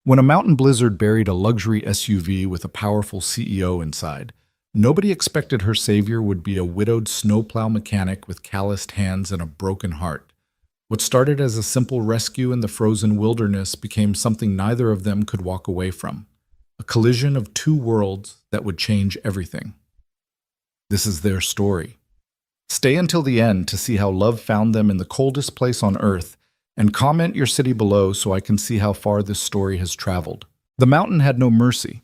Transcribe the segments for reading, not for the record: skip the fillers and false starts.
When a mountain blizzard buried a luxury SUV with a powerful CEO inside, nobody expected her savior would be a widowed snowplow mechanic with calloused hands and a broken heart. What started as a simple rescue in the frozen wilderness became something neither of them could walk away from. A collision of two worlds that would change everything. This is their story. Stay until the end to see how love found them in the coldest place on Earth, and comment your city below so I can see how far this story has traveled. The mountain had no mercy.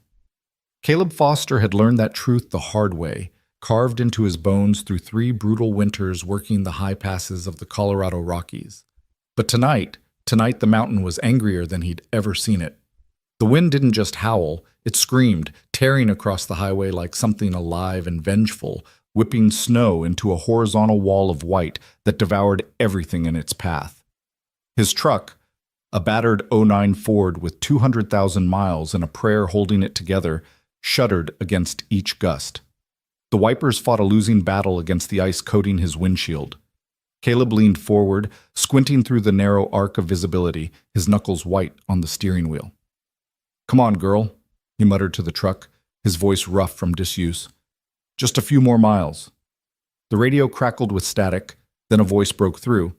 Caleb Foster had learned that truth the hard way, carved into his bones through 3 brutal winters working the high passes of the Colorado Rockies. But tonight the mountain was angrier than he'd ever seen it. The wind didn't just howl, it screamed, tearing across the highway like something alive and vengeful, whipping snow into a horizontal wall of white that devoured everything in its path. His truck, a battered '09 Ford with 200,000 miles and a prayer holding it together, shuddered against each gust. The wipers fought a losing battle against the ice coating his windshield. Caleb leaned forward, squinting through the narrow arc of visibility, his knuckles white on the steering wheel. "Come on, girl," he muttered to the truck, his voice rough from disuse. "Just a few more miles." The radio crackled with static, then a voice broke through.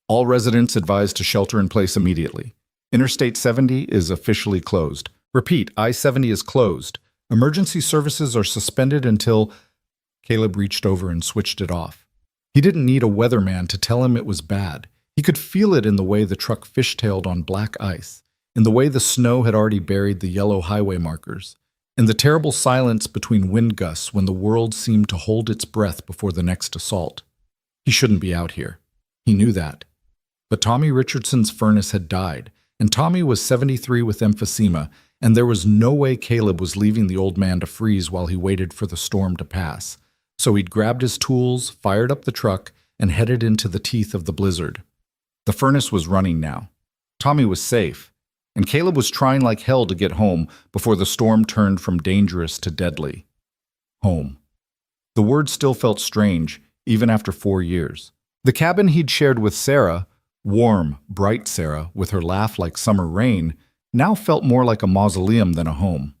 "All residents advised to shelter in place immediately. Interstate 70 is officially closed. Repeat, I-70 is closed. Emergency services are suspended until—" Caleb reached over and switched it off. He didn't need a weatherman to tell him it was bad. He could feel it in the way the truck fishtailed on black ice, in the way the snow had already buried the yellow highway markers, in the terrible silence between wind gusts when the world seemed to hold its breath before the next assault. He shouldn't be out here. He knew that. But Tommy Richardson's furnace had died, and Tommy was 73 with emphysema, and there was no way Caleb was leaving the old man to freeze while he waited for the storm to pass. So he'd grabbed his tools, fired up the truck, and headed into the teeth of the blizzard. The furnace was running now. Tommy was safe, and Caleb was trying like hell to get home before the storm turned from dangerous to deadly. Home. The word still felt strange, even after 4 years. The cabin he'd shared with Sarah, warm, bright Sarah, with her laugh like summer rain, now felt more like a mausoleum than a home.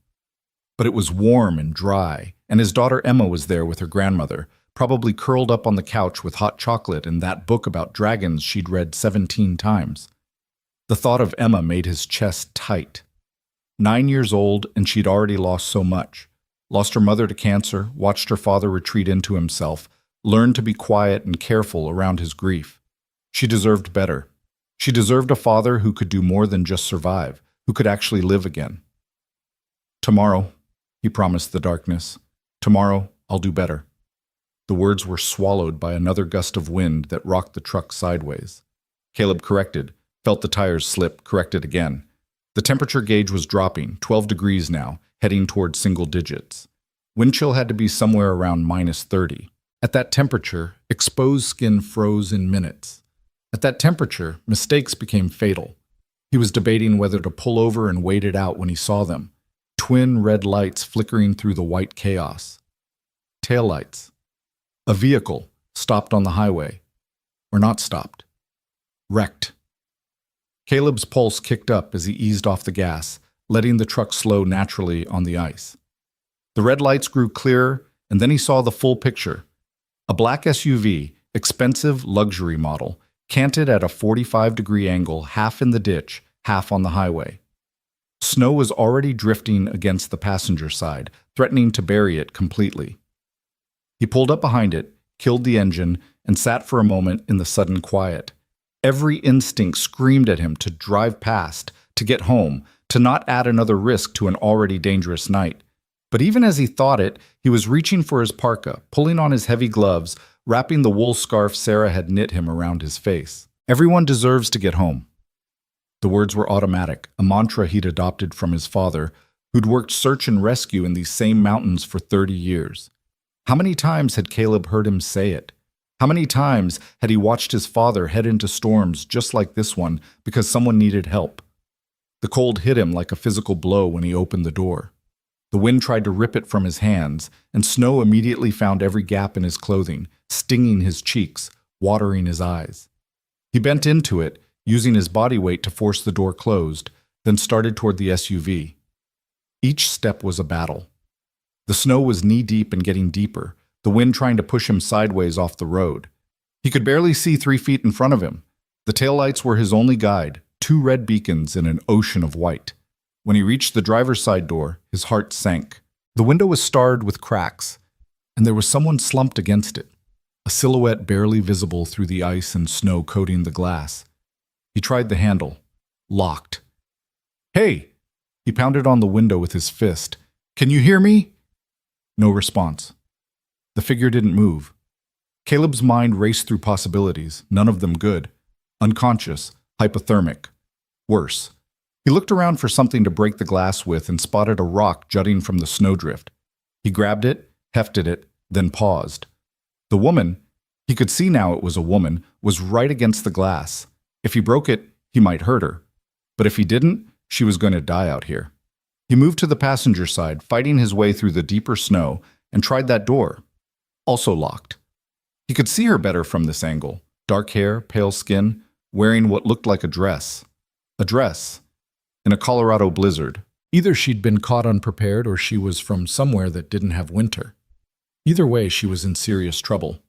But it was warm and dry, and his daughter Emma was there with her grandmother, probably curled up on the couch with hot chocolate and that book about dragons she'd read 17 times. The thought of Emma made his chest tight. 9 years old, and she'd already lost so much. Lost her mother to cancer, watched her father retreat into himself, learned to be quiet and careful around his grief. She deserved better. She deserved a father who could do more than just survive, who could actually live again. "Tomorrow," he promised the darkness. "Tomorrow, I'll do better." The words were swallowed by another gust of wind that rocked the truck sideways. Caleb corrected, felt the tires slip, corrected again. The temperature gauge was dropping, 12 degrees now, heading toward single digits. Wind chill had to be somewhere around -30. At that temperature, exposed skin froze in minutes. At that temperature, mistakes became fatal. He was debating whether to pull over and wait it out when he saw them. Twin red lights flickering through the white chaos. Taillights. A vehicle, stopped on the highway. Or not stopped. Wrecked. Caleb's pulse kicked up as he eased off the gas, letting the truck slow naturally on the ice. The red lights grew clearer, and then he saw the full picture. A black SUV, expensive luxury model, canted at a 45-degree angle, half in the ditch, half on the highway. Snow was already drifting against the passenger side, threatening to bury it completely. He pulled up behind it, killed the engine, and sat for a moment in the sudden quiet. Every instinct screamed at him to drive past, to get home, to not add another risk to an already dangerous night. But even as he thought it, he was reaching for his parka, pulling on his heavy gloves, wrapping the wool scarf Sarah had knit him around his face. Everyone deserves to get home. The words were automatic, a mantra he'd adopted from his father, who'd worked search and rescue in these same mountains for 30 years. How many times had Caleb heard him say it? How many times had he watched his father head into storms just like this one because someone needed help? The cold hit him like a physical blow when he opened the door. The wind tried to rip it from his hands, and snow immediately found every gap in his clothing, stinging his cheeks, watering his eyes. He bent into it, using his body weight to force the door closed, then started toward the SUV. Each step was a battle. The snow was knee-deep and getting deeper, the wind trying to push him sideways off the road. He could barely see 3 feet in front of him. The taillights were his only guide, 2 red beacons in an ocean of white. When he reached the driver's side door, his heart sank. The window was starred with cracks, and there was someone slumped against it, a silhouette barely visible through the ice and snow coating the glass. He tried the handle. Locked. "Hey!" He pounded on the window with his fist. "Can you hear me?" No response. The figure didn't move. Caleb's mind raced through possibilities, none of them good. Unconscious, hypothermic. Worse. He looked around for something to break the glass with and spotted a rock jutting from the snowdrift. He grabbed it, hefted it, then paused. The woman, he could see now it was a woman, was right against the glass. If he broke it, he might hurt her. But if he didn't, she was going to die out here. He moved to the passenger side, fighting his way through the deeper snow, and tried that door. Also locked. He could see her better from this angle. Dark hair, pale skin, wearing what looked like a dress. A dress. In a Colorado blizzard. Either she'd been caught unprepared or she was from somewhere that didn't have winter. Either way, she was in serious trouble.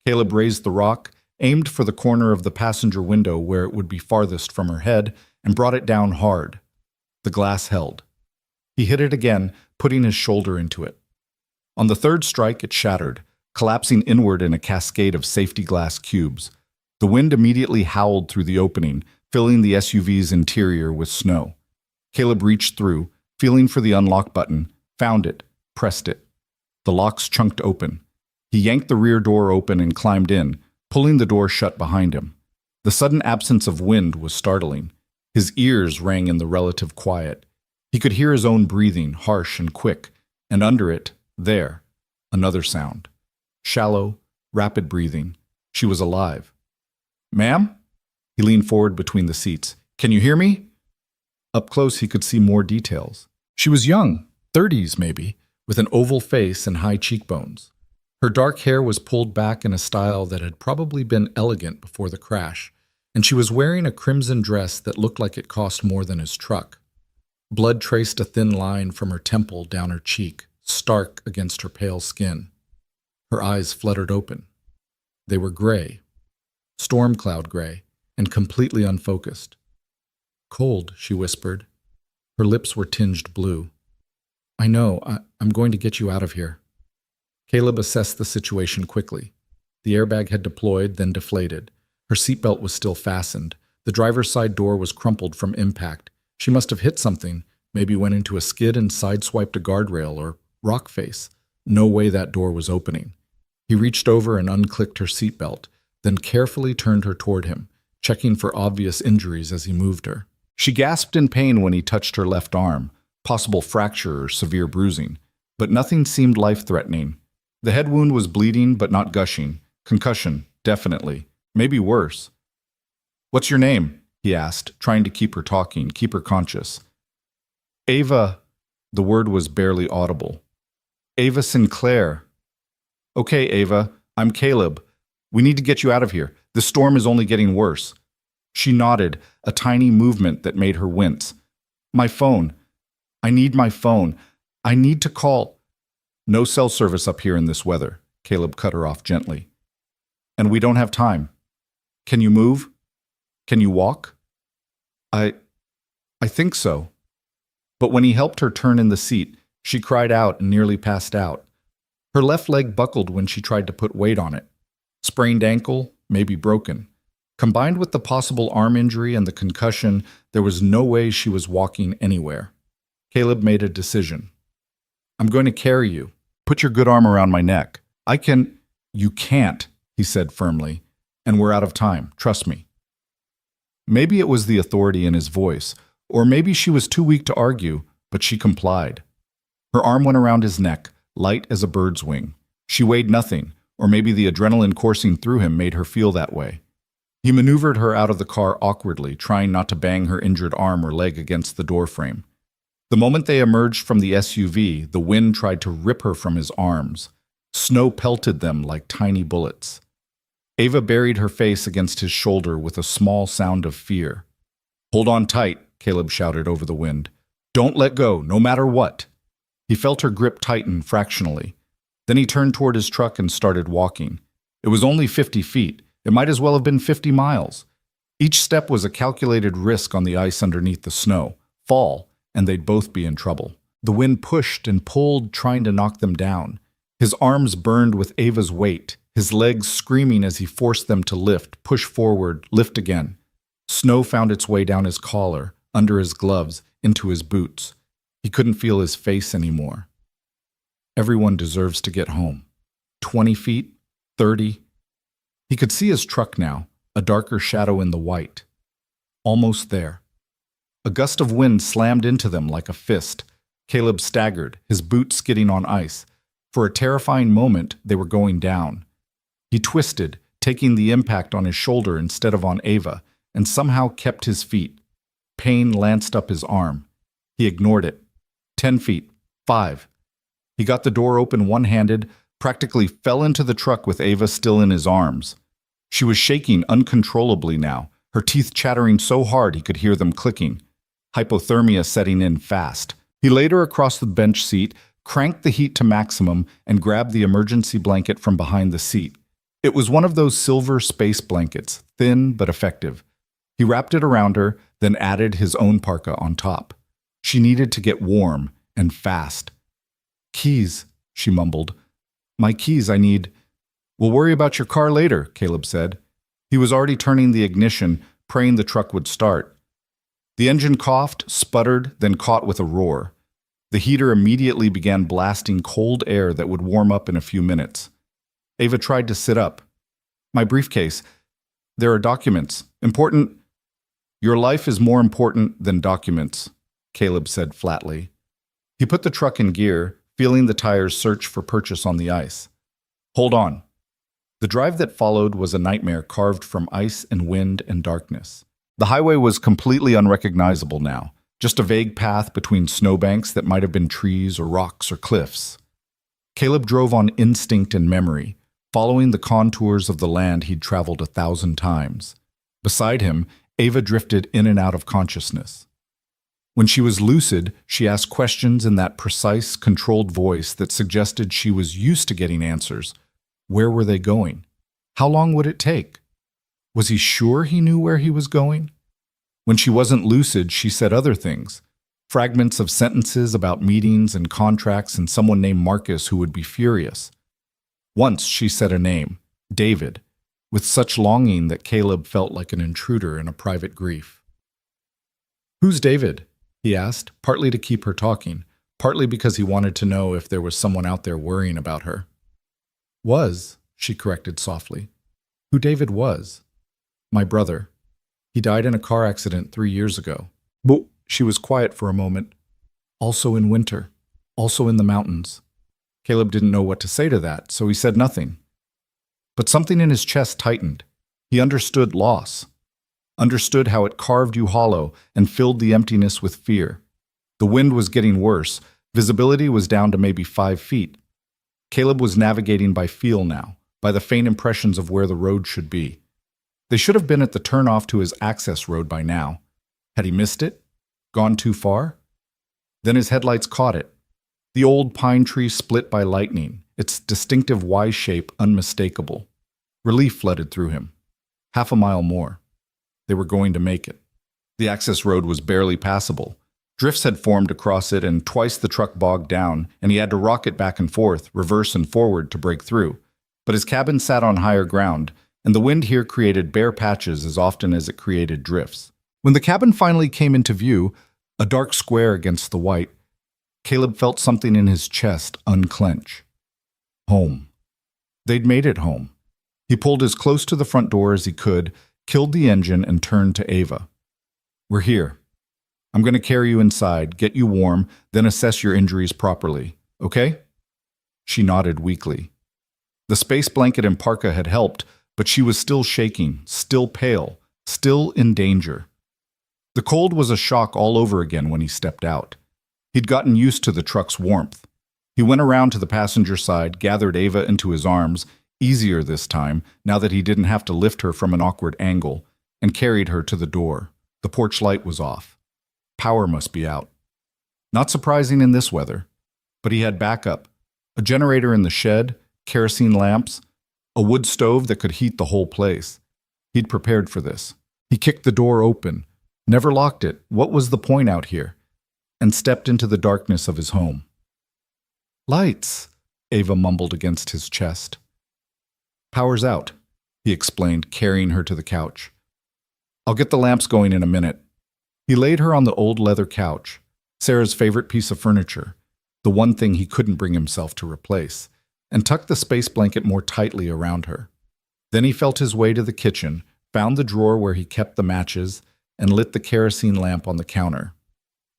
Caleb raised the rock, aimed for the corner of the passenger window where it would be farthest from her head, and brought it down hard. The glass held. He hit it again, putting his shoulder into it. On the third strike, it shattered, collapsing inward in a cascade of safety glass cubes. The wind immediately howled through the opening, filling the SUV's interior with snow. Caleb reached through, feeling for the unlock button, found it, pressed it. The locks chunked open. He yanked the rear door open and climbed in, pulling the door shut behind him. The sudden absence of wind was startling. His ears rang in the relative quiet. He could hear his own breathing, harsh and quick, and under it, there, another sound. Shallow, rapid breathing. She was alive. "Ma'am?" He leaned forward between the seats. "Can you hear me?" Up close, he could see more details. She was young, 30s maybe, with an oval face and high cheekbones. Her dark hair was pulled back in a style that had probably been elegant before the crash, and she was wearing a crimson dress that looked like it cost more than his truck. Blood traced a thin line from her temple down her cheek, stark against her pale skin. Her eyes fluttered open. They were gray, storm cloud gray, and completely unfocused. "Cold," she whispered. Her lips were tinged blue. "I know. I'm going to get you out of here." Caleb assessed the situation quickly. The airbag had deployed, then deflated. Her seatbelt was still fastened. The driver's side door was crumpled from impact. She must have hit something, maybe went into a skid and sideswiped a guardrail or rock face. No way that door was opening. He reached over and unclicked her seatbelt, then carefully turned her toward him, checking for obvious injuries as he moved her. She gasped in pain when he touched her left arm, possible fracture or severe bruising, but nothing seemed life-threatening. The head wound was bleeding but not gushing. Concussion, definitely. Maybe worse. "What's your name?" he asked, trying to keep her talking, keep her conscious. "Ava." The word was barely audible. "Ava Sinclair." "Okay, Ava, I'm Caleb. We need to get you out of here. The storm is only getting worse." She nodded, a tiny movement that made her wince. "My phone. I need my phone. I need to call." "No cell service up here in this weather," Caleb cut her off gently. "And we don't have time. Can you move? Can you walk?" I think so." But when he helped her turn in the seat, she cried out and nearly passed out. Her left leg buckled when she tried to put weight on it. Sprained ankle, maybe broken. Combined with the possible arm injury and the concussion, there was no way she was walking anywhere. Caleb made a decision. "I'm going to carry you. Put your good arm around my neck. I can—" "You can't," he said firmly. "And we're out of time. Trust me." Maybe it was the authority in his voice, or maybe she was too weak to argue, but she complied. Her arm went around his neck, light as a bird's wing. She weighed nothing, or maybe the adrenaline coursing through him made her feel that way. He maneuvered her out of the car awkwardly, trying not to bang her injured arm or leg against the doorframe. The moment they emerged from the SUV, the wind tried to rip her from his arms. Snow pelted them like tiny bullets. Ava buried her face against his shoulder with a small sound of fear. "Hold on tight," Caleb shouted over the wind. "Don't let go, no matter what." He felt her grip tighten fractionally. Then he turned toward his truck and started walking. It was only 50 feet. It might as well have been 50 miles. Each step was a calculated risk on the ice underneath the snow. Fall, and they'd both be in trouble. The wind pushed and pulled, trying to knock them down. His arms burned with Ava's weight, his legs screaming as he forced them to lift, push forward, lift again. Snow found its way down his collar, under his gloves, into his boots. He couldn't feel his face anymore. Everyone deserves to get home. 20 feet, 30. He could see his truck now, a darker shadow in the white. Almost there. A gust of wind slammed into them like a fist. Caleb staggered, his boots skidding on ice. For a terrifying moment, they were going down. He twisted, taking the impact on his shoulder instead of on Ava, and somehow kept his feet. Pain lanced up his arm. He ignored it. 10 feet. 5. He got the door open one-handed, practically fell into the truck with Ava still in his arms. She was shaking uncontrollably now, her teeth chattering so hard he could hear them clicking. Hypothermia setting in fast. He laid her across the bench seat, cranked the heat to maximum, and grabbed the emergency blanket from behind the seat. It was one of those silver space blankets, thin but effective. He wrapped it around her, then added his own parka on top. She needed to get warm, and fast. "Keys," she mumbled. "My keys, I need—" "We'll worry about your car later," Caleb said. He was already turning the ignition, praying the truck would start. The engine coughed, sputtered, then caught with a roar. The heater immediately began blasting cold air that would warm up in a few minutes. Ava tried to sit up. "My briefcase. There are documents. Important—" "Your life is more important than documents," Caleb said flatly. He put the truck in gear, feeling the tires search for purchase on the ice. "Hold on." The drive that followed was a nightmare carved from ice and wind and darkness. The highway was completely unrecognizable now, just a vague path between snowbanks that might have been trees or rocks or cliffs. Caleb drove on instinct and memory, following the contours of the land he'd traveled 1,000 times. Beside him, Ava drifted in and out of consciousness. When she was lucid, she asked questions in that precise, controlled voice that suggested she was used to getting answers. Where were they going? How long would it take? Was he sure he knew where he was going? When she wasn't lucid, she said other things. Fragments of sentences about meetings and contracts and someone named Marcus who would be furious. Once she said a name, David, with such longing that Caleb felt like an intruder in a private grief. "Who's David?" he asked, partly to keep her talking, partly because he wanted to know if there was someone out there worrying about her. "Was," she corrected softly. "Who David was?" "My brother. He died in a car accident 3 years ago." But she was quiet for a moment. "Also in winter. Also in the mountains." Caleb didn't know what to say to that, so he said nothing. But something in his chest tightened. He understood loss. Understood how it carved you hollow and filled the emptiness with fear. The wind was getting worse. Visibility was down to maybe 5 feet. Caleb was navigating by feel now, by the faint impressions of where the road should be. They should have been at the turnoff to his access road by now. Had he missed it? Gone too far? Then his headlights caught it. The old pine tree split by lightning, its distinctive Y shape unmistakable. Relief flooded through him. 1/2 mile more. They were going to make it. The access road was barely passable. Drifts had formed across it, and twice the truck bogged down, and he had to rock it back and forth, reverse and forward to break through. But his cabin sat on higher ground, and the wind here created bare patches as often as it created drifts. When the cabin finally came into view, a dark square against the white, Caleb felt something in his chest unclench. Home. They'd made it home. He pulled as close to the front door as he could, killed the engine, and turned to Ava. "We're here. I'm going to carry you inside, get you warm, then assess your injuries properly. Okay?" She nodded weakly. The space blanket and parka had helped, but she was still shaking, still pale, still in danger. The cold was a shock all over again when he stepped out. He'd gotten used to the truck's warmth. He went around to the passenger side, gathered Ava into his arms, easier this time, now that he didn't have to lift her from an awkward angle, and carried her to the door. The porch light was off. Power must be out. Not surprising in this weather, but he had backup. A generator in the shed, kerosene lamps, a wood stove that could heat the whole place. He'd prepared for this. He kicked the door open, never locked it. What was the point out here? And stepped into the darkness of his home. Lights, Ava mumbled against his chest. Power's out, he explained, carrying her to the couch. I'll get the lamps going in a minute. He laid her on the old leather couch, Sarah's favorite piece of furniture, the one thing he couldn't bring himself to replace, and tucked the space blanket more tightly around her. Then he felt his way to the kitchen, found the drawer where he kept the matches, and lit the kerosene lamp on the counter.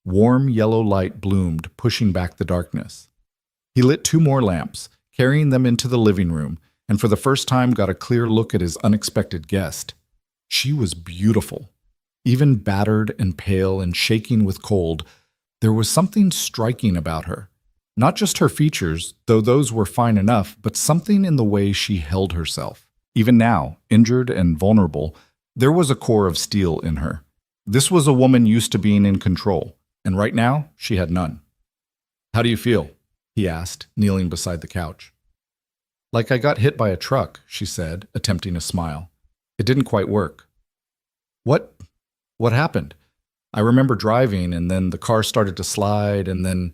Warm yellow light bloomed, pushing back the darkness. He lit 2 more lamps, carrying them into the living room, and for the first time got a clear look at his unexpected guest. She was beautiful. Even battered and pale and shaking with cold, there was something striking about her. Not just her features, though those were fine enough, but something in the way she held herself. Even now, injured and vulnerable, there was a core of steel in her. This was a woman used to being in control, and right now, she had none. How do you feel? He asked, kneeling beside the couch. Like I got hit by a truck, she said, attempting a smile. It didn't quite work. What happened? I remember driving, and then the car started to slide, and then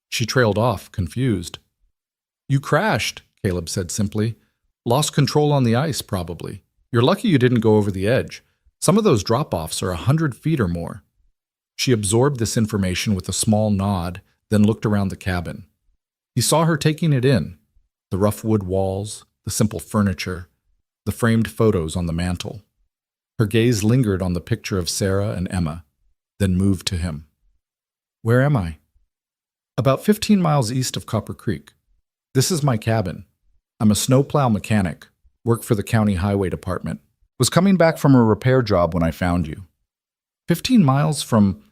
she trailed off, confused. You crashed, Caleb said simply. Lost control on the ice, probably. You're lucky you didn't go over the edge. Some of those drop-offs are 100 feet or more. She absorbed this information with a small nod, then looked around the cabin. He saw her taking it in, the rough wood walls, the simple furniture, the framed photos on the mantel. Her gaze lingered on the picture of Sarah and Emma, then moved to him. Where am I? About 15 miles east of Copper Creek. This is my cabin. I'm a snowplow mechanic, work for the county highway department. Was coming back from a repair job when I found you. 15 miles from...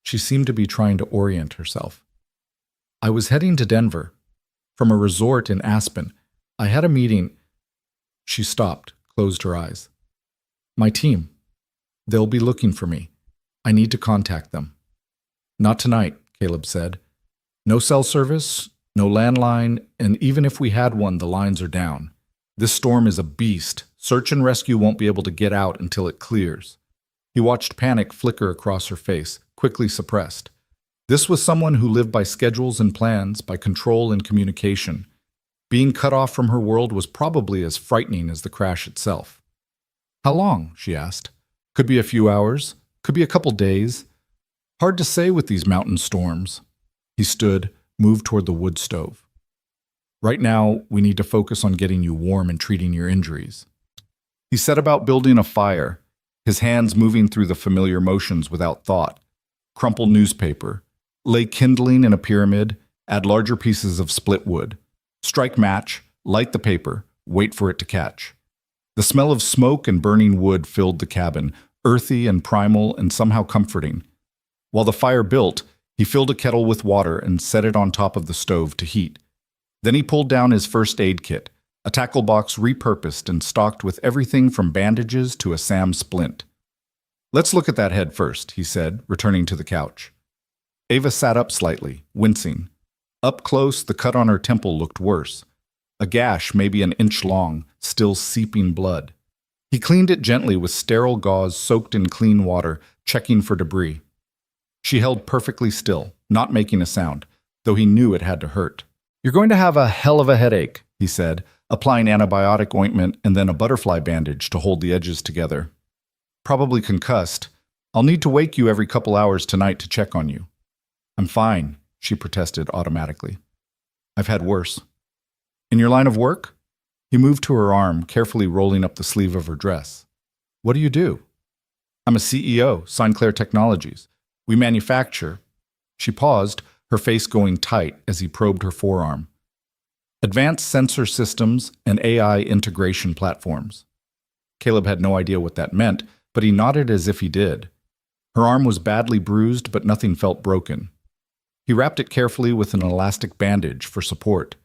She seemed to be trying to orient herself. I was heading to Denver, from a resort in Aspen. I had a meeting. She stopped, closed her eyes. My team. They'll be looking for me. I need to contact them. Not tonight, Caleb said. No cell service, no landline, and even if we had one, the lines are down. This storm is a beast. Search and rescue won't be able to get out until it clears. He watched panic flicker across her face, quickly suppressed. This was someone who lived by schedules and plans, by control and communication. Being cut off from her world was probably as frightening as the crash itself. How long? She asked. Could be a few hours, could be a couple days. Hard to say with these mountain storms. He stood, moved toward the wood stove. Right now, we need to focus on getting you warm and treating your injuries. He set about building a fire, his hands moving through the familiar motions without thought. Crumple newspaper, lay kindling in a pyramid, add larger pieces of split wood. Strike match, light the paper, wait for it to catch. The smell of smoke and burning wood filled the cabin, earthy and primal and somehow comforting. While the fire built, he filled a kettle with water and set it on top of the stove to heat. Then he pulled down his first aid kit, a tackle box repurposed and stocked with everything from bandages to a SAM splint. Let's look at that head first, he said, returning to the couch. Ava sat up slightly, wincing. Up close, the cut on her temple looked worse. A gash maybe an inch long, still seeping blood. He cleaned it gently with sterile gauze soaked in clean water, checking for debris. She held perfectly still, not making a sound, though he knew it had to hurt. You're going to have a hell of a headache, he said, applying antibiotic ointment and then a butterfly bandage to hold the edges together. Probably concussed. I'll need to wake you every couple hours tonight to check on you. I'm fine, she protested automatically. I've had worse. In your line of work? He moved to her arm, carefully rolling up the sleeve of her dress. What do you do? I'm a CEO, Sinclair Technologies. We manufacture. She paused, her face going tight as he probed her forearm. Advanced sensor systems and AI integration platforms. Caleb had no idea what that meant, but he nodded as if he did. Her arm was badly bruised, but nothing felt broken. He wrapped it carefully with an elastic bandage for support.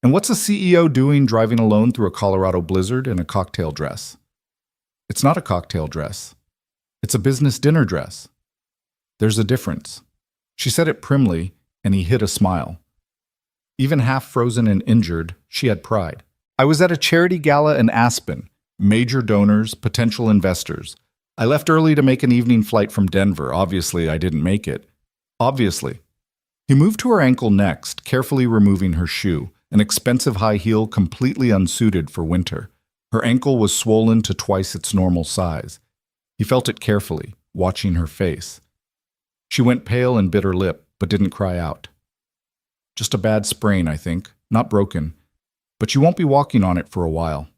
And what's a CEO doing driving alone through a Colorado blizzard in a cocktail dress? It's not a cocktail dress. It's a business dinner dress. There's a difference. She said it primly, and he hid a smile. Even half frozen and injured, she had pride. I was at a charity gala in Aspen. Major donors, potential investors. I left early to make an evening flight from Denver. Obviously, I didn't make it. Obviously. He moved to her ankle next, carefully removing her shoe, an expensive high heel completely unsuited for winter. Her ankle was swollen to twice its normal size. He felt it carefully, watching her face. She went pale and bit her lip, but didn't cry out. Just a bad sprain, I think, not broken, but you won't be walking on it for a while.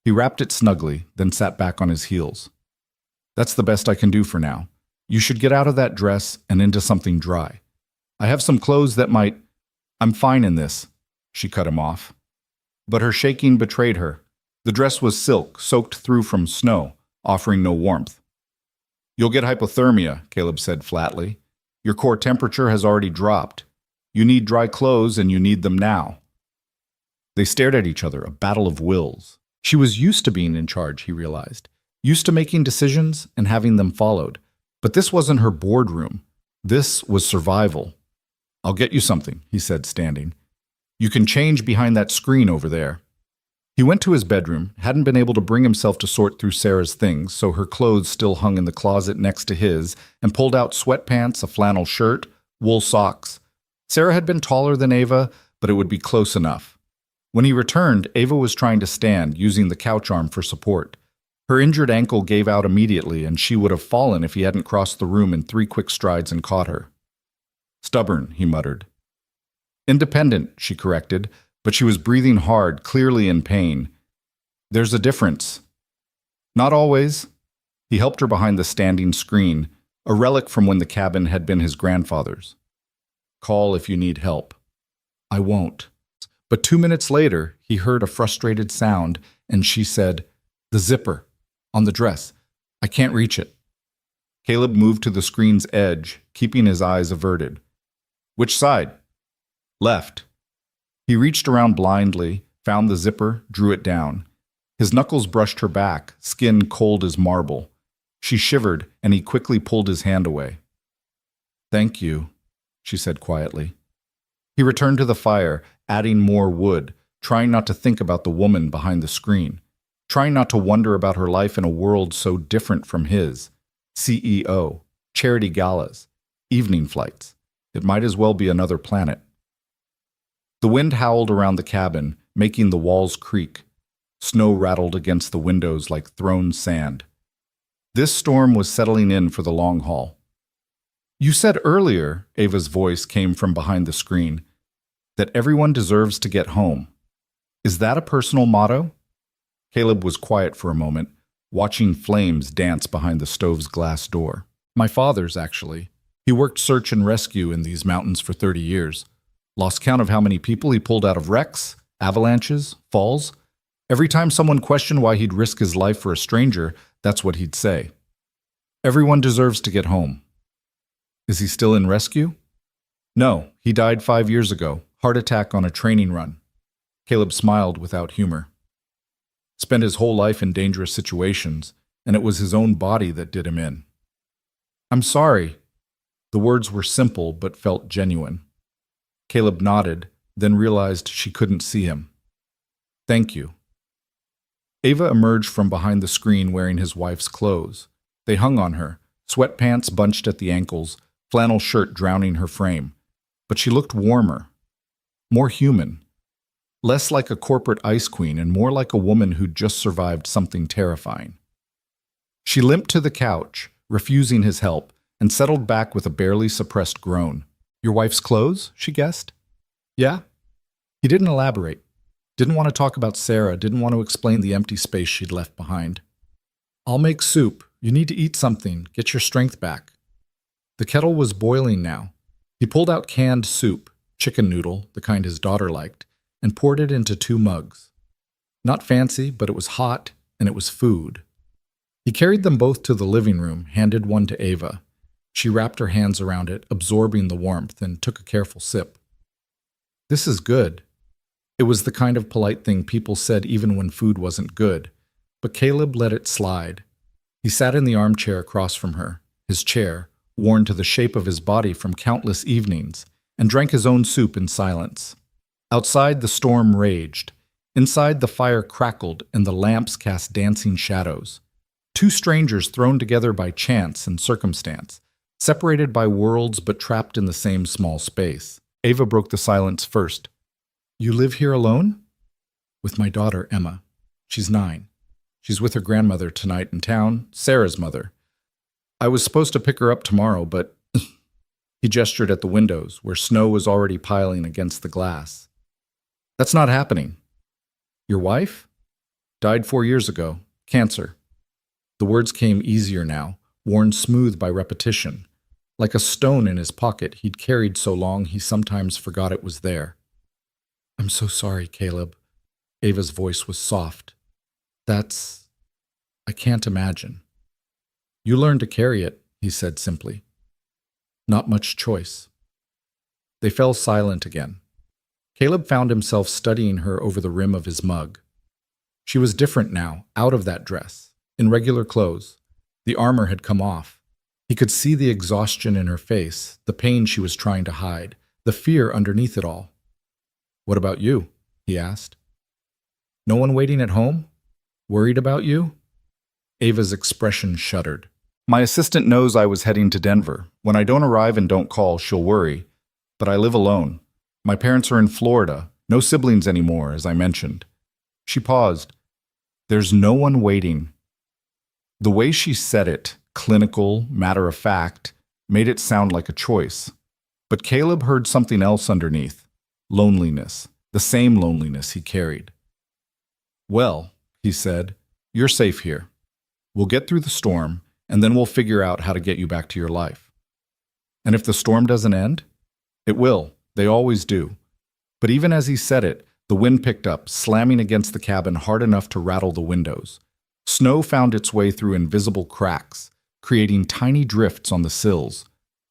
He wrapped it snugly, then sat back on his heels. That's the best I can do for now. You should get out of that dress and into something dry. I have some clothes that might... I'm fine in this, she cut him off. But her shaking betrayed her. The dress was silk, soaked through from snow, offering no warmth. You'll get hypothermia, Caleb said flatly. Your core temperature has already dropped. You need dry clothes and you need them now. They stared at each other, a battle of wills. She was used to being in charge, he realized. Used to making decisions and having them followed. But this wasn't her boardroom. This was survival. I'll get you something, he said, standing. You can change behind that screen over there. He went to his bedroom, hadn't been able to bring himself to sort through Sarah's things, so her clothes still hung in the closet next to his, and pulled out sweatpants, a flannel shirt, wool socks. Sarah had been taller than Ava, but it would be close enough. When he returned, Ava was trying to stand, using the couch arm for support. Her injured ankle gave out immediately, and she would have fallen if he hadn't crossed the room in 3 quick strides and caught her. Stubborn, he muttered. Independent, she corrected, but she was breathing hard, clearly in pain. There's a difference. Not always. He helped her behind the standing screen, a relic from when the cabin had been his grandfather's. Call if you need help. I won't. But 2 minutes later, he heard a frustrated sound, and she said, The zipper. On the dress. I can't reach it. Caleb moved to the screen's edge, keeping his eyes averted. Which side? Left. He reached around blindly, found the zipper, drew it down. His knuckles brushed her back, skin cold as marble. She shivered, and he quickly pulled his hand away. Thank you, she said quietly. He returned to the fire, adding more wood, trying not to think about the woman behind the screen, trying not to wonder about her life in a world so different from his. CEO, charity galas, evening flights. It might as well be another planet. The wind howled around the cabin, making the walls creak. Snow rattled against the windows like thrown sand. This storm was settling in for the long haul. You said earlier, Ava's voice came from behind the screen, that everyone deserves to get home. Is that a personal motto? Caleb was quiet for a moment, watching flames dance behind the stove's glass door. My father's, actually. He worked search and rescue in these mountains for 30 years. Lost count of how many people he pulled out of wrecks, avalanches, falls. Every time someone questioned why he'd risk his life for a stranger, that's what he'd say. Everyone deserves to get home. Is he still in rescue? No, he died 5 years ago, heart attack on a training run. Caleb smiled without humor. Spent his whole life in dangerous situations, and it was his own body that did him in. I'm sorry. The words were simple but felt genuine. Caleb nodded, then realized she couldn't see him. Thank you. Ava emerged from behind the screen wearing his wife's clothes. They hung on her, sweatpants bunched at the ankles, flannel shirt drowning her frame. But she looked warmer, more human, less like a corporate ice queen and more like a woman who'd just survived something terrifying. She limped to the couch, refusing his help, and settled back with a barely suppressed groan. Your wife's clothes? She guessed. Yeah? He didn't elaborate. Didn't want to talk about Sarah, didn't want to explain the empty space she'd left behind. I'll make soup. You need to eat something. Get your strength back. The kettle was boiling now. He pulled out canned soup, chicken noodle, the kind his daughter liked, and poured it into 2 mugs. Not fancy, but it was hot, and it was food. He carried them both to the living room, handed one to Ava. She wrapped her hands around it, absorbing the warmth, and took a careful sip. This is good. It was the kind of polite thing people said even when food wasn't good, but Caleb let it slide. He sat in the armchair across from her, his chair, worn to the shape of his body from countless evenings, and drank his own soup in silence. Outside, the storm raged. Inside, the fire crackled and the lamps cast dancing shadows. Two strangers thrown together by chance and circumstance, separated by worlds but trapped in the same small space. Ava broke the silence first. "You live here alone?" "With my daughter, Emma. She's 9. She's with her grandmother tonight in town, Sarah's mother. I was supposed to pick her up tomorrow, but..." He gestured at the windows, where snow was already piling against the glass. "That's not happening." "Your wife?" "Died 4 years ago. Cancer." The words came easier now, worn smooth by repetition. Like a stone in his pocket he'd carried so long he sometimes forgot it was there. "I'm so sorry, Caleb." Ava's voice was soft. I can't imagine." "You learn to carry it," he said simply. "Not much choice." They fell silent again. Caleb found himself studying her over the rim of his mug. She was different now, out of that dress, in regular clothes. The armor had come off. He could see the exhaustion in her face, the pain she was trying to hide, the fear underneath it all. "What about you?" he asked. "No one waiting at home? Worried about you?" Ava's expression shuddered. "My assistant knows I was heading to Denver. When I don't arrive and don't call, she'll worry. But I live alone. My parents are in Florida. No siblings anymore, as I mentioned." She paused. "There's no one waiting." The way she said it, clinical, matter-of-fact, made it sound like a choice. But Caleb heard something else underneath. Loneliness. The same loneliness he carried. "Well," he said, "you're safe here. We'll get through the storm, and then we'll figure out how to get you back to your life." "And if the storm doesn't end?" "It will. They always do." But even as he said it, the wind picked up, slamming against the cabin hard enough to rattle the windows. Snow found its way through invisible cracks, creating tiny drifts on the sills.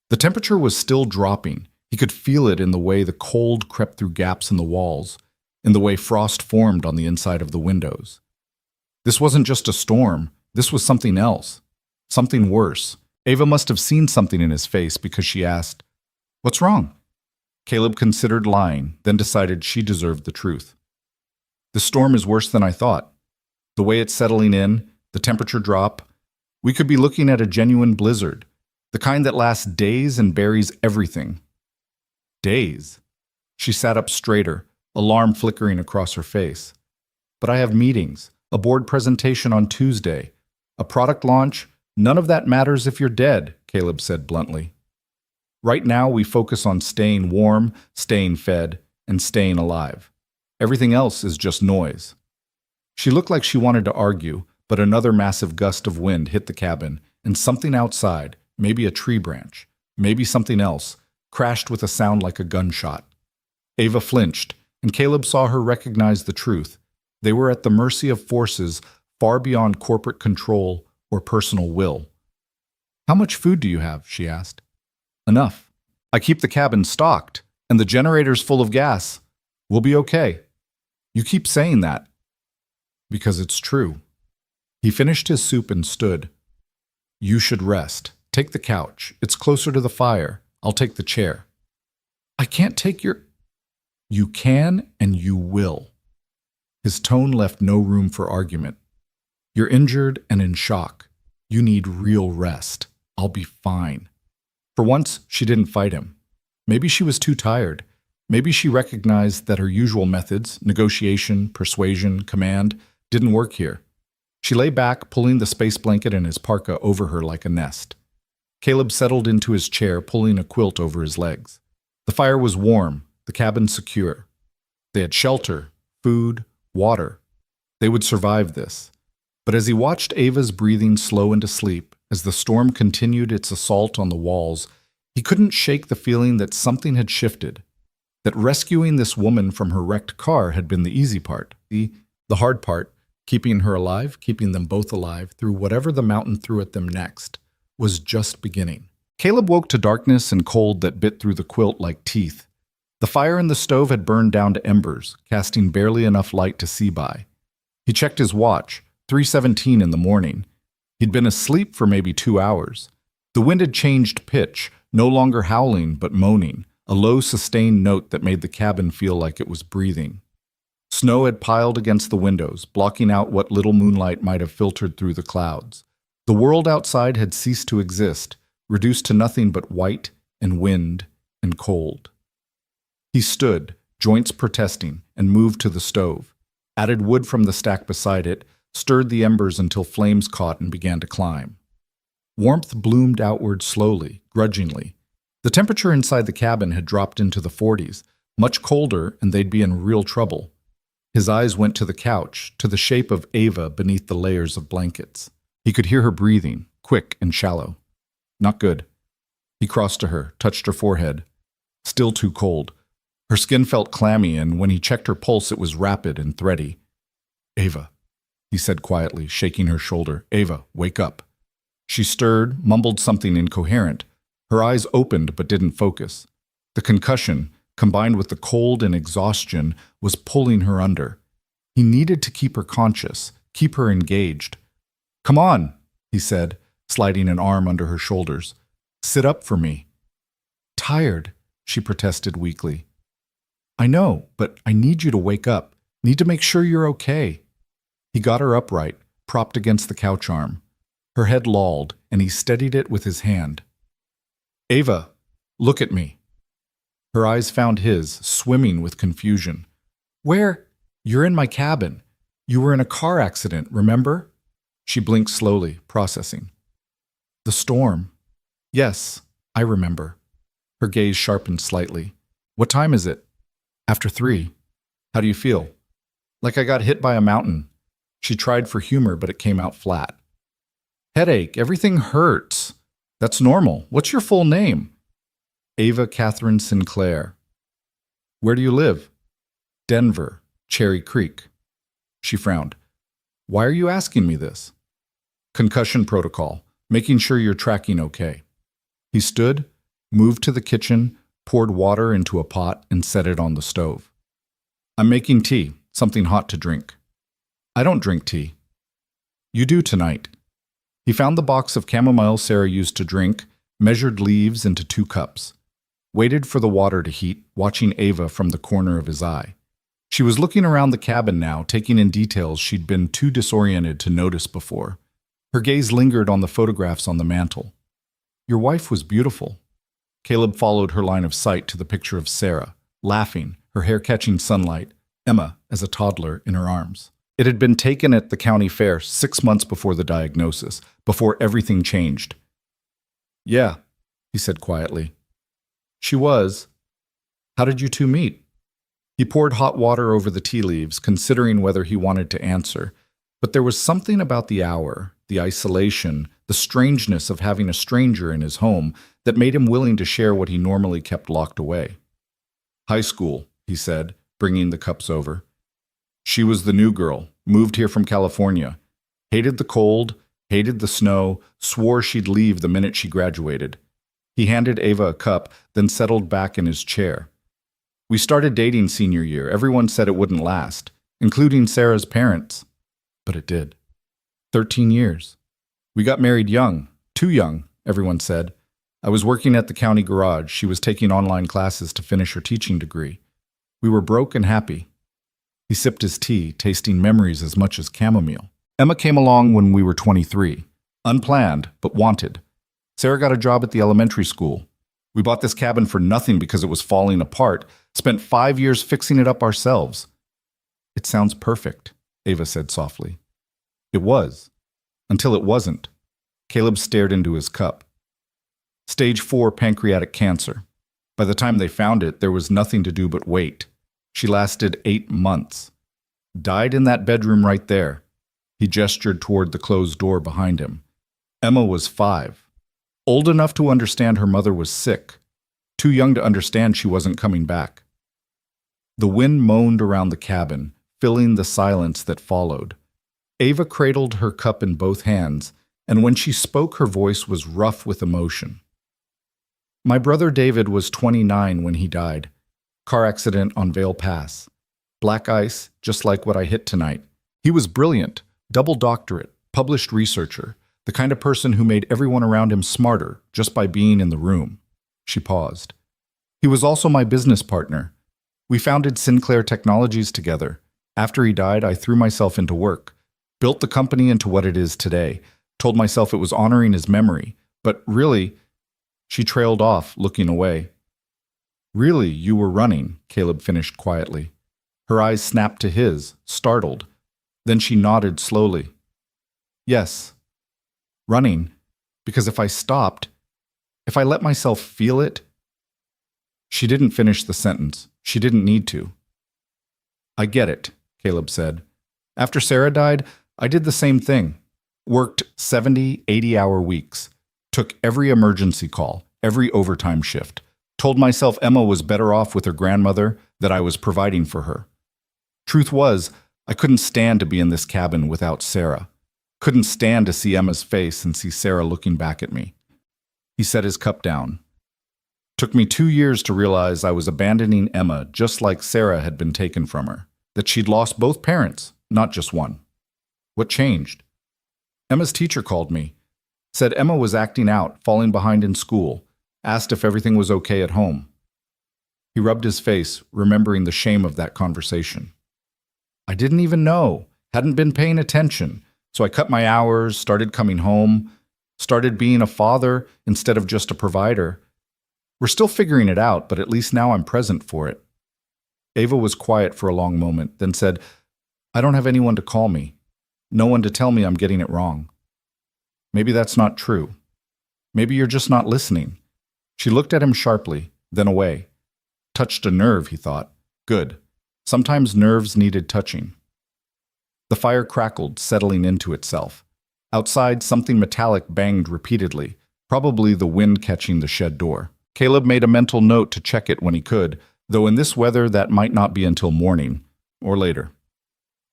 The temperature was still dropping. He could feel it in the way the cold crept through gaps in the walls, in the way frost formed on the inside of the windows. This wasn't just a storm. This was something else. Something worse. Ava must have seen something in his face because she asked, "What's wrong?" Caleb considered lying, then decided she deserved the truth. "The storm is worse than I thought. The way it's settling in, the temperature drop. We could be looking at a genuine blizzard, the kind that lasts days and buries everything." "Days?" She sat up straighter, alarm flickering across her face. "But I have meetings, a board presentation on Tuesday, a product launch. None of that matters if you're dead," Caleb said bluntly. "Right now we focus on staying warm, staying fed, and staying alive. Everything else is just noise." She looked like she wanted to argue, but another massive gust of wind hit the cabin, and something outside, maybe a tree branch, maybe something else, crashed with a sound like a gunshot. Ava flinched, and Caleb saw her recognize the truth. They were at the mercy of forces far beyond corporate control or personal will. "How much food do you have?" she asked. "Enough. I keep the cabin stocked, and the generator's full of gas. We'll be okay." "You keep saying that." "Because it's true." He finished his soup and stood. "You should rest. Take the couch. It's closer to the fire. I'll take the chair." "I can't take your..." "You can and you will." His tone left no room for argument. "You're injured and in shock. You need real rest. I'll be fine." For once, she didn't fight him. Maybe she was too tired. Maybe she recognized that her usual methods, negotiation, persuasion, command, didn't work here. She lay back, pulling the space blanket and his parka over her like a nest. Caleb settled into his chair, pulling a quilt over his legs. The fire was warm, the cabin secure. They had shelter, food, water. They would survive this. But as he watched Ava's breathing slow into sleep, as the storm continued its assault on the walls, he couldn't shake the feeling that something had shifted, that rescuing this woman from her wrecked car had been the easy part. The hard part, keeping her alive, keeping them both alive through whatever the mountain threw at them next, was just beginning. Caleb woke to darkness and cold that bit through the quilt like teeth. The fire in the stove had burned down to embers, casting barely enough light to see by. He checked his watch, 3:17 in the morning. He'd been asleep for maybe 2 hours. The wind had changed pitch, no longer howling but moaning, a low sustained note that made the cabin feel like it was breathing. Snow had piled against the windows, blocking out what little moonlight might have filtered through the clouds. The world outside had ceased to exist, reduced to nothing but white and wind and cold. He stood, joints protesting, and moved to the stove, added wood from the stack beside it, stirred the embers until flames caught and began to climb. Warmth bloomed outward slowly, grudgingly. The temperature inside the cabin had dropped into the 40s, much colder, and they'd be in real trouble. His eyes went to the couch, to the shape of Ava beneath the layers of blankets. He could hear her breathing, quick and shallow. Not good. He crossed to her, touched her forehead. Still too cold. Her skin felt clammy, and when he checked her pulse, it was rapid and thready. "Ava," he said quietly, shaking her shoulder. "Ava, wake up." She stirred, mumbled something incoherent. Her eyes opened but didn't focus. The concussion, combined with the cold and exhaustion, was pulling her under. He needed to keep her conscious, keep her engaged. "Come on," he said, sliding an arm under her shoulders. "Sit up for me." "Tired," she protested weakly. "I know, but I need you to wake up. Need to make sure you're okay." He got her upright, propped against the couch arm. Her head lolled, and he steadied it with his hand. "Ava, look at me." Her eyes found his, swimming with confusion. "Where? You're in my cabin. You were in a car accident, remember?" She blinked slowly, processing. "The storm. Yes, I remember." Her gaze sharpened slightly. "What time is it?" "After 3. How do you feel?" "Like I got hit by a mountain." She tried for humor, but it came out flat. "Headache. Everything hurts." "That's normal. What's your full name?" "Ava Catherine Sinclair." "Where do you live?" "Denver, Cherry Creek." She frowned. "Why are you asking me this?" "Concussion protocol, making sure you're tracking okay." He stood, moved to the kitchen, poured water into a pot, and set it on the stove. "I'm making tea, something hot to drink." "I don't drink tea." "You do tonight." He found the box of chamomile Sarah used to drink, measured leaves into 2 cups. Waited for the water to heat, watching Ava from the corner of his eye. She was looking around the cabin now, taking in details she'd been too disoriented to notice before. Her gaze lingered on the photographs on the mantel. "Your wife was beautiful." Caleb followed her line of sight to the picture of Sarah, laughing, her hair catching sunlight, Emma, as a toddler, in her arms. It had been taken at the county fair 6 months before the diagnosis, before everything changed. "Yeah," he said quietly. "She was. How did you two meet?" He poured hot water over the tea leaves, considering whether he wanted to answer. But there was something about the hour, the isolation, the strangeness of having a stranger in his home that made him willing to share what he normally kept locked away. "High school," he said, bringing the cups over. "She was the new girl, moved here from California. Hated the cold, hated the snow, swore she'd leave the minute she graduated." He handed Ava a cup, then settled back in his chair. "We started dating senior year. Everyone said it wouldn't last, including Sarah's parents. But it did. 13 years. We got married young, too young, everyone said. I was working at the county garage. She was taking online classes to finish her teaching degree. We were broke and happy." He sipped his tea, tasting memories as much as chamomile. "Emma came along when we were 23. Unplanned, but wanted. Sarah got a job at the elementary school. We bought this cabin for nothing because it was falling apart, spent 5 years fixing it up ourselves." "It sounds perfect," Ava said softly. "It was. Until it wasn't." Caleb stared into his cup. Stage 4 pancreatic cancer. By the time they found it, there was nothing to do but wait. She lasted 8 months. Died in that bedroom right there. He gestured toward the closed door behind him. Emma was 5. Old enough to understand her mother was sick. Too young to understand she wasn't coming back. The wind moaned around the cabin, filling the silence that followed. Ava cradled her cup in both hands, and when she spoke, her voice was rough with emotion. "My brother David was 29 when he died. Car accident on Vail Pass. Black ice, just like what I hit tonight. He was brilliant, double doctorate, published researcher, The kind of person who made everyone around him smarter just by being in the room. She paused. He was also my business partner. We founded Sinclair Technologies together. After he died, I threw myself into work, built the company into what it is today, told myself it was honoring his memory. But really, she trailed off, looking away. Really, you were running, Caleb finished quietly. Her eyes snapped to his, startled. Then she nodded slowly. Yes, running, because if I stopped, if I let myself feel it. She didn't finish the sentence. She didn't need to. I get it, Caleb said. After Sarah died, I did the same thing. Worked 70, 80-hour weeks. Took every emergency call, every overtime shift. Told myself Emma was better off with her grandmother, that I was providing for her. Truth was, I couldn't stand to be in this cabin without Sarah. Couldn't stand to see Emma's face and see Sarah looking back at me. He set his cup down. Took me 2 years to realize I was abandoning Emma just like Sarah had been taken from her, that she'd lost both parents, not just one. What changed? Emma's teacher called me, said Emma was acting out, falling behind in school, asked if everything was okay at home. He rubbed his face, remembering the shame of that conversation. I didn't even know, hadn't been paying attention, so I cut my hours, started coming home, started being a father instead of just a provider. We're still figuring it out, but at least now I'm present for it. Ava was quiet for a long moment, then said, I don't have anyone to call me. No one to tell me I'm getting it wrong. Maybe that's not true. Maybe you're just not listening. She looked at him sharply, then away. Touched a nerve, he thought. Good. Sometimes nerves needed touching. The fire crackled, settling into itself. Outside, something metallic banged repeatedly, probably the wind catching the shed door. Caleb made a mental note to check it when he could, though in this weather that might not be until morning, or later.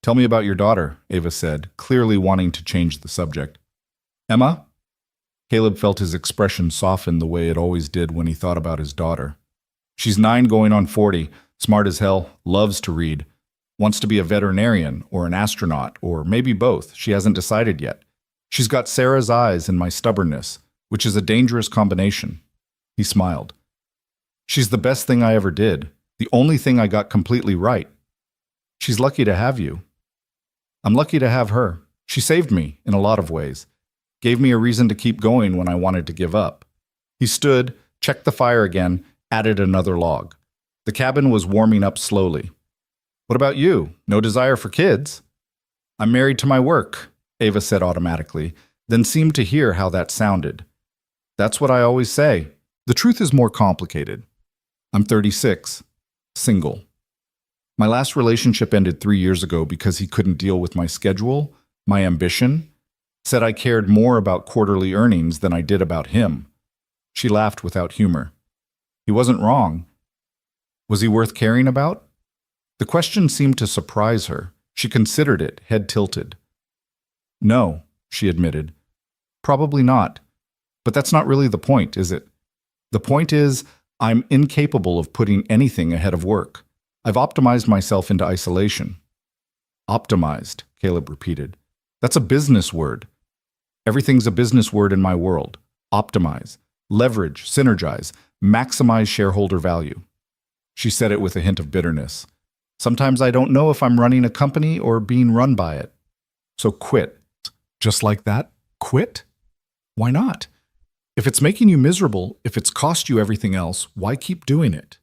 Tell me about your daughter, Ava said, clearly wanting to change the subject. Emma? Caleb felt his expression soften the way it always did when he thought about his daughter. She's 9 going on 40, smart as hell, loves to read, wants to be a veterinarian or an astronaut, or maybe both. She hasn't decided yet. She's got Sarah's eyes and my stubbornness, which is a dangerous combination. He smiled. She's the best thing I ever did, the only thing I got completely right. She's lucky to have you. I'm lucky to have her. She saved me in a lot of ways. Gave me a reason to keep going when I wanted to give up. He stood, checked the fire again, added another log. The cabin was warming up slowly. What about you? No desire for kids? I'm married to my work, Ava said automatically, then seemed to hear how that sounded. That's what I always say. The truth is more complicated. I'm 36, single. My last relationship ended 3 years ago because he couldn't deal with my schedule, my ambition, said I cared more about quarterly earnings than I did about him. She laughed without humor. He wasn't wrong. Was he worth caring about? The question seemed to surprise her. She considered it, head tilted. No, she admitted. Probably not. But that's not really the point, is it? The point is, I'm incapable of putting anything ahead of work. I've optimized myself into isolation. Optimized, Caleb repeated. That's a business word. Everything's a business word in my world. Optimize, leverage, synergize, maximize shareholder value. She said it with a hint of bitterness. Sometimes I don't know if I'm running a company or being run by it. So quit. Just like that? Quit? Why not? If it's making you miserable, if it's cost you everything else, why keep doing it?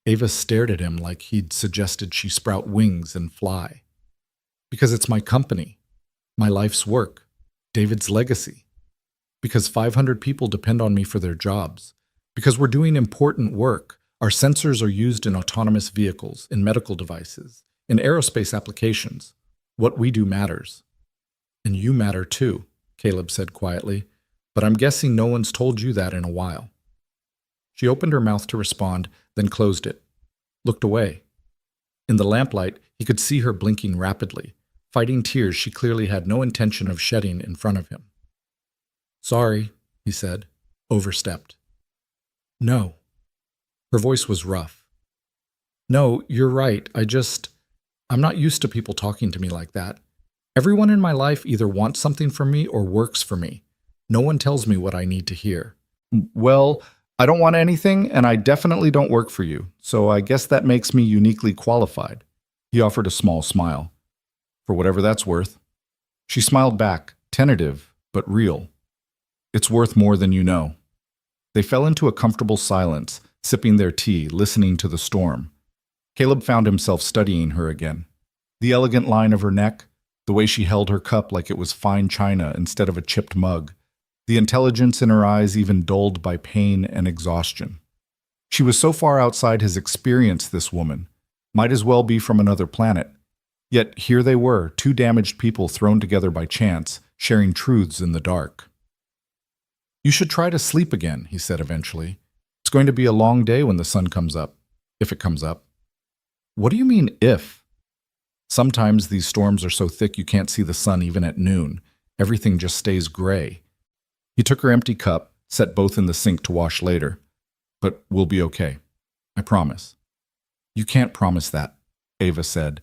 Ava stared at him like he'd suggested she sprout wings and fly. Because it's my company, my life's work, David's legacy. Because 500 people depend on me for their jobs. Because we're doing important work. Our sensors are used in autonomous vehicles, in medical devices, in aerospace applications. What we do matters. And you matter too, Caleb said quietly, but I'm guessing no one's told you that in a while. She opened her mouth to respond, then closed it, looked away. In the lamplight, he could see her blinking rapidly, fighting tears she clearly had no intention of shedding in front of him. Sorry, he said, overstepped. No. Her voice was rough. No, you're right. I'm not used to people talking to me like that. Everyone in my life either wants something from me or works for me. No one tells me what I need to hear. Well, I don't want anything, and I definitely don't work for you, so I guess that makes me uniquely qualified. He offered a small smile. For whatever that's worth. She smiled back, tentative, but real. It's worth more than you know. They fell into a comfortable silence, sipping their tea, listening to the storm. Caleb found himself studying her again. The elegant line of her neck, the way she held her cup like it was fine china instead of a chipped mug, the intelligence in her eyes even dulled by pain and exhaustion. She was so far outside his experience, this woman. Might as well be from another planet. Yet here they were, two damaged people thrown together by chance, sharing truths in the dark. You should try to sleep again, he said eventually. It's going to be a long day when the sun comes up, if it comes up. What do you mean, if? Sometimes these storms are so thick you can't see the sun even at noon. Everything just stays gray. He took her empty cup, set both in the sink to wash later. But we'll be okay. I promise. You can't promise that, Ava said.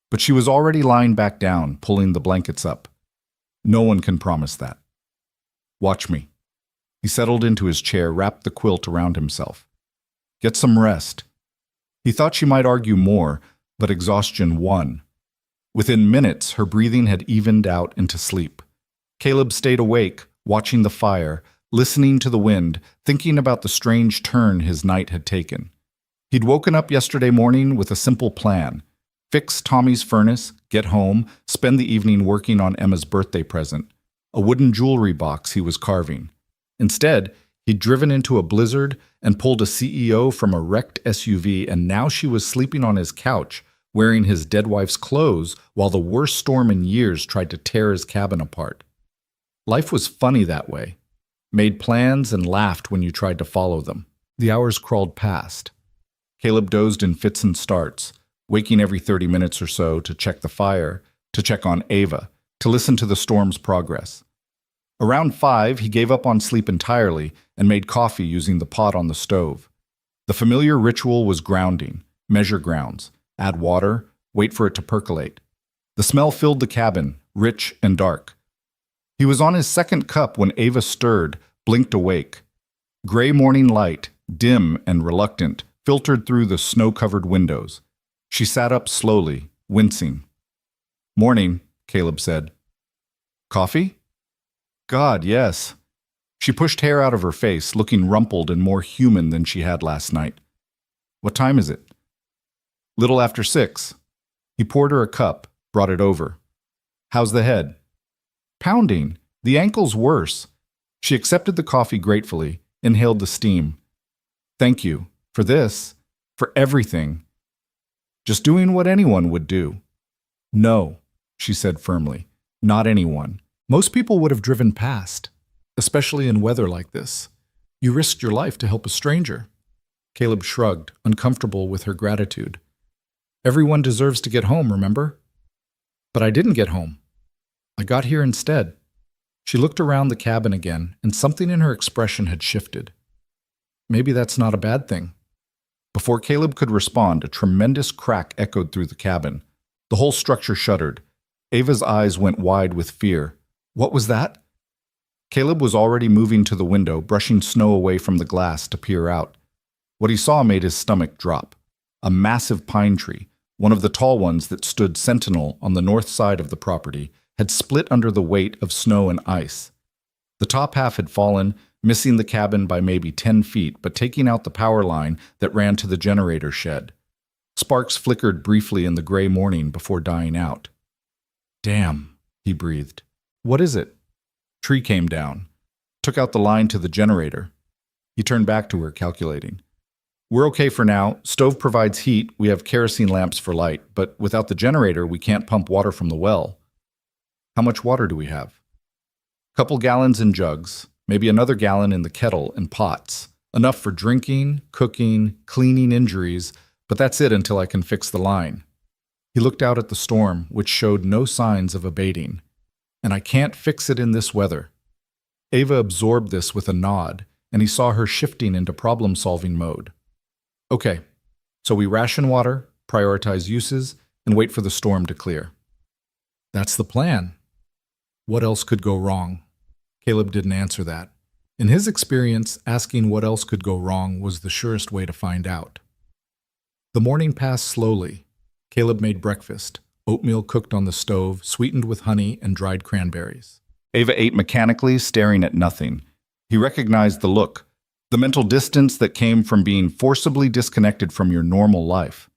But she was already lying back down, pulling the blankets up. No one can promise that. Watch me. He settled into his chair, wrapped the quilt around himself. Get some rest. He thought she might argue more, but exhaustion won. Within minutes, her breathing had evened out into sleep. Caleb stayed awake, watching the fire, listening to the wind, thinking about the strange turn his night had taken. He'd woken up yesterday morning with a simple plan. Fix Tommy's furnace, get home, spend the evening working on Emma's birthday present, a wooden jewelry box he was carving. Instead, he'd driven into a blizzard and pulled a CEO from a wrecked SUV, and now she was sleeping on his couch, wearing his dead wife's clothes while the worst storm in years tried to tear his cabin apart. Life was funny that way. Made plans and laughed when you tried to follow them. The hours crawled past. Caleb dozed in fits and starts, waking every 30 minutes or so to check the fire, to check on Ava, to listen to the storm's progress. Around 5, he gave up on sleep entirely and made coffee using the pot on the stove. The familiar ritual was grounding, measure grounds, add water, wait for it to percolate. The smell filled the cabin, rich and dark. He was on his second cup when Ava stirred, blinked awake. Gray morning light, dim and reluctant, filtered through the snow-covered windows. She sat up slowly, wincing. Morning, Caleb said. Coffee? God, yes. She pushed hair out of her face, looking rumpled and more human than she had last night. What time is it? Little after 6. He poured her a cup, brought it over. How's the head? Pounding. The ankle's worse. She accepted the coffee gratefully, inhaled the steam. Thank you. For this. For everything. Just doing what anyone would do. No, she said firmly. Not anyone. Most people would have driven past, especially in weather like this. You risked your life to help a stranger. Caleb shrugged, uncomfortable with her gratitude. Everyone deserves to get home, remember? But I didn't get home. I got here instead. She looked around the cabin again, and something in her expression had shifted. Maybe that's not a bad thing. Before Caleb could respond, a tremendous crack echoed through the cabin. The whole structure shuddered. Ava's eyes went wide with fear. What was that? Caleb was already moving to the window, brushing snow away from the glass to peer out. What he saw made his stomach drop. A massive pine tree, one of the tall ones that stood sentinel on the north side of the property, had split under the weight of snow and ice. The top half had fallen, missing the cabin by maybe 10 feet, but taking out the power line that ran to the generator shed. Sparks flickered briefly in the gray morning before dying out. Damn, he breathed. What is it? Tree came down, took out the line to the generator. He turned back to her, calculating. We're okay for now. Stove provides heat. We have kerosene lamps for light, but without the generator, we can't pump water from the well. How much water do we have? Couple gallons in jugs, maybe another gallon in the kettle and pots. Enough for drinking, cooking, cleaning injuries, but that's it until I can fix the line. He looked out at the storm, which showed no signs of abating. And I can't fix it in this weather. Ava absorbed this with a nod, and he saw her shifting into problem-solving mode. Okay, so we ration water, prioritize uses, and wait for the storm to clear. That's the plan. What else could go wrong? Caleb didn't answer that. In his experience, asking what else could go wrong was the surest way to find out. The morning passed slowly. Caleb made breakfast, oatmeal cooked on the stove, sweetened with honey and dried cranberries. Ava ate mechanically, staring at nothing. He recognized the look, the mental distance that came from being forcibly disconnected from your normal life.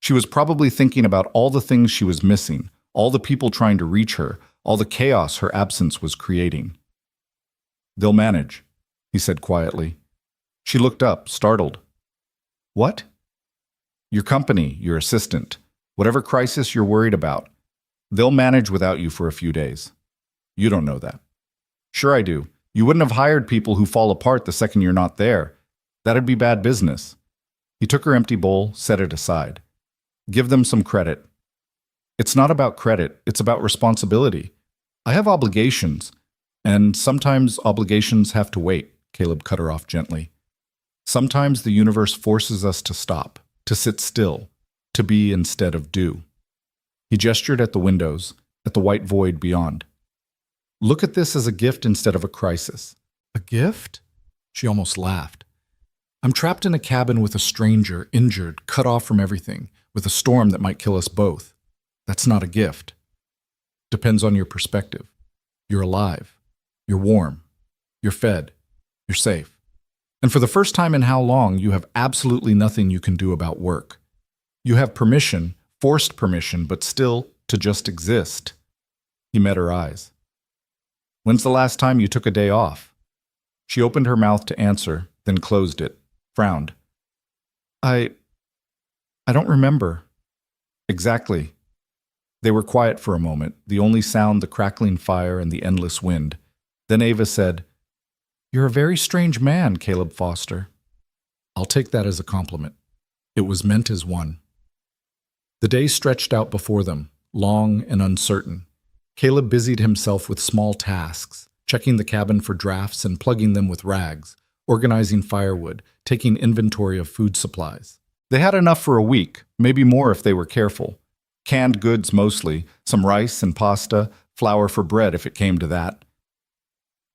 She was probably thinking about all the things she was missing, all the people trying to reach her, all the chaos her absence was creating. "They'll manage," he said quietly. She looked up, startled. "What?" "Your company, your assistant, whatever crisis you're worried about. They'll manage without you for a few days." "You don't know that." "Sure I do. You wouldn't have hired people who fall apart the second you're not there. That'd be bad business." He took her empty bowl, set it aside. "Give them some credit." "It's not about credit, it's about responsibility. I have obligations, and sometimes obligations have to wait," Caleb cut her off gently. "Sometimes the universe forces us to stop, to sit still, to be instead of do." He gestured at the windows, at the white void beyond. "Look at this as a gift instead of a crisis." "A gift?" She almost laughed. "I'm trapped in a cabin with a stranger, injured, cut off from everything, with a storm that might kill us both. That's not a gift." "Depends on your perspective. You're alive. You're warm. You're fed. You're safe. And for the first time in how long, you have absolutely nothing you can do about work. You have permission, forced permission, but still to just exist." He met her eyes. "When's the last time you took a day off?" She opened her mouth to answer, then closed it, frowned. I don't remember." "Exactly." They were quiet for a moment, the only sound the crackling fire and the endless wind. Then Ava said, "You're a very strange man, Caleb Foster." "I'll take that as a compliment. It was meant as one." The day stretched out before them, long and uncertain. Caleb busied himself with small tasks, checking the cabin for drafts and plugging them with rags, organizing firewood, taking inventory of food supplies. They had enough for a week, maybe more if they were careful. Canned goods mostly, some rice and pasta, flour for bread if it came to that.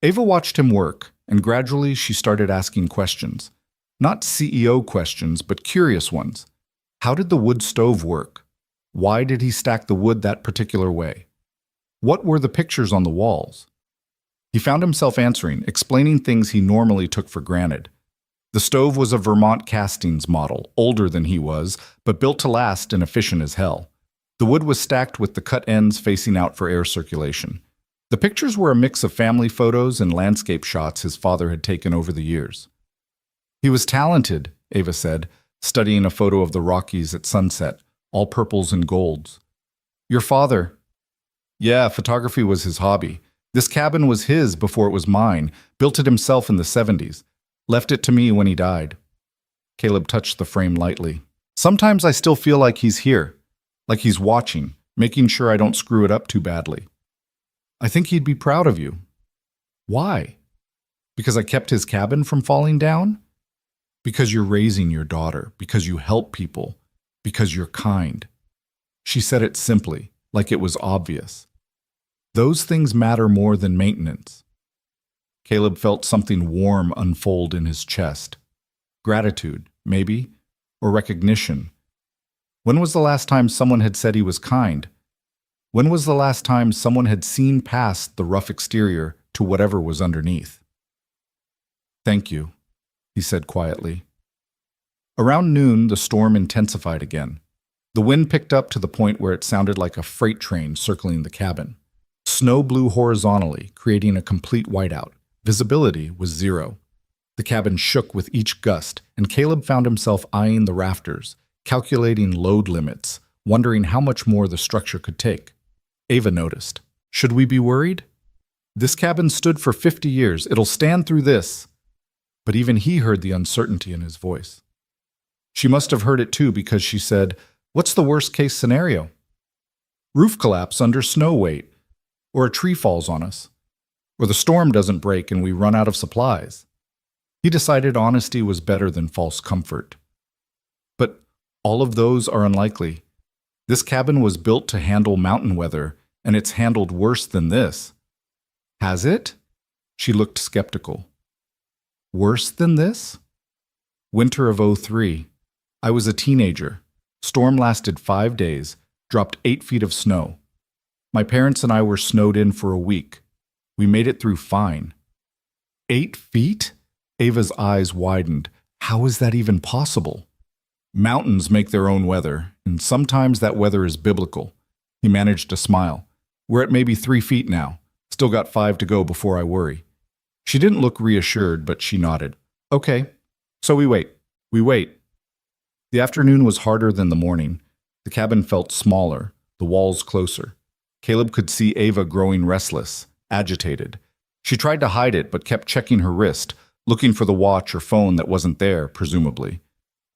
Ava watched him work, and gradually she started asking questions. Not CEO questions, but curious ones. How did the wood stove work? Why did he stack the wood that particular way? What were the pictures on the walls? He found himself answering, explaining things he normally took for granted. The stove was a Vermont castings model, older than he was, but built to last and efficient as hell. The wood was stacked with the cut ends facing out for air circulation. The pictures were a mix of family photos and landscape shots his father had taken over the years. "He was talented," Ava said, studying a photo of the Rockies at sunset, all purples and golds. "Your father?" "Yeah, photography was his hobby. This cabin was his before it was mine, built it himself in the 70s. Left it to me when he died." Caleb touched the frame lightly. "Sometimes I still feel like he's here, like he's watching, making sure I don't screw it up too badly." "I think he'd be proud of you." "Why? Because I kept his cabin from falling down?" "Because you're raising your daughter, because you help people, because you're kind." She said it simply, like it was obvious. Those things matter more than maintenance. Caleb felt something warm unfold in his chest. Gratitude, maybe, or recognition. When was the last time someone had said he was kind? When was the last time someone had seen past the rough exterior to whatever was underneath? "Thank you," he said quietly. Around noon, the storm intensified again. The wind picked up to the point where it sounded like a freight train circling the cabin. Snow blew horizontally, creating a complete whiteout. Visibility was zero. The cabin shook with each gust, and Caleb found himself eyeing the rafters, calculating load limits, wondering how much more the structure could take. Ava noticed. "Should we be worried? This cabin stood for 50 years. It'll stand through this." But even he heard the uncertainty in his voice. She must have heard it too, because she said, "What's the worst-case scenario?" "Roof collapse under snow weight, or a tree falls on us, or the storm doesn't break and we run out of supplies." He decided honesty was better than false comfort. "But all of those are unlikely. This cabin was built to handle mountain weather, and it's handled worse than this. Has it? She looked skeptical. Worse than this? Winter of '03. I was a teenager. Storm lasted 5 days, dropped 8 feet of snow. My parents and I were snowed in for a week. We made it through fine. 8 feet? Ava's eyes widened. How is that even possible? Mountains make their own weather, and sometimes that weather is biblical. He managed to smile. We're at maybe 3 feet now. Still got 5 to go before I worry. She didn't look reassured, but she nodded. Okay. So we wait. We wait. The afternoon was harder than the morning. The cabin felt smaller, the walls closer. Caleb could see Ava growing restless, agitated. She tried to hide it, but kept checking her wrist, looking for the watch or phone that wasn't there, presumably.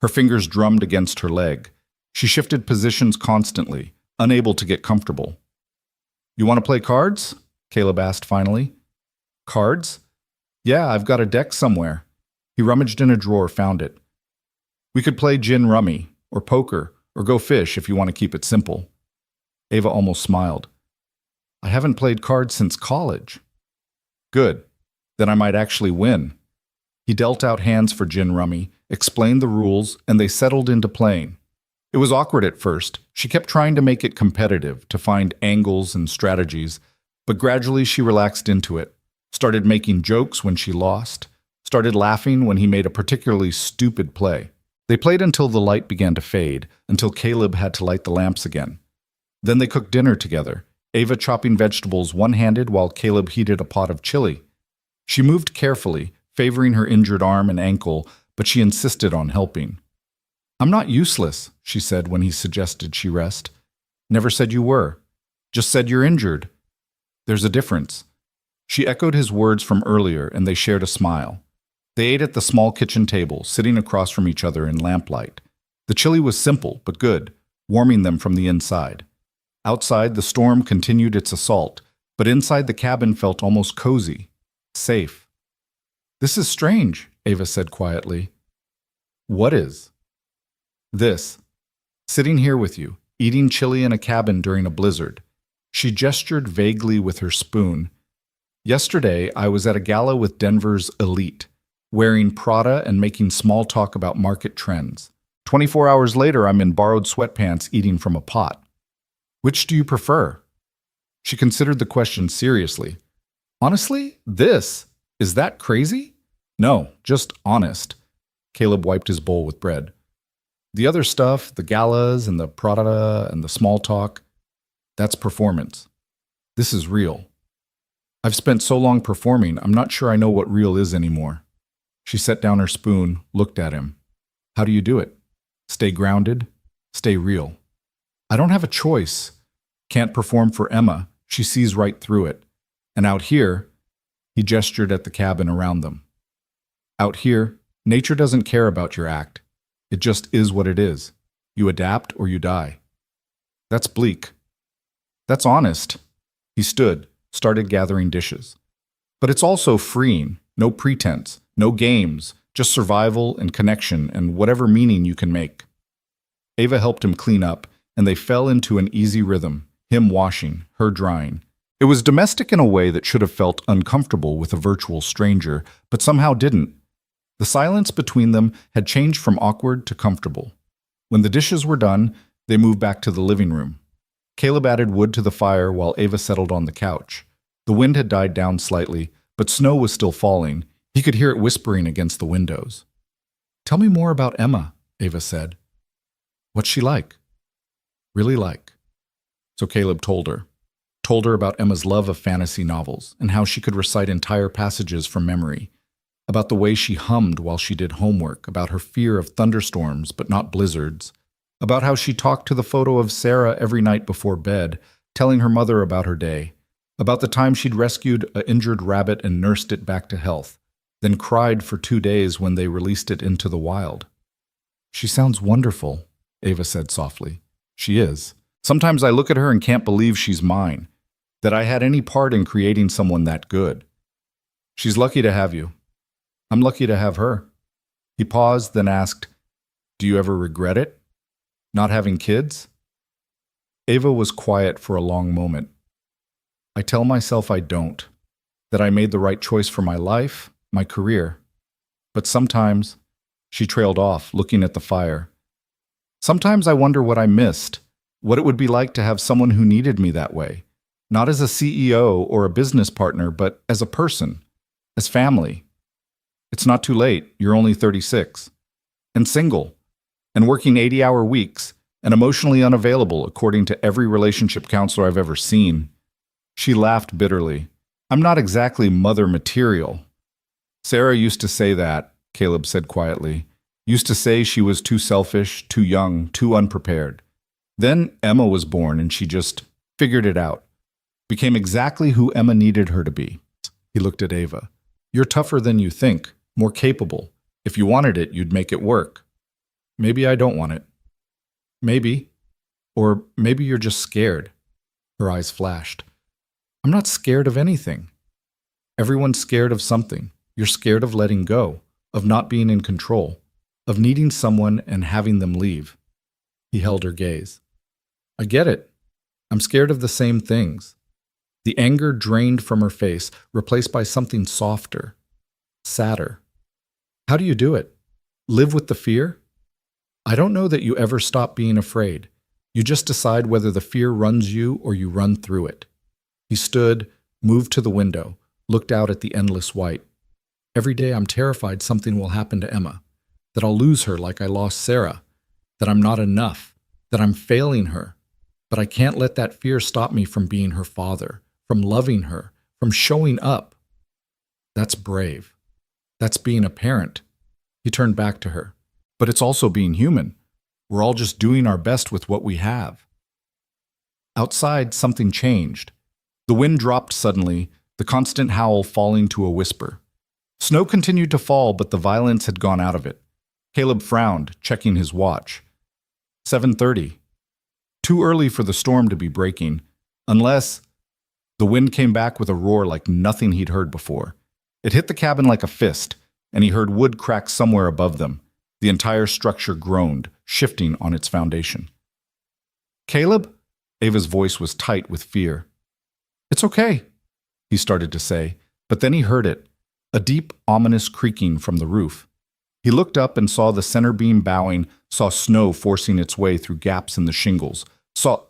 Her fingers drummed against her leg. She shifted positions constantly, unable to get comfortable. You want to play cards? Caleb asked finally. Cards? Yeah, I've got a deck somewhere. He rummaged in a drawer, found it. We could play gin rummy, or poker, or go fish if you want to keep it simple. Ava almost smiled. I haven't played cards since college. Good. Then I might actually win. He dealt out hands for gin rummy, explained the rules, and they settled into playing. It was awkward at first. She kept trying to make it competitive, to find angles and strategies, but gradually she relaxed into it, started making jokes when she lost, started laughing when he made a particularly stupid play. They played until the light began to fade, until Caleb had to light the lamps again. Then they cooked dinner together, Ava chopping vegetables one-handed while Caleb heated a pot of chili. She moved carefully, favoring her injured arm and ankle, but she insisted on helping. I'm not useless, she said when he suggested she rest. Never said you were. Just said you're injured. There's a difference. She echoed his words from earlier, and they shared a smile. They ate at the small kitchen table, sitting across from each other in lamplight. The chili was simple, but good, warming them from the inside. Outside, the storm continued its assault, but inside the cabin felt almost cozy, safe. This is strange, Ava said quietly. What is? This. Sitting here with you, eating chili in a cabin during a blizzard. She gestured vaguely with her spoon. Yesterday, I was at a gala with Denver's elite, wearing Prada and making small talk about market trends. 24 hours later, I'm in borrowed sweatpants eating from a pot. Which do you prefer? She considered the question seriously. Honestly, this. Is that crazy? No, just honest. Caleb wiped his bowl with bread. The other stuff, the galas and the Prada and the small talk, that's performance. This is real. I've spent so long performing, I'm not sure I know what real is anymore. She set down her spoon, looked at him. How do you do it? Stay grounded, stay real. I don't have a choice. Can't perform for Emma. She sees right through it. And out here, he gestured at the cabin around them. Out here, nature doesn't care about your act. It just is what it is. You adapt or you die. That's bleak. That's honest. He stood, started gathering dishes. But it's also freeing. No pretense, no games, just survival and connection and whatever meaning you can make. Ava helped him clean up, and they fell into an easy rhythm, him washing, her drying. It was domestic in a way that should have felt uncomfortable with a virtual stranger, but somehow didn't. The silence between them had changed from awkward to comfortable. When the dishes were done, they moved back to the living room. Caleb added wood to the fire while Ava settled on the couch. The wind had died down slightly, but snow was still falling. He could hear it whispering against the windows. Tell me more about Emma, Ava said. What's she like? Really like. So Caleb told her about Emma's love of fantasy novels and how she could recite entire passages from memory, about the way she hummed while she did homework, about her fear of thunderstorms but not blizzards, about how she talked to the photo of Sarah every night before bed, telling her mother about her day, about the time she'd rescued an injured rabbit and nursed it back to health, then cried for 2 days when they released it into the wild. She sounds wonderful, Ava said softly. She is. Sometimes I look at her and can't believe she's mine, that I had any part in creating someone that good. She's lucky to have you. I'm lucky to have her. He paused, then asked, Do you ever regret it? Not having kids? Ava was quiet for a long moment. I tell myself I don't, that I made the right choice for my life, my career. But sometimes, she trailed off, looking at the fire. Sometimes I wonder what I missed, what it would be like to have someone who needed me that way. Not as a CEO or a business partner, but as a person, as family. It's not too late, you're only 36. And single, and working 80-hour weeks, and emotionally unavailable according to every relationship counselor I've ever seen. She laughed bitterly. I'm not exactly mother material. Sarah used to say that, Caleb said quietly. Used to say she was too selfish, too young, too unprepared. Then Emma was born and she just figured it out. Became exactly who Emma needed her to be. He looked at Ava. You're tougher than you think, more capable. If you wanted it, you'd make it work. Maybe I don't want it. Maybe. Or maybe you're just scared. Her eyes flashed. I'm not scared of anything. Everyone's scared of something. You're scared of letting go, of not being in control, of needing someone and having them leave. He held her gaze. I get it. I'm scared of the same things. The anger drained from her face, replaced by something softer, sadder. How do you do it? Live with the fear? I don't know that you ever stop being afraid. You just decide whether the fear runs you or you run through it. He stood, moved to the window, looked out at the endless white. Every day I'm terrified something will happen to Emma, that I'll lose her like I lost Sarah, that I'm not enough, that I'm failing her. But I can't let that fear stop me from being her father, from loving her, from showing up. That's brave. That's being a parent. He turned back to her. But it's also being human. We're all just doing our best with what we have. Outside, something changed. The wind dropped suddenly, the constant howl falling to a whisper. Snow continued to fall, but the violence had gone out of it. Caleb frowned, checking his watch. 7:30. Too early for the storm to be breaking, unless... The wind came back with a roar like nothing he'd heard before. It hit the cabin like a fist, and he heard wood crack somewhere above them. The entire structure groaned, shifting on its foundation. Caleb? Ava's voice was tight with fear. It's okay, he started to say, but then he heard it, a deep, ominous creaking from the roof. He looked up and saw the center beam bowing, saw snow forcing its way through gaps in the shingles, saw...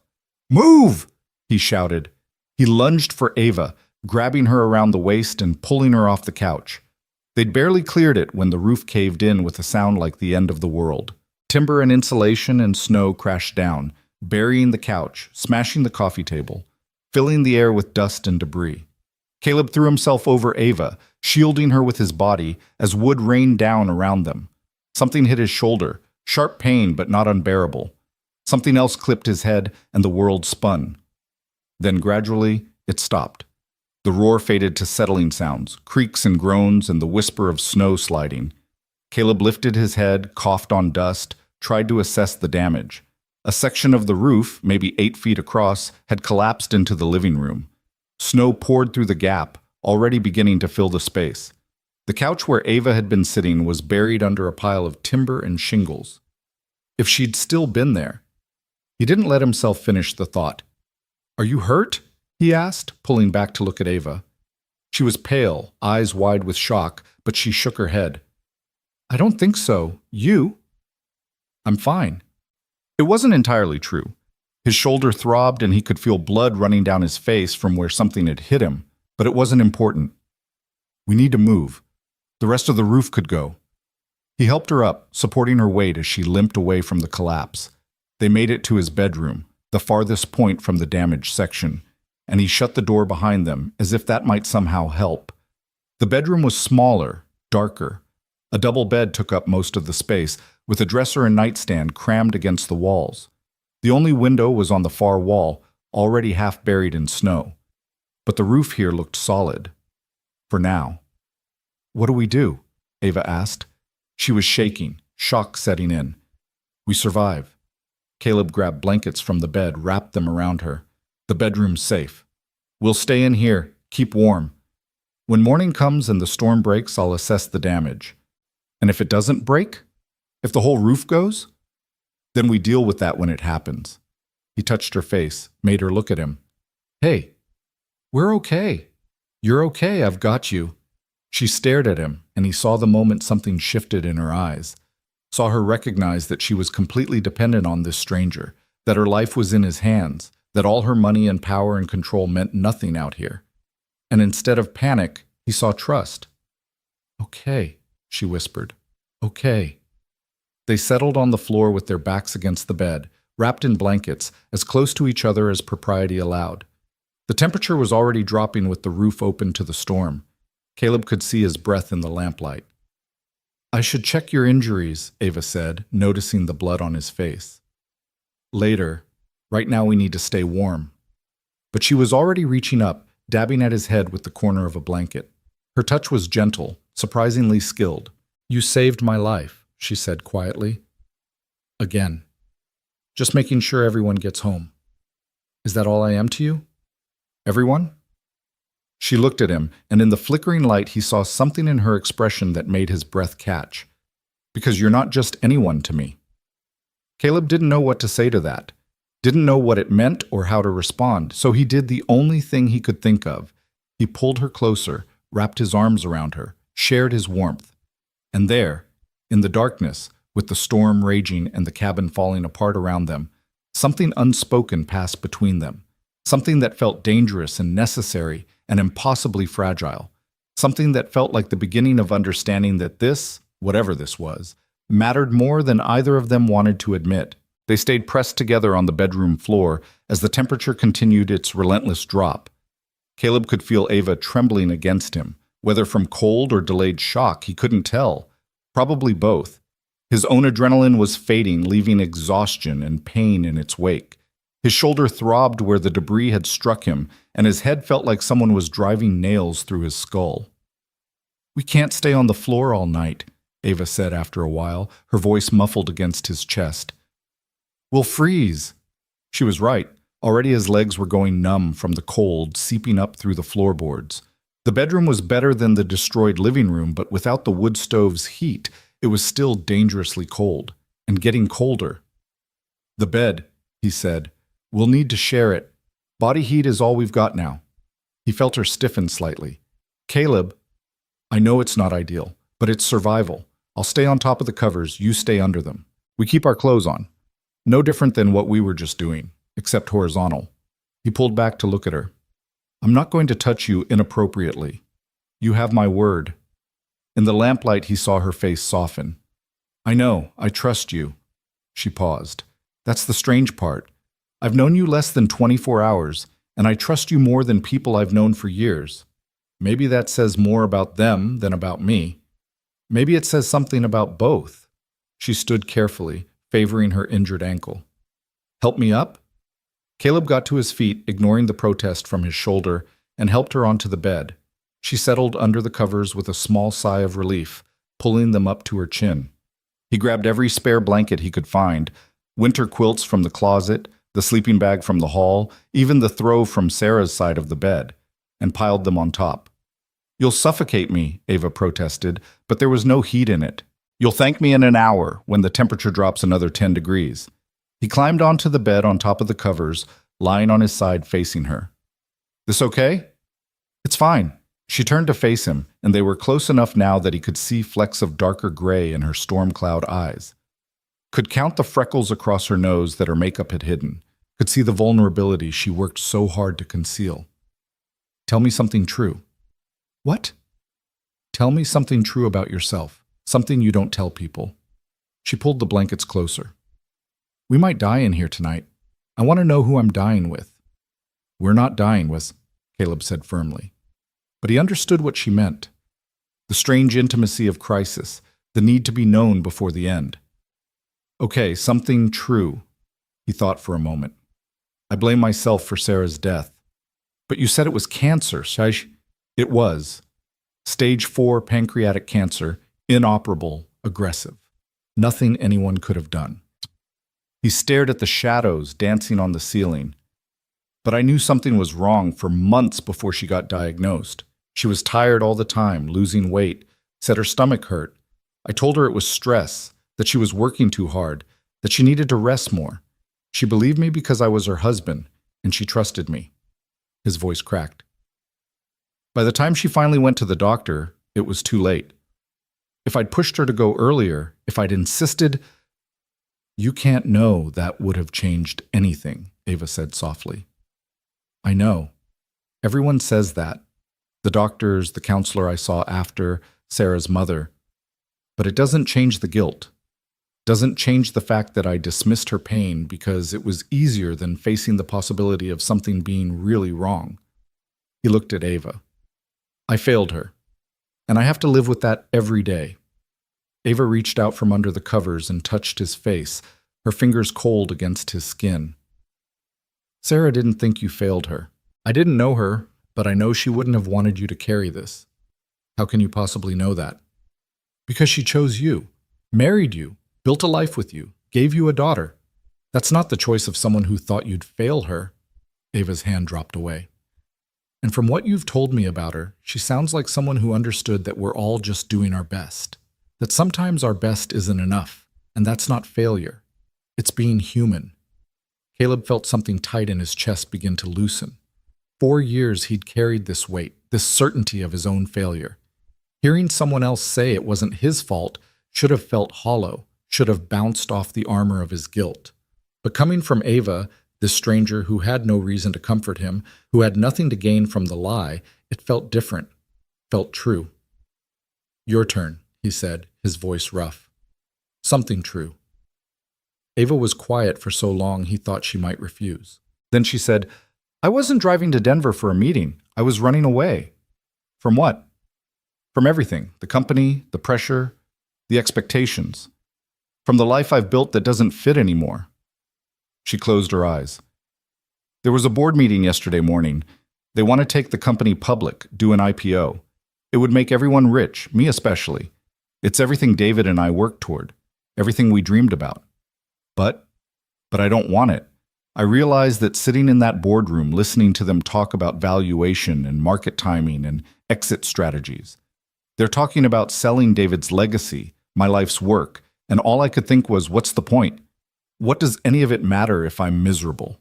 Move! He shouted. He lunged for Ava, grabbing her around the waist and pulling her off the couch. They'd barely cleared it when the roof caved in with a sound like the end of the world. Timber and insulation and snow crashed down, burying the couch, smashing the coffee table, filling the air with dust and debris. Caleb threw himself over Ava, shielding her with his body as wood rained down around them. Something hit his shoulder, sharp pain but not unbearable. Something else clipped his head and the world spun. Then gradually, it stopped. The roar faded to settling sounds, creaks and groans, and the whisper of snow sliding. Caleb lifted his head, coughed on dust, tried to assess the damage. A section of the roof, maybe 8 feet across, had collapsed into the living room. Snow poured through the gap, already beginning to fill the space. The couch where Ava had been sitting was buried under a pile of timber and shingles. If she'd still been there. He didn't let himself finish the thought. Are you hurt? He asked, pulling back to look at Ava. She was pale, eyes wide with shock, but she shook her head. I don't think so. You? I'm fine. It wasn't entirely true. His shoulder throbbed and he could feel blood running down his face from where something had hit him, but it wasn't important. We need to move. The rest of the roof could go. He helped her up, supporting her weight as she limped away from the collapse. They made it to his bedroom, the farthest point from the damaged section, and he shut the door behind them as if that might somehow help. The bedroom was smaller, darker. A double bed took up most of the space, with a dresser and nightstand crammed against the walls. The only window was on the far wall, already half buried in snow. But the roof here looked solid. For now. What do we do? Ava asked. She was shaking, shock setting in. We survive. Caleb grabbed blankets from the bed, wrapped them around her. The bedroom's safe. We'll stay in here, keep warm. When morning comes and the storm breaks, I'll assess the damage. And if it doesn't break? If the whole roof goes? Then we deal with that when it happens. He touched her face, made her look at him. Hey, We're okay. You're okay, I've got you. She stared at him, and he saw the moment something shifted in her eyes. Saw her recognize that she was completely dependent on this stranger, that her life was in his hands, that all her money and power and control meant nothing out here. And instead of panic, he saw trust. Okay, she whispered. Okay. They settled on the floor with their backs against the bed, wrapped in blankets, as close to each other as propriety allowed. The temperature was already dropping with the roof open to the storm. Caleb could see his breath in the lamplight. I should check your injuries, Ava said, noticing the blood on his face. Later. Right now we need to stay warm. But she was already reaching up, dabbing at his head with the corner of a blanket. Her touch was gentle, surprisingly skilled. You saved my life, she said quietly. Again. Just making sure everyone gets home. Is that all I am to you? Everyone? She looked at him, and in the flickering light he saw something in her expression that made his breath catch. Because you're not just anyone to me. Caleb didn't know what to say to that. Didn't know what it meant or how to respond, so he did the only thing he could think of. He pulled her closer, wrapped his arms around her, shared his warmth. And there, in the darkness, with the storm raging and the cabin falling apart around them, something unspoken passed between them. Something that felt dangerous and necessary and impossibly fragile. Something that felt like the beginning of understanding that this, whatever this was, mattered more than either of them wanted to admit. They stayed pressed together on the bedroom floor as the temperature continued its relentless drop. Caleb could feel Ava trembling against him, whether from cold or delayed shock, he couldn't tell. Probably both. His own adrenaline was fading, leaving exhaustion and pain in its wake. His shoulder throbbed where the debris had struck him, and his head felt like someone was driving nails through his skull. We can't stay on the floor all night, Ava said after a while, her voice muffled against his chest. We'll freeze. She was right. Already his legs were going numb from the cold, seeping up through the floorboards. The bedroom was better than the destroyed living room, but without the wood stove's heat, it was still dangerously cold, and getting colder. The bed, he said. We'll need to share it. Body heat is all we've got now. He felt her stiffen slightly. Caleb, I know it's not ideal, but it's survival. I'll stay on top of the covers, you stay under them. We keep our clothes on. No different than what we were just doing, except horizontal. He pulled back to look at her. I'm not going to touch you inappropriately. You have my word. In the lamplight, he saw her face soften. I know, I trust you. She paused. That's the strange part. I've known you less than 24 hours, and I trust you more than people I've known for years. Maybe that says more about them than about me. Maybe it says something about both. She stood carefully, favoring her injured ankle. Help me up? Caleb got to his feet, ignoring the protest from his shoulder, and helped her onto the bed. She settled under the covers with a small sigh of relief, pulling them up to her chin. He grabbed every spare blanket he could find, winter quilts from the closet, the sleeping bag from the hall, even the throw from Sarah's side of the bed, and piled them on top. You'll suffocate me, Ava protested, but there was no heat in it. You'll thank me in an hour when the temperature drops another 10 degrees. He climbed onto the bed on top of the covers, lying on his side facing her. This okay? It's fine. She turned to face him, and they were close enough now that he could see flecks of darker gray in her storm cloud eyes. Could count the freckles across her nose that her makeup had hidden. Could see the vulnerability she worked so hard to conceal. Tell me something true. What? Tell me something true about yourself. Something you don't tell people. She pulled the blankets closer. We might die in here tonight. I want to know who I'm dying with. We're not dying with, Caleb said firmly. But he understood what she meant. The strange intimacy of crisis, the need to be known before the end. Okay, something true, he thought for a moment. I blame myself for Sarah's death. But you said it was cancer, Shaish. It was. Stage 4 pancreatic cancer, inoperable, aggressive. Nothing anyone could have done. He stared at the shadows dancing on the ceiling. But I knew something was wrong for months before she got diagnosed. She was tired all the time, losing weight, said her stomach hurt. I told her it was stress, that she was working too hard, that she needed to rest more. She believed me because I was her husband, and she trusted me. His voice cracked. By the time she finally went to the doctor, it was too late. If I'd pushed her to go earlier, if I'd insisted, "You can't know that would have changed anything," Ava said softly. "I know. Everyone says that. The doctors, the counselor I saw after, Sarah's mother. But it doesn't change the guilt. Doesn't change the fact that I dismissed her pain because it was easier than facing the possibility of something being really wrong." He looked at Ava. "I failed her, and I have to live with that every day." Ava reached out from under the covers and touched his face, her fingers cold against his skin. "Sarah didn't think you failed her. I didn't know her, but I know she wouldn't have wanted you to carry this." "How can you possibly know that?" "Because she chose you, married you, built a life with you, gave you a daughter. That's not the choice of someone who thought you'd fail her." Ava's hand dropped away. "And from what you've told me about her, she sounds like someone who understood that we're all just doing our best. That sometimes our best isn't enough, and that's not failure. It's being human." Caleb felt something tight in his chest begin to loosen. 4 years he'd carried this weight, this certainty of his own failure. Hearing someone else say it wasn't his fault should have felt hollow, should have bounced off the armor of his guilt. But coming from Ava, this stranger who had no reason to comfort him, who had nothing to gain from the lie, it felt different, felt true. "Your turn," he said, his voice rough. "Something true." Ava was quiet for so long he thought she might refuse. Then she said, "I wasn't driving to Denver for a meeting. I was running away." "From what?" "From everything. The company, the pressure, the expectations. From the life I've built that doesn't fit anymore." She closed her eyes. "There was a board meeting yesterday morning. They want to take the company public, do an IPO. It would make everyone rich, me especially. It's everything David and I worked toward, everything we dreamed about. But I don't want it. I realize that sitting in that boardroom, listening to them talk about valuation and market timing and exit strategies, they're talking about selling David's legacy, my life's work, and all I could think was, what's the point? What does any of it matter if I'm miserable?"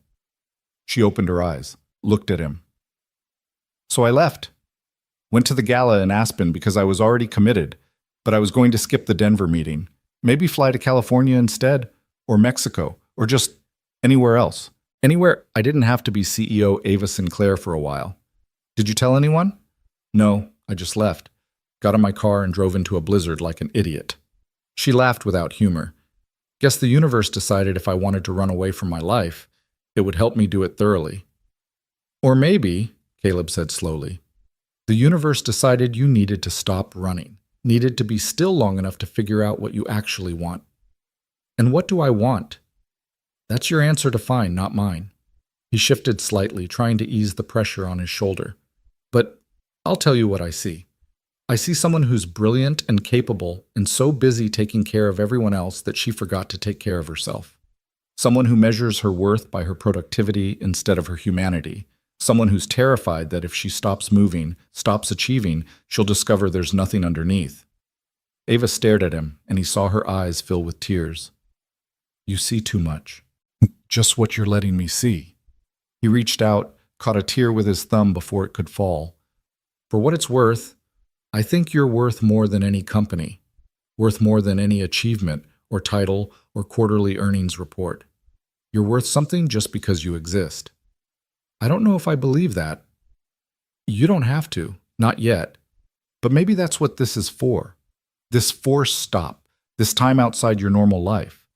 She opened her eyes, looked at him. "So I left. Went to the gala in Aspen because I was already committed, but I was going to skip the Denver meeting. Maybe fly to California instead, or Mexico, or just anywhere else. Anywhere I didn't have to be CEO Ava Sinclair for a while. Did you tell anyone?" "No, I just left. Got in my car and drove into a blizzard like an idiot." She laughed without humor. "Guess the universe decided if I wanted to run away from my life, it would help me do it thoroughly." "Or maybe," Caleb said slowly, "the universe decided you needed to stop running, needed to be still long enough to figure out what you actually want." "And what do I want?" "That's your answer to find, not mine." He shifted slightly, trying to ease the pressure on his shoulder. "But I'll tell you what I see. I see someone who's brilliant and capable and so busy taking care of everyone else that she forgot to take care of herself. Someone who measures her worth by her productivity instead of her humanity. Someone who's terrified that if she stops moving, stops achieving, she'll discover there's nothing underneath." Ava stared at him, and he saw her eyes fill with tears. "You see too much. Just what you're letting me see." He reached out, caught a tear with his thumb before it could fall. "For what it's worth, I think you're worth more than any company, worth more than any achievement or title or quarterly earnings report. You're worth something just because you exist." "I don't know if I believe that." "You don't have to, not yet. But maybe that's what this is for. This forced stop, this time outside your normal life.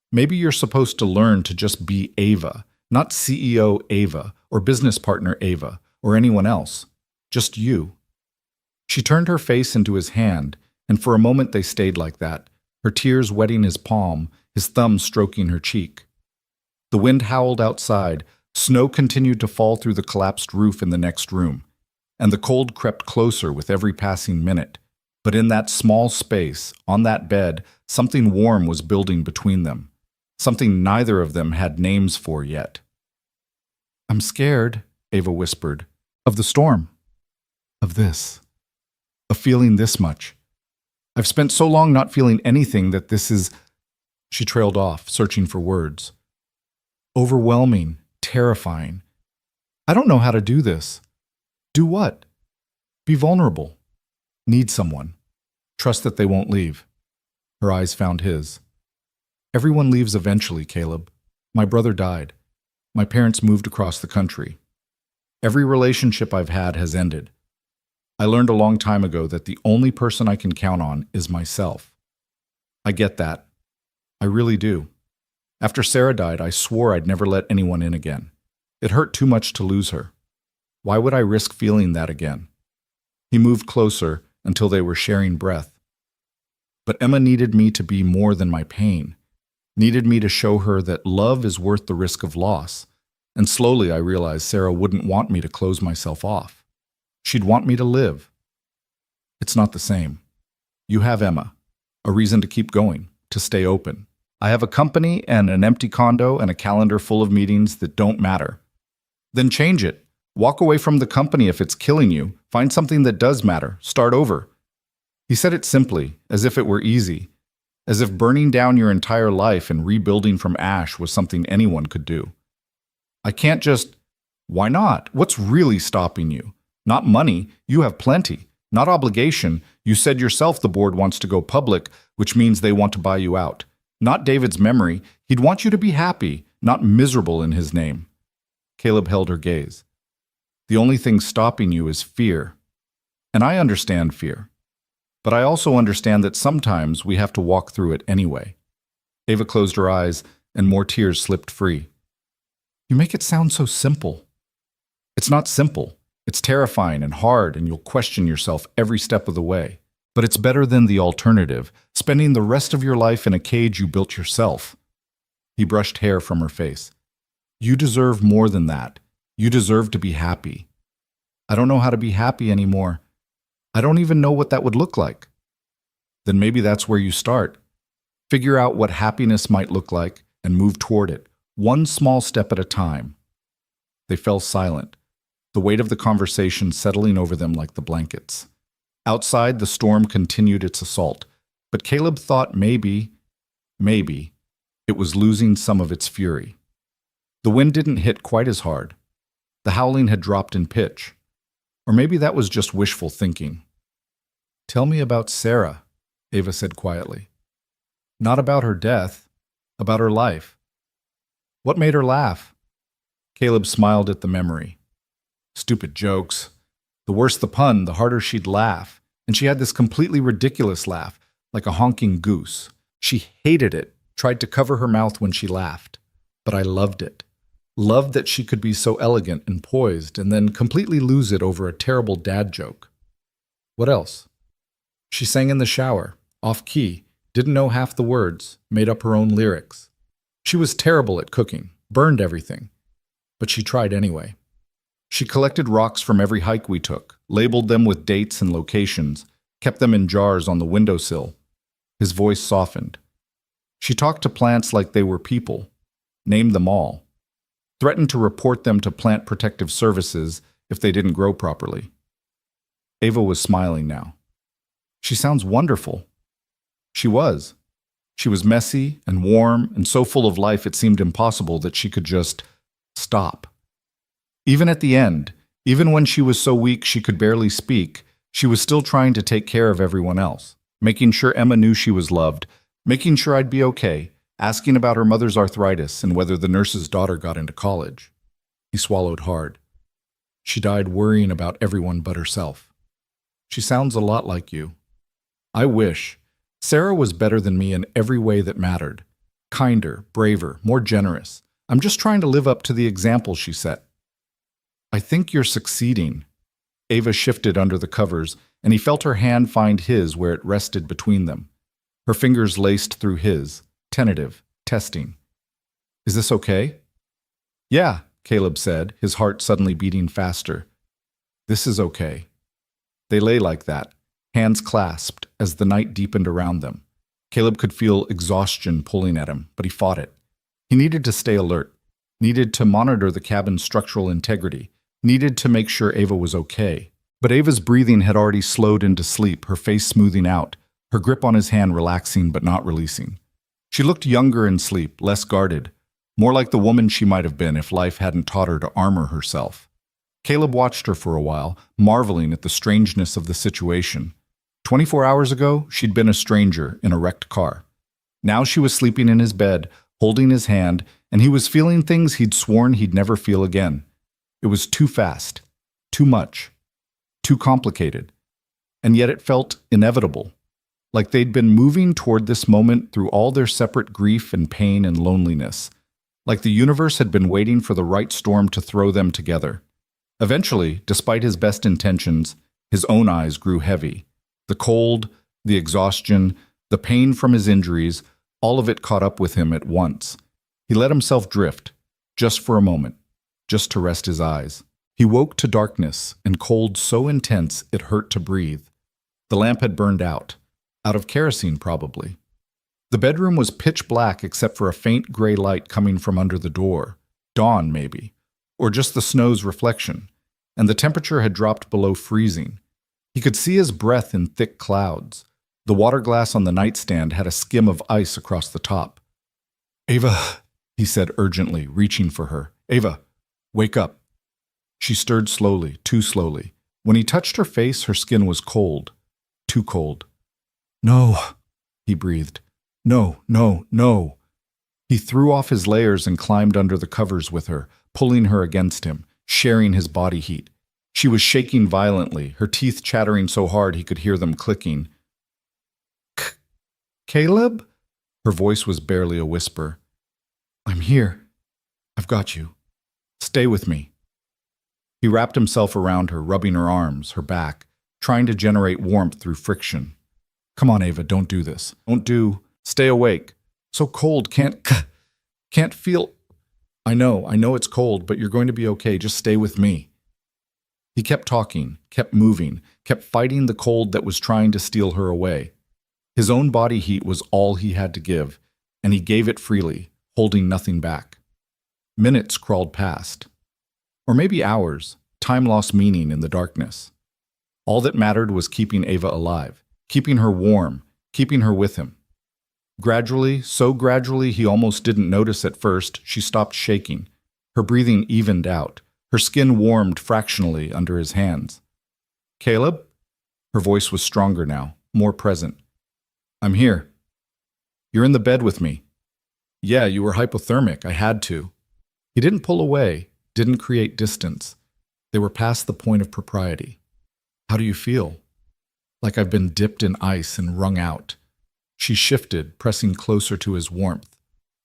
Maybe you're supposed to learn to just be Ava, not CEO Ava or business partner Ava or anyone else. Just you." She turned her face into his hand, and for a moment they stayed like that, her tears wetting his palm, his thumb stroking her cheek. The wind howled outside, snow continued to fall through the collapsed roof in the next room, and the cold crept closer with every passing minute. But in that small space, on that bed, something warm was building between them, something neither of them had names for yet. "I'm scared," Ava whispered, "of the storm, of this. Of feeling this much. I've spent so long not feeling anything that this is—" She trailed off, searching for words. "Overwhelming, terrifying. I don't know how to do this." "Do what?" Be vulnerable. Need someone. Trust that they won't leave. Her eyes found his. Everyone leaves eventually, Caleb. My brother died. My parents moved across the country. Every relationship I've had has ended. I learned a long time ago that the only person I can count on is myself. I get that. I really do. After Sarah died, I swore I'd never let anyone in again. It hurt too much to lose her. Why would I risk feeling that again? He moved closer until they were sharing breath. But Emma needed me to be more than my pain, needed me to show her that love is worth the risk of loss. And slowly I realized Sarah wouldn't want me to close myself off. She'd want me to live. It's not the same. You have Emma, a reason to keep going, to stay open. I have a company and an empty condo and a calendar full of meetings that don't matter. Then change it. Walk away from the company if it's killing you. Find something that does matter. Start over. He said it simply, as if it were easy, as if burning down your entire life and rebuilding from ash was something anyone could do. I can't just... Why not? What's really stopping you? Not money. You have plenty. Not obligation. You said yourself the board wants to go public, which means they want to buy you out. Not David's memory. He'd want you to be happy, not miserable in his name. Caleb held her gaze. The only thing stopping you is fear. And I understand fear. But I also understand that sometimes we have to walk through it anyway. Ava closed her eyes, and more tears slipped free. You make it sound so simple. It's not simple. It's terrifying and hard, and you'll question yourself every step of the way. But it's better than the alternative, spending the rest of your life in a cage you built yourself. He brushed hair from her face. You deserve more than that. You deserve to be happy. I don't know how to be happy anymore. I don't even know what that would look like. Then maybe that's where you start. Figure out what happiness might look like and move toward it, one small step at a time. They fell silent, the weight of the conversation settling over them like the blankets. Outside, the storm continued its assault, but Caleb thought maybe, it was losing some of its fury. The wind didn't hit quite as hard. The howling had dropped in pitch. Or maybe that was just wishful thinking. Tell me about Sarah, Ava said quietly. Not about her death, about her life. What made her laugh? Caleb smiled at the memory. Stupid jokes. The worse the pun, the harder she'd laugh. And she had this completely ridiculous laugh, like a honking goose. She hated it, tried to cover her mouth when she laughed. But I loved it. Loved that she could be so elegant and poised and then completely lose it over a terrible dad joke. What else? She sang in the shower, off-key, didn't know half the words, made up her own lyrics. She was terrible at cooking, burned everything. But she tried anyway. She collected rocks from every hike we took, labeled them with dates and locations, kept them in jars on the windowsill. His voice softened. She talked to plants like they were people, named them all, threatened to report them to Plant Protective Services if they didn't grow properly. Ava was smiling now. She sounds wonderful. She was. She was messy and warm and so full of life it seemed impossible that she could just stop. Even at the end, even when she was so weak she could barely speak, she was still trying to take care of everyone else, making sure Emma knew she was loved, making sure I'd be okay, asking about her mother's arthritis and whether the nurse's daughter got into college. He swallowed hard. She died worrying about everyone but herself. She sounds a lot like you. I wish. Sarah was better than me in every way that mattered. Kinder, braver, more generous. I'm just trying to live up to the example she set. I think you're succeeding. Ava shifted under the covers, and he felt her hand find his where it rested between them. Her fingers laced through his, tentative, testing. Is this okay? Yeah, Caleb said, his heart suddenly beating faster. This is okay. They lay like that, hands clasped, as the night deepened around them. Caleb could feel exhaustion pulling at him, but he fought it. He needed to stay alert, needed to monitor the cabin's structural integrity, needed to make sure Ava was okay. But Ava's breathing had already slowed into sleep, her face smoothing out, her grip on his hand relaxing but not releasing. She looked younger in sleep, less guarded, more like the woman she might have been if life hadn't taught her to armor herself. Caleb watched her for a while, marveling at the strangeness of the situation. 24 hours ago, she'd been a stranger in a wrecked car. Now she was sleeping in his bed, holding his hand, and he was feeling things he'd sworn he'd never feel again. It was too fast, too much, too complicated, and yet it felt inevitable, like they'd been moving toward this moment through all their separate grief and pain and loneliness, like the universe had been waiting for the right storm to throw them together. Eventually, despite his best intentions, his own eyes grew heavy. The cold, the exhaustion, the pain from his injuries, all of it caught up with him at once. He let himself drift, just for a moment, just to rest his eyes. He woke to darkness and cold so intense it hurt to breathe. The lamp had burned out of kerosene probably. The bedroom was pitch black except for a faint gray light coming from under the door. Dawn, maybe, or just the snow's reflection, and the temperature had dropped below freezing. He could see his breath in thick clouds. The water glass on the nightstand had a skim of ice across the top. "Ava," he said urgently, reaching for her. "Ava, wake up." She stirred slowly, too slowly. When he touched her face, her skin was cold, too cold. "No," he breathed. "No, no, no." He threw off his layers and climbed under the covers with her, pulling her against him, sharing his body heat. She was shaking violently, her teeth chattering so hard he could hear them clicking. "Caleb?" Her voice was barely a whisper. "I'm here. I've got you. Stay with me." He wrapped himself around her, rubbing her arms, her back, trying to generate warmth through friction. "Come on, Ava, don't do this. Stay awake. So cold, can't feel. I know it's cold, but you're going to be okay. Just stay with me." He kept talking, kept moving, kept fighting the cold that was trying to steal her away. His own body heat was all he had to give, and he gave it freely, holding nothing back. Minutes crawled past. Or maybe hours. Time lost meaning in the darkness. All that mattered was keeping Ava alive, keeping her warm, keeping her with him. Gradually, so gradually he almost didn't notice at first, she stopped shaking. Her breathing evened out. Her skin warmed fractionally under his hands. "Caleb?" Her voice was stronger now, more present. "I'm here. You're in the bed with me." "Yeah, you were hypothermic. I had to." He didn't pull away, didn't create distance. They were past the point of propriety. "How do you feel?" "Like I've been dipped in ice and wrung out." She shifted, pressing closer to his warmth.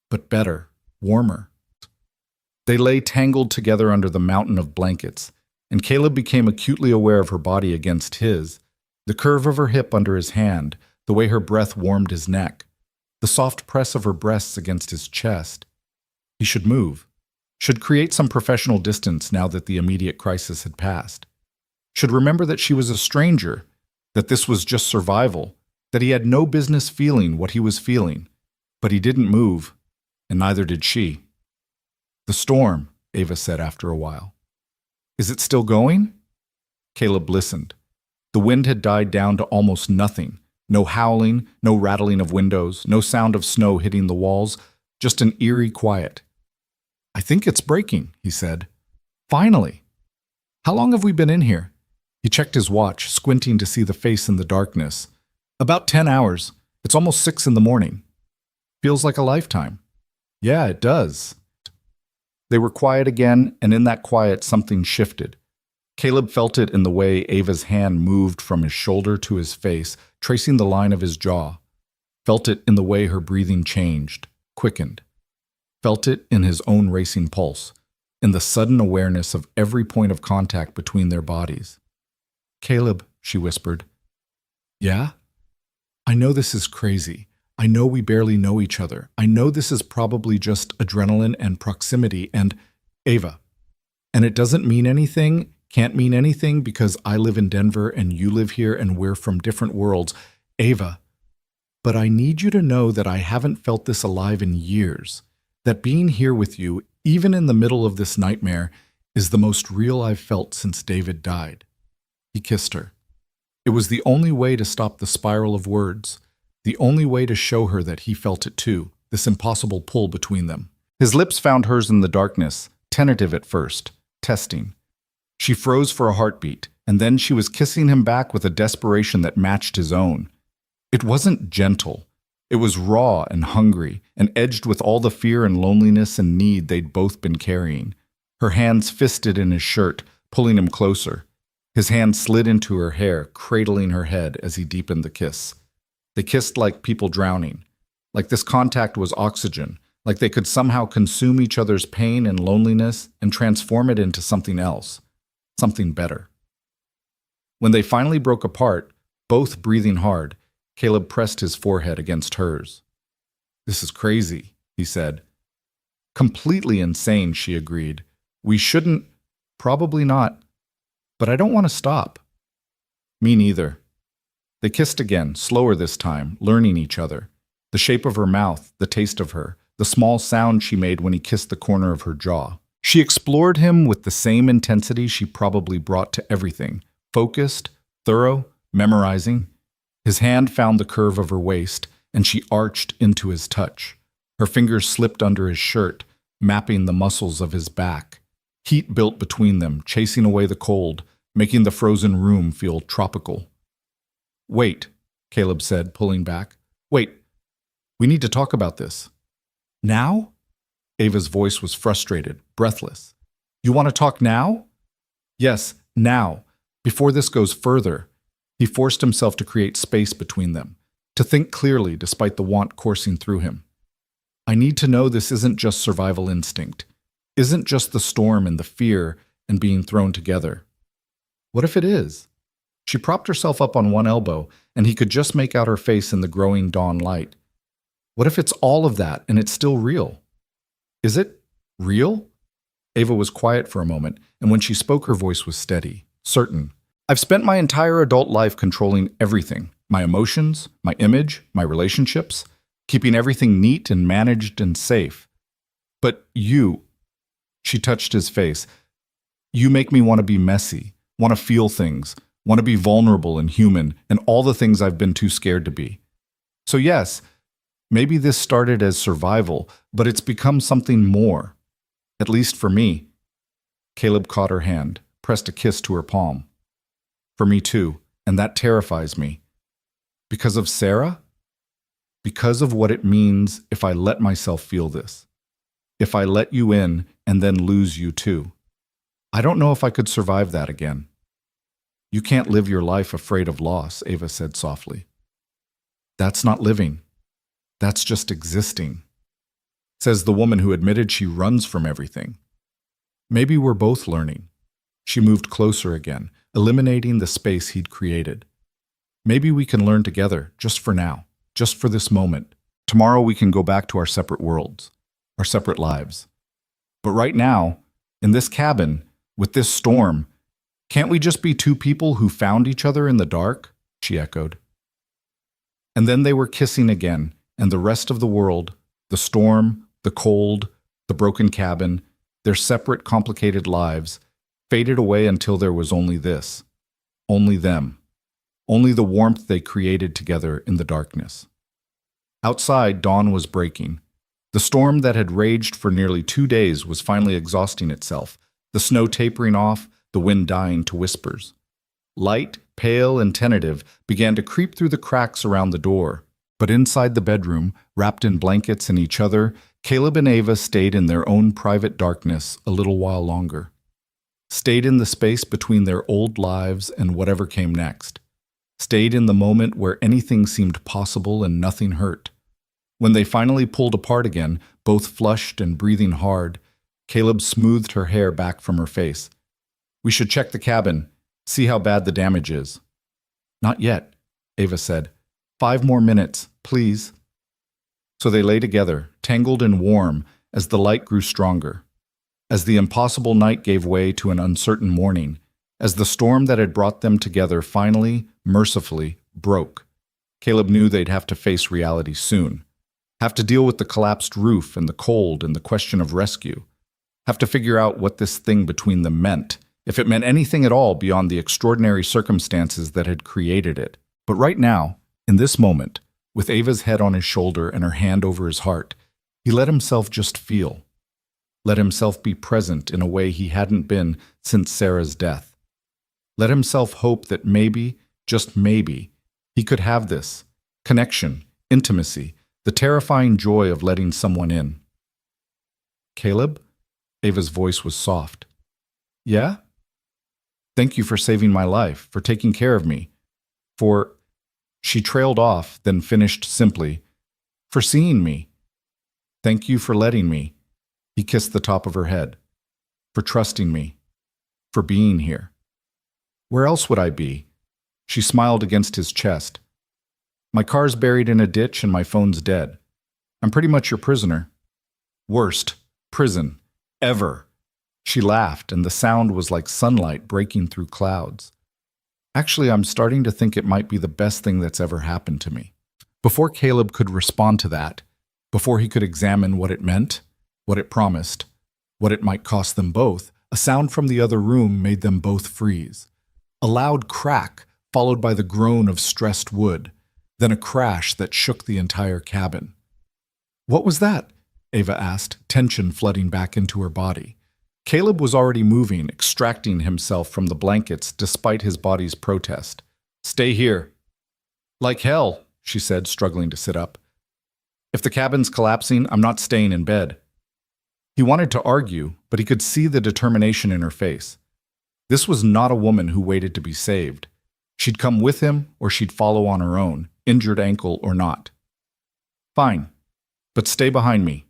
But better, warmer. They lay tangled together under the mountain of blankets, and Caleb became acutely aware of her body against his, the curve of her hip under his hand, the way her breath warmed his neck, the soft press of her breasts against his chest. He should move, should create some professional distance now that the immediate crisis had passed, should remember that she was a stranger, that this was just survival, that he had no business feeling what he was feeling. But he didn't move, and neither did she. "The storm," Ava said after a while. "Is it still going?" Caleb listened. The wind had died down to almost nothing. No howling, no rattling of windows, no sound of snow hitting the walls, just an eerie quiet. "I think it's breaking," he said. "Finally." "How long have we been in here?" He checked his watch, squinting to see the face in the darkness. "About 10 hours. It's almost 6 in the morning." "Feels like a lifetime." "Yeah, it does." They were quiet again, and in that quiet something shifted. Caleb felt it in the way Ava's hand moved from his shoulder to his face, tracing the line of his jaw. Felt it in the way her breathing changed, quickened. Felt it in his own racing pulse, in the sudden awareness of every point of contact between their bodies. "Caleb," she whispered. "Yeah? I know this is crazy. I know we barely know each other. I know this is probably just adrenaline and proximity and Ava. And it doesn't mean anything, can't mean anything because I live in Denver and you live here and we're from different worlds. Ava. But I need you to know that I haven't felt this alive in years. That being here with you, even in the middle of this nightmare, is the most real I've felt since David died." He kissed her. It was the only way to stop the spiral of words, the only way to show her that he felt it too, this impossible pull between them. His lips found hers in the darkness, tentative at first, testing. She froze for a heartbeat, and then she was kissing him back with a desperation that matched his own. It wasn't gentle. It was raw and hungry, and edged with all the fear and loneliness and need they'd both been carrying. Her hands fisted in his shirt, pulling him closer. His hand slid into her hair, cradling her head as he deepened the kiss. They kissed like people drowning, like this contact was oxygen, like they could somehow consume each other's pain and loneliness and transform it into something else, something better. When they finally broke apart, both breathing hard, Caleb pressed his forehead against hers. "This is crazy," he said. "Completely insane," she agreed. "We shouldn't, probably not, but I don't want to stop." "Me neither." They kissed again, slower this time, learning each other. The shape of her mouth, the taste of her, the small sound she made when he kissed the corner of her jaw. She explored him with the same intensity she probably brought to everything, focused, thorough, memorizing. His hand found the curve of her waist, and she arched into his touch. Her fingers slipped under his shirt, mapping the muscles of his back. Heat built between them, chasing away the cold, making the frozen room feel tropical. "Wait," Caleb said, pulling back. "Wait, we need to talk about this." "Now?" Ava's voice was frustrated, breathless. "You want to talk now?" "Yes, now, before this goes further." He forced himself to create space between them, to think clearly despite the want coursing through him. "I need to know this isn't just survival instinct, isn't just the storm and the fear and being thrown together. What if it is?" She propped herself up on one elbow, and he could just make out her face in the growing dawn light. "What if it's all of that and it's still real?" "Is it real?" Ava was quiet for a moment, and when she spoke her voice was steady, certain. "I've spent my entire adult life controlling everything, my emotions, my image, my relationships, keeping everything neat and managed and safe. But you," she touched his face, "you make me want to be messy, want to feel things, want to be vulnerable and human, and all the things I've been too scared to be. So yes, maybe this started as survival, but it's become something more. At least for me." Caleb caught her hand, pressed a kiss to her palm. "For me too, and that terrifies me." "Because of Sarah?" "Because of what it means if I let myself feel this. If I let you in and then lose you too. I don't know if I could survive that again." "You can't live your life afraid of loss," Ava said softly. "That's not living. That's just existing," says the woman who admitted she runs from everything. "Maybe we're both learning." She moved closer again, eliminating the space he'd created. "Maybe we can learn together, just for now, just for this moment. Tomorrow we can go back to our separate worlds, our separate lives. But right now, in this cabin, with this storm, can't we just be two people who found each other in the dark?" she echoed. And then they were kissing again, and the rest of the world, the storm, the cold, the broken cabin, their separate complicated lives, faded away until there was only this, only them, only the warmth they created together in the darkness. Outside, dawn was breaking. The storm that had raged for nearly 2 days was finally exhausting itself, the snow tapering off, the wind dying to whispers. Light, pale and tentative, began to creep through the cracks around the door. But inside the bedroom, wrapped in blankets and each other, Caleb and Ava stayed in their own private darkness a little while longer. Stayed in the space between their old lives and whatever came next. Stayed in the moment where anything seemed possible and nothing hurt. When they finally pulled apart again, both flushed and breathing hard, Caleb smoothed her hair back from her face. "We should check the cabin, see how bad the damage is." "Not yet," Ava said. 5 more minutes, please." So they lay together, tangled and warm, as the light grew stronger. As the impossible night gave way to an uncertain morning, as the storm that had brought them together finally, mercifully, broke, Caleb knew they'd have to face reality soon. Have to deal with the collapsed roof and the cold and the question of rescue. Have to figure out what this thing between them meant, if it meant anything at all beyond the extraordinary circumstances that had created it. But right now, in this moment, with Ava's head on his shoulder and her hand over his heart, he let himself just feel. Let himself be present in a way he hadn't been since Sarah's death. Let himself hope that maybe, just maybe, he could have this connection, intimacy, the terrifying joy of letting someone in. Caleb? Ava's voice was soft. Yeah? Thank you for saving my life, for taking care of me, for... She trailed off, then finished simply, for seeing me. Thank you for letting me. He kissed the top of her head. For trusting me. For being here. Where else would I be? She smiled against his chest. My car's buried in a ditch and my phone's dead. I'm pretty much your prisoner. Worst prison ever. She laughed, and the sound was like sunlight breaking through clouds. Actually, I'm starting to think it might be the best thing that's ever happened to me. Before Caleb could respond to that, before he could examine what it meant, what it promised, what it might cost them both, a sound from the other room made them both freeze. A loud crack, followed by the groan of stressed wood, then a crash that shook the entire cabin. What was that? Ava asked, tension flooding back into her body. Caleb was already moving, extracting himself from the blankets despite his body's protest. Stay here. Like hell, she said, struggling to sit up. If the cabin's collapsing, I'm not staying in bed. He wanted to argue, but he could see the determination in her face. This was not a woman who waited to be saved. She'd come with him, or she'd follow on her own, injured ankle or not. Fine, but stay behind me.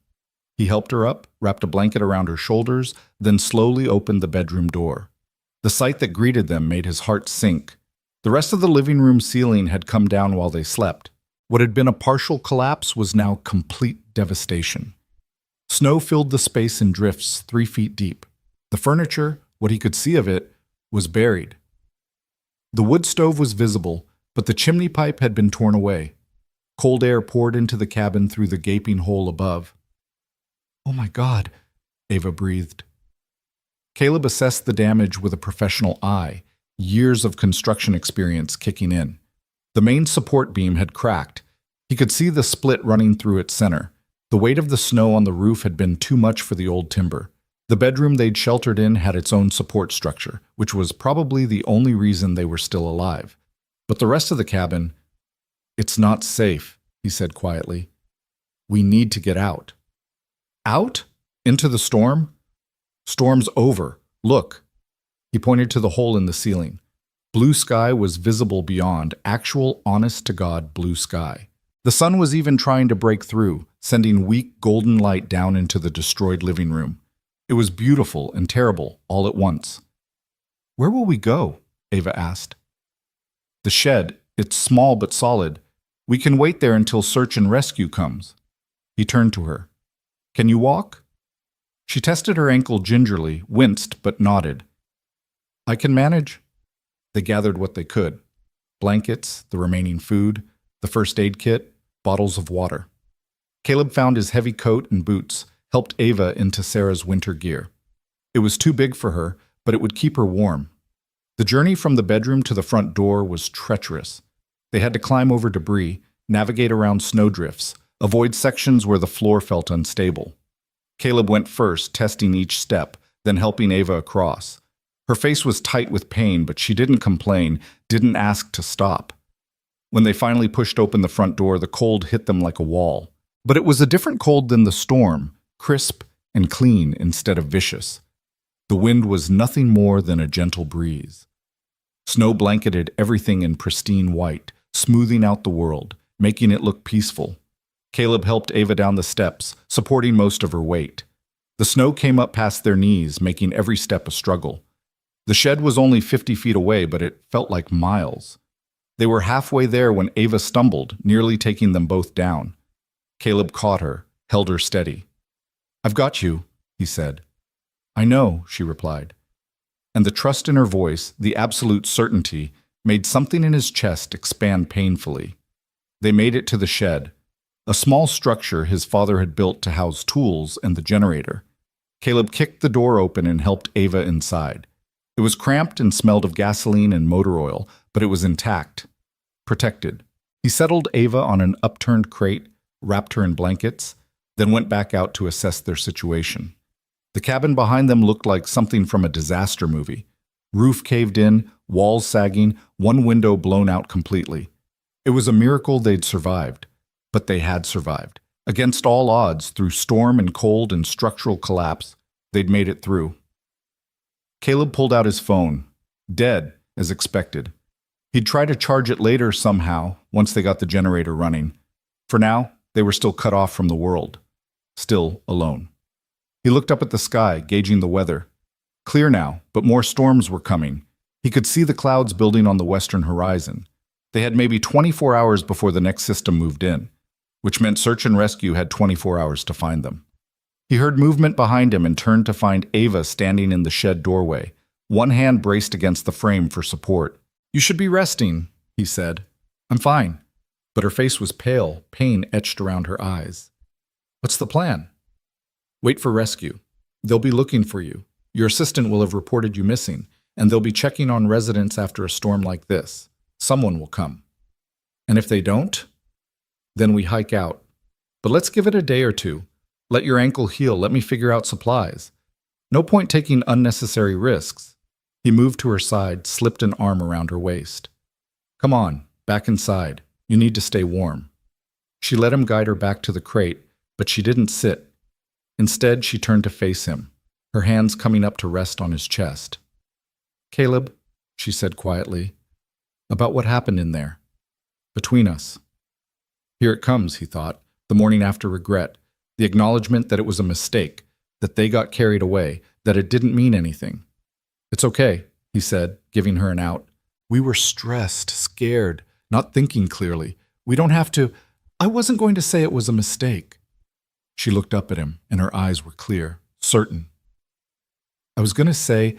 He helped her up, wrapped a blanket around her shoulders, then slowly opened the bedroom door. The sight that greeted them made his heart sink. The rest of the living room ceiling had come down while they slept. What had been a partial collapse was now complete devastation. Snow filled the space in drifts 3 feet deep. The furniture, what he could see of it, was buried. The wood stove was visible, but the chimney pipe had been torn away. Cold air poured into the cabin through the gaping hole above. Oh my God, Ava breathed. Caleb assessed the damage with a professional eye, years of construction experience kicking in. The main support beam had cracked. He could see the split running through its center. The weight of the snow on the roof had been too much for the old timber. The bedroom they'd sheltered in had its own support structure, which was probably the only reason they were still alive. But the rest of the cabin, it's not safe, he said quietly. We need to get out. Out? Into the storm? Storm's over. Look. He pointed to the hole in the ceiling. Blue sky was visible beyond, actual, honest-to-God blue sky. The sun was even trying to break through, sending weak golden light down into the destroyed living room. It was beautiful and terrible all at once. Where will we go? Ava asked. The shed. It's small but solid. We can wait there until search and rescue comes. He turned to her. Can you walk? She tested her ankle gingerly, winced but nodded. I can manage. They gathered what they could. Blankets, the remaining food, the first aid kit, bottles of water. Caleb found his heavy coat and boots, helped Ava into Sarah's winter gear. It was too big for her, but it would keep her warm. The journey from the bedroom to the front door was treacherous. They had to climb over debris, navigate around snowdrifts, avoid sections where the floor felt unstable. Caleb went first, testing each step, then helping Ava across. Her face was tight with pain, but she didn't complain, didn't ask to stop. When they finally pushed open the front door, the cold hit them like a wall. But it was a different cold than the storm, crisp and clean instead of vicious. The wind was nothing more than a gentle breeze. Snow blanketed everything in pristine white, smoothing out the world, making it look peaceful. Caleb helped Ava down the steps, supporting most of her weight. The snow came up past their knees, making every step a struggle. The shed was only 50 feet away, but it felt like miles. They were halfway there when Ava stumbled, nearly taking them both down. Caleb caught her, held her steady. I've got you, he said. I know, she replied. And the trust in her voice, the absolute certainty, made something in his chest expand painfully. They made it to the shed, a small structure his father had built to house tools and the generator. Caleb kicked the door open and helped Ava inside. It was cramped and smelled of gasoline and motor oil, but it was intact, protected. He settled Ava on an upturned crate, wrapped her in blankets, then went back out to assess their situation. The cabin behind them looked like something from a disaster movie. Roof caved in, walls sagging, one window blown out completely. It was a miracle they'd survived, but they had survived. Against all odds, through storm and cold and structural collapse, they'd made it through. Caleb pulled out his phone. Dead, as expected. He'd try to charge it later somehow, once they got the generator running. For now, they were still cut off from the world. Still alone. He looked up at the sky, gauging the weather. Clear now, but more storms were coming. He could see the clouds building on the western horizon. They had maybe 24 hours before the next system moved in, which meant search and rescue had 24 hours to find them. He heard movement behind him and turned to find Ava standing in the shed doorway, one hand braced against the frame for support. "You should be resting," he said. "I'm fine." But her face was pale, pain etched around her eyes. "What's the plan?" "Wait for rescue. They'll be looking for you. Your assistant will have reported you missing, and they'll be checking on residents after a storm like this. Someone will come. And if they don't, then we hike out. But let's give it a day or two. Let your ankle heal. Let me figure out supplies. No point taking unnecessary risks." He moved to her side, slipped an arm around her waist. "Come on, back inside. You need to stay warm." She let him guide her back to the crate, but she didn't sit. Instead, she turned to face him, her hands coming up to rest on his chest. "Caleb," she said quietly, "about what happened in there. Between us." Here it comes, he thought, the morning after regret, the acknowledgement that it was a mistake, that they got carried away, that it didn't mean anything. "It's okay," he said, giving her an out. "We were stressed, scared, not thinking clearly. We don't have to. I wasn't going to say it was a mistake." She looked up at him, and her eyes were clear, certain. "I was going to say,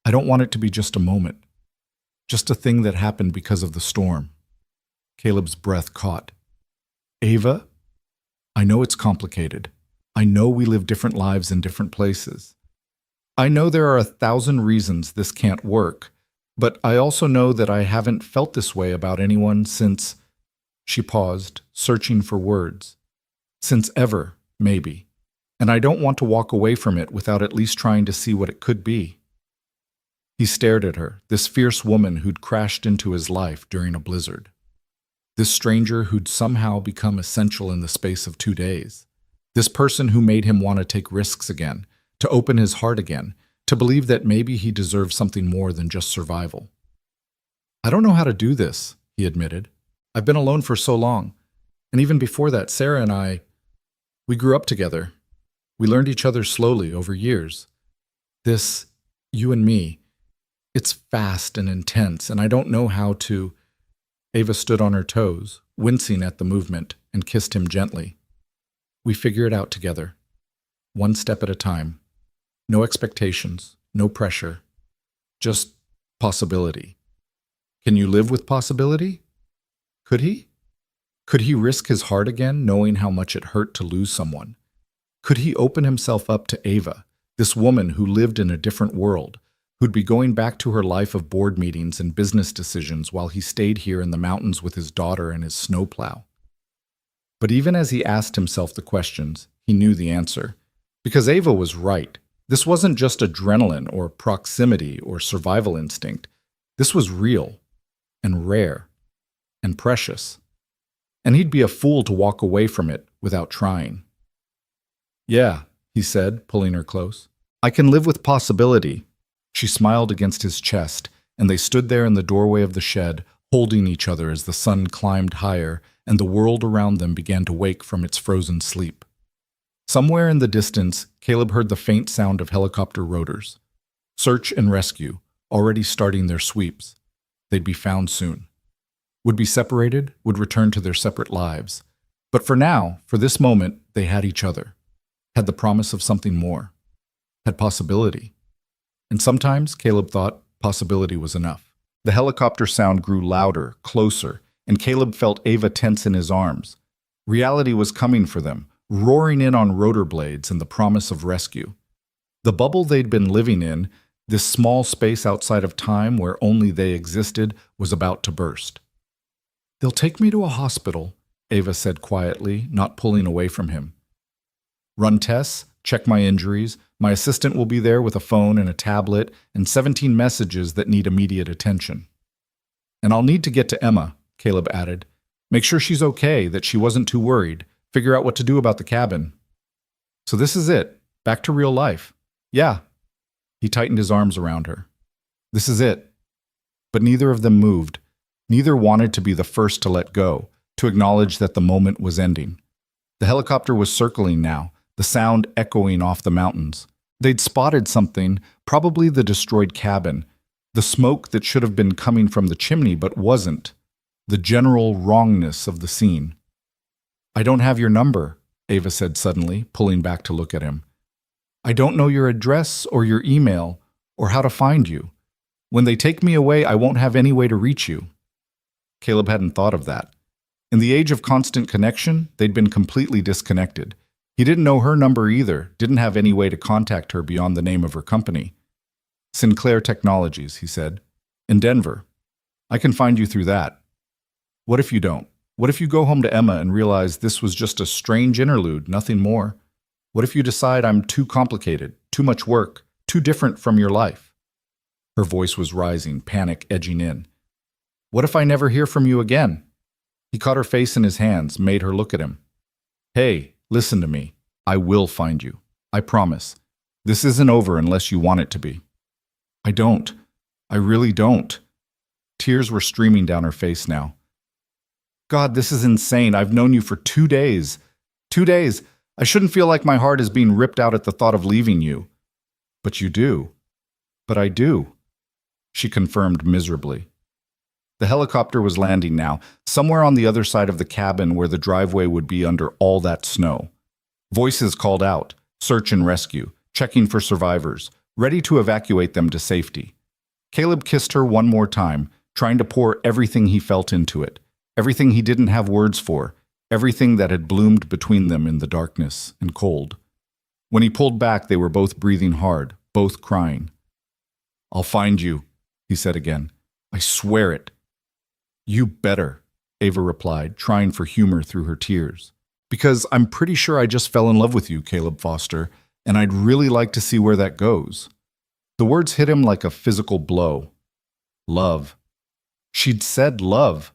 I don't want it to be just a moment. Just a thing that happened because of the storm." Caleb's breath caught. "Ava, I know it's complicated. I know we live different lives in different places. I know there are 1,000 reasons this can't work, but I also know that I haven't felt this way about anyone since—" She paused, searching for words. "Since ever, maybe. And I don't want to walk away from it without at least trying to see what it could be." He stared at her, this fierce woman who'd crashed into his life during a blizzard. This stranger who'd somehow become essential in the space of 2 days. This person who made him want to take risks again, to open his heart again, to believe that maybe he deserved something more than just survival. "I don't know how to do this," he admitted. "I've been alone for so long. And even before that, Sarah and we grew up together. We learned each other slowly over years. This, you and me, it's fast and intense, and I don't know how to—" Ava stood on her toes, wincing at the movement, and kissed him gently. "We figure it out together. One step at a time. No expectations, no pressure. Just possibility. Can you live with possibility?" Could he? Could he risk his heart again, knowing how much it hurt to lose someone? Could he open himself up to Ava, this woman who lived in a different world, who'd be going back to her life of board meetings and business decisions while he stayed here in the mountains with his daughter and his snowplow? But even as he asked himself the questions, he knew the answer. Because Ava was right. This wasn't just adrenaline or proximity or survival instinct. This was real and rare and precious. And he'd be a fool to walk away from it without trying. "Yeah," he said, pulling her close. "I can live with possibility." She smiled against his chest, and they stood there in the doorway of the shed, holding each other as the sun climbed higher and the world around them began to wake from its frozen sleep. Somewhere in the distance, Caleb heard the faint sound of helicopter rotors. Search and rescue, already starting their sweeps. They'd be found soon. Would be separated, would return to their separate lives. But for now, for this moment, they had each other. Had the promise of something more. Had possibility. And sometimes, Caleb thought, possibility was enough. The helicopter sound grew louder, closer, and Caleb felt Ava tense in his arms. Reality was coming for them, roaring in on rotor blades and the promise of rescue. The bubble they'd been living in, this small space outside of time where only they existed, was about to burst. "They'll take me to a hospital," Ava said quietly, not pulling away from him. "Run tests, check my injuries. My assistant will be there with a phone and a tablet and 17 messages that need immediate attention. And I'll need to get to Emma, Caleb added. Make sure she's okay, that she wasn't too worried. Figure out what to do about the cabin. So this is it. Back to real life. Yeah. He tightened his arms around her. This is it. But neither of them moved. Neither wanted to be the first to let go, to acknowledge that the moment was ending. The helicopter was circling now, the sound echoing off the mountains. They'd spotted something, probably the destroyed cabin, the smoke that should have been coming from the chimney but wasn't, the general wrongness of the scene. I don't have your number, Ava said suddenly, pulling back to look at him. I don't know your address or your email or how to find you. When they take me away, I won't have any way to reach you. Caleb hadn't thought of that. In the age of constant connection, they'd been completely disconnected. He didn't know her number either, didn't have any way to contact her beyond the name of her company. Sinclair Technologies, he said. In Denver. I can find you through that. What if you don't? What if you go home to Emma and realize this was just a strange interlude, nothing more? What if you decide I'm too complicated, too much work, too different from your life? Her voice was rising, panic edging in. What if I never hear from you again? He caught her face in his hands, made her look at him. Hey, listen to me. I will find you. I promise. This isn't over unless you want it to be. I don't. I really don't. Tears were streaming down her face now. God, this is insane. I've known you for 2 days. 2 days. I shouldn't feel like my heart is being ripped out at the thought of leaving you. But you do. But I do, she confirmed miserably. The helicopter was landing now, somewhere on the other side of the cabin where the driveway would be under all that snow. Voices called out, search and rescue, checking for survivors, ready to evacuate them to safety. Caleb kissed her one more time, trying to pour everything he felt into it, everything he didn't have words for, everything that had bloomed between them in the darkness and cold. When he pulled back, they were both breathing hard, both crying. I'll find you, he said again. I swear it. You better, Ava replied, trying for humor through her tears. Because I'm pretty sure I just fell in love with you, Caleb Foster, and I'd really like to see where that goes. The words hit him like a physical blow. Love. She'd said love.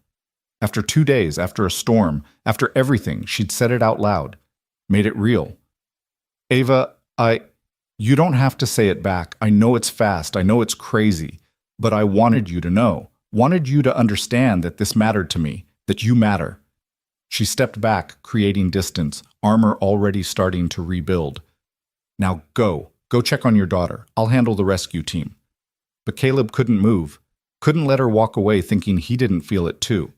After 2 days, after a storm, after everything, she'd said it out loud, made it real. Ava, you don't have to say it back. I know it's fast. I know it's crazy. But I wanted you to know. Wanted you to understand that this mattered to me, that you matter. She stepped back, creating distance, armor already starting to rebuild. Now go check on your daughter. I'll handle the rescue team. But Caleb couldn't move, couldn't let her walk away thinking he didn't feel it too.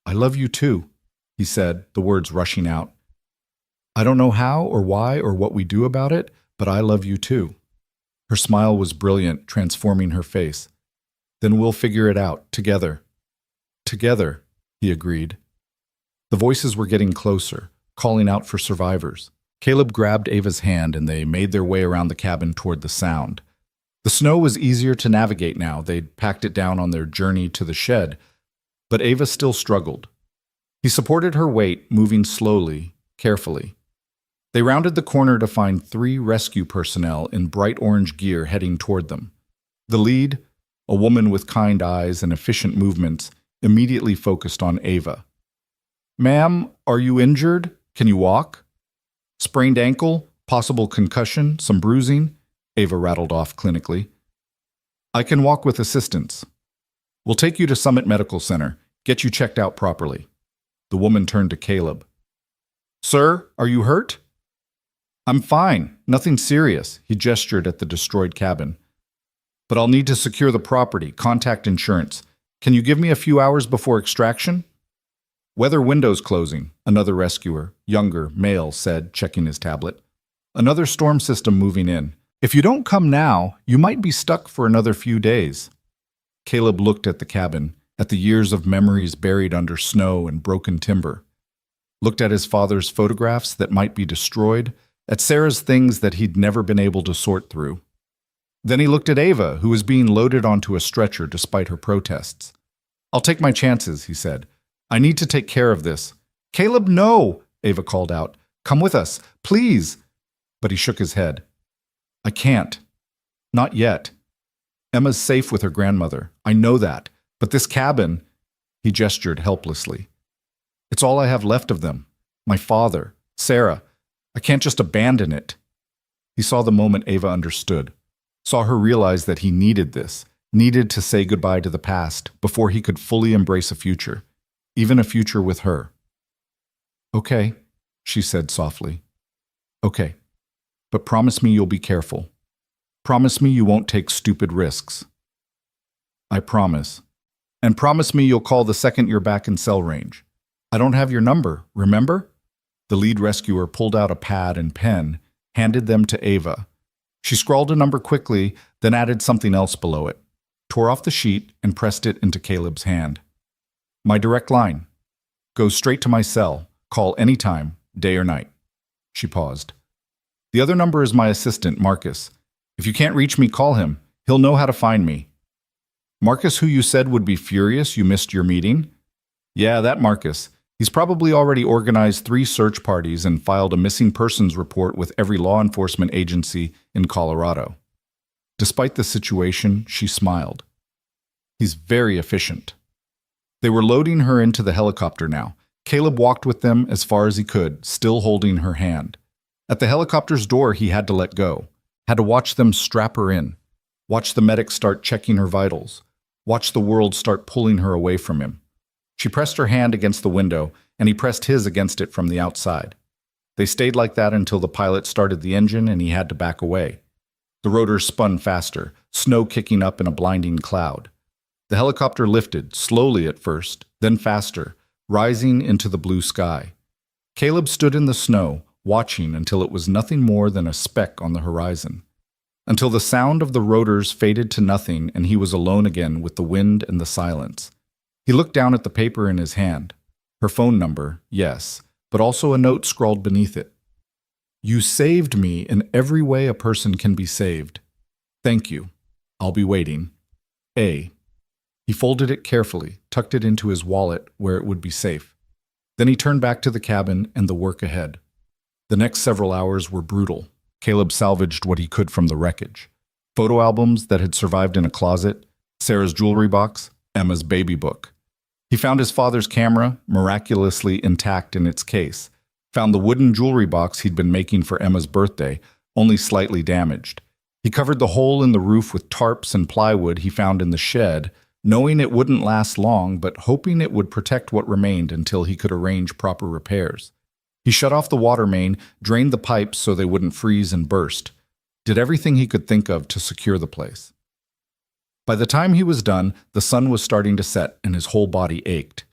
I love you too, he said, the words rushing out. I don't know how or why or what we do about it, but I love you too. Her smile was brilliant, transforming her face. Then we'll figure it out, together. Together, he agreed. The voices were getting closer, calling out for survivors. Caleb grabbed Ava's hand and they made their way around the cabin toward the sound. The snow was easier to navigate now. They'd packed it down on their journey to the shed, but Ava still struggled. He supported her weight, moving slowly, carefully. They rounded the corner to find 3 rescue personnel in bright orange gear heading toward them. The lead, a woman with kind eyes and efficient movements, immediately focused on Ava. Ma'am, are you injured? Can you walk? Sprained ankle, possible concussion, some bruising, Ava rattled off clinically. I can walk with assistance. We'll take you to Summit Medical Center, get you checked out properly. The woman turned to Caleb. Sir, are you hurt? I'm fine, nothing serious, he gestured at the destroyed cabin. But I'll need to secure the property, contact insurance. Can you give me a few hours before extraction? Weather windows closing, another rescuer, younger, male, said, checking his tablet. Another storm system moving in. If you don't come now, you might be stuck for another few days. Caleb looked at the cabin, at the years of memories buried under snow and broken timber. Looked at his father's photographs that might be destroyed, at Sarah's things that he'd never been able to sort through. Then he looked at Ava, who was being loaded onto a stretcher despite her protests. I'll take my chances, he said. I need to take care of this. Caleb, no, Ava called out. Come with us, please. but he shook his head. I can't. Not yet. Emma's safe with her grandmother. I know that. But this cabin, he gestured helplessly. It's all I have left of them. My father, Sarah. I can't just abandon it. He saw the moment Ava understood, saw her realize that he needed this, needed to say goodbye to the past before he could fully embrace a future, even a future with her. Okay, she said softly. Okay, but promise me you'll be careful. Promise me you won't take stupid risks. I promise. And promise me you'll call the second you're back in cell range. I don't have your number, remember? The lead rescuer pulled out a pad and pen, handed them to Ava. She scrawled a number quickly, then added something else below it, tore off the sheet, and pressed it into Caleb's hand. My direct line. Go straight to my cell. Call anytime, day or night. She paused. The other number is my assistant, Marcus. If you can't reach me, call him. He'll know how to find me. Marcus, who you said would be furious you missed your meeting? Yeah, that Marcus. He's probably already organized 3 search parties and filed a missing persons report with every law enforcement agency in Colorado. Despite the situation, she smiled. He's very efficient. They were loading her into the helicopter now. Caleb walked with them as far as he could, still holding her hand. At the helicopter's door, he had to let go, had to watch them strap her in, watch the medics start checking her vitals, watch the world start pulling her away from him. She pressed her hand against the window, and he pressed his against it from the outside. They stayed like that until the pilot started the engine and he had to back away. The rotors spun faster, snow kicking up in a blinding cloud. The helicopter lifted, slowly at first, then faster, rising into the blue sky. Caleb stood in the snow, watching until it was nothing more than a speck on the horizon. Until the sound of the rotors faded to nothing and he was alone again with the wind and the silence. He looked down at the paper in his hand. Her phone number, yes, but also a note scrawled beneath it. You saved me in every way a person can be saved. Thank you. I'll be waiting. A. He folded it carefully, tucked it into his wallet where it would be safe. Then he turned back to the cabin and the work ahead. The next several hours were brutal. Caleb salvaged what he could from the wreckage. Photo albums that had survived in a closet, Sarah's jewelry box, Emma's baby book. He found his father's camera, miraculously intact in its case. Found the wooden jewelry box he'd been making for Emma's birthday, only slightly damaged. He covered the hole in the roof with tarps and plywood he found in the shed, knowing it wouldn't last long, but hoping it would protect what remained until he could arrange proper repairs. He shut off the water main, drained the pipes so they wouldn't freeze and burst, did everything he could think of to secure the place. By the time he was done, the sun was starting to set and his whole body ached.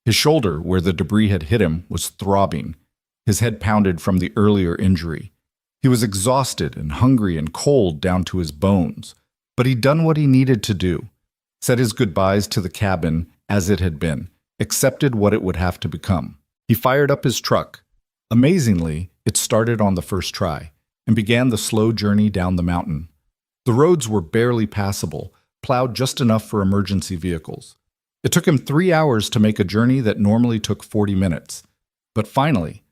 His shoulder, where the debris had hit him, was throbbing. His head pounded from the earlier injury. He was exhausted and hungry and cold down to his bones. But he'd done what he needed to do. Said his goodbyes to the cabin as it had been, accepted what it would have to become. He fired up his truck. Amazingly, it started on the first try and began the slow journey down the mountain. The roads were barely passable, plowed just enough for emergency vehicles. It took him 3 hours to make a journey that normally took 40 minutes. But finally,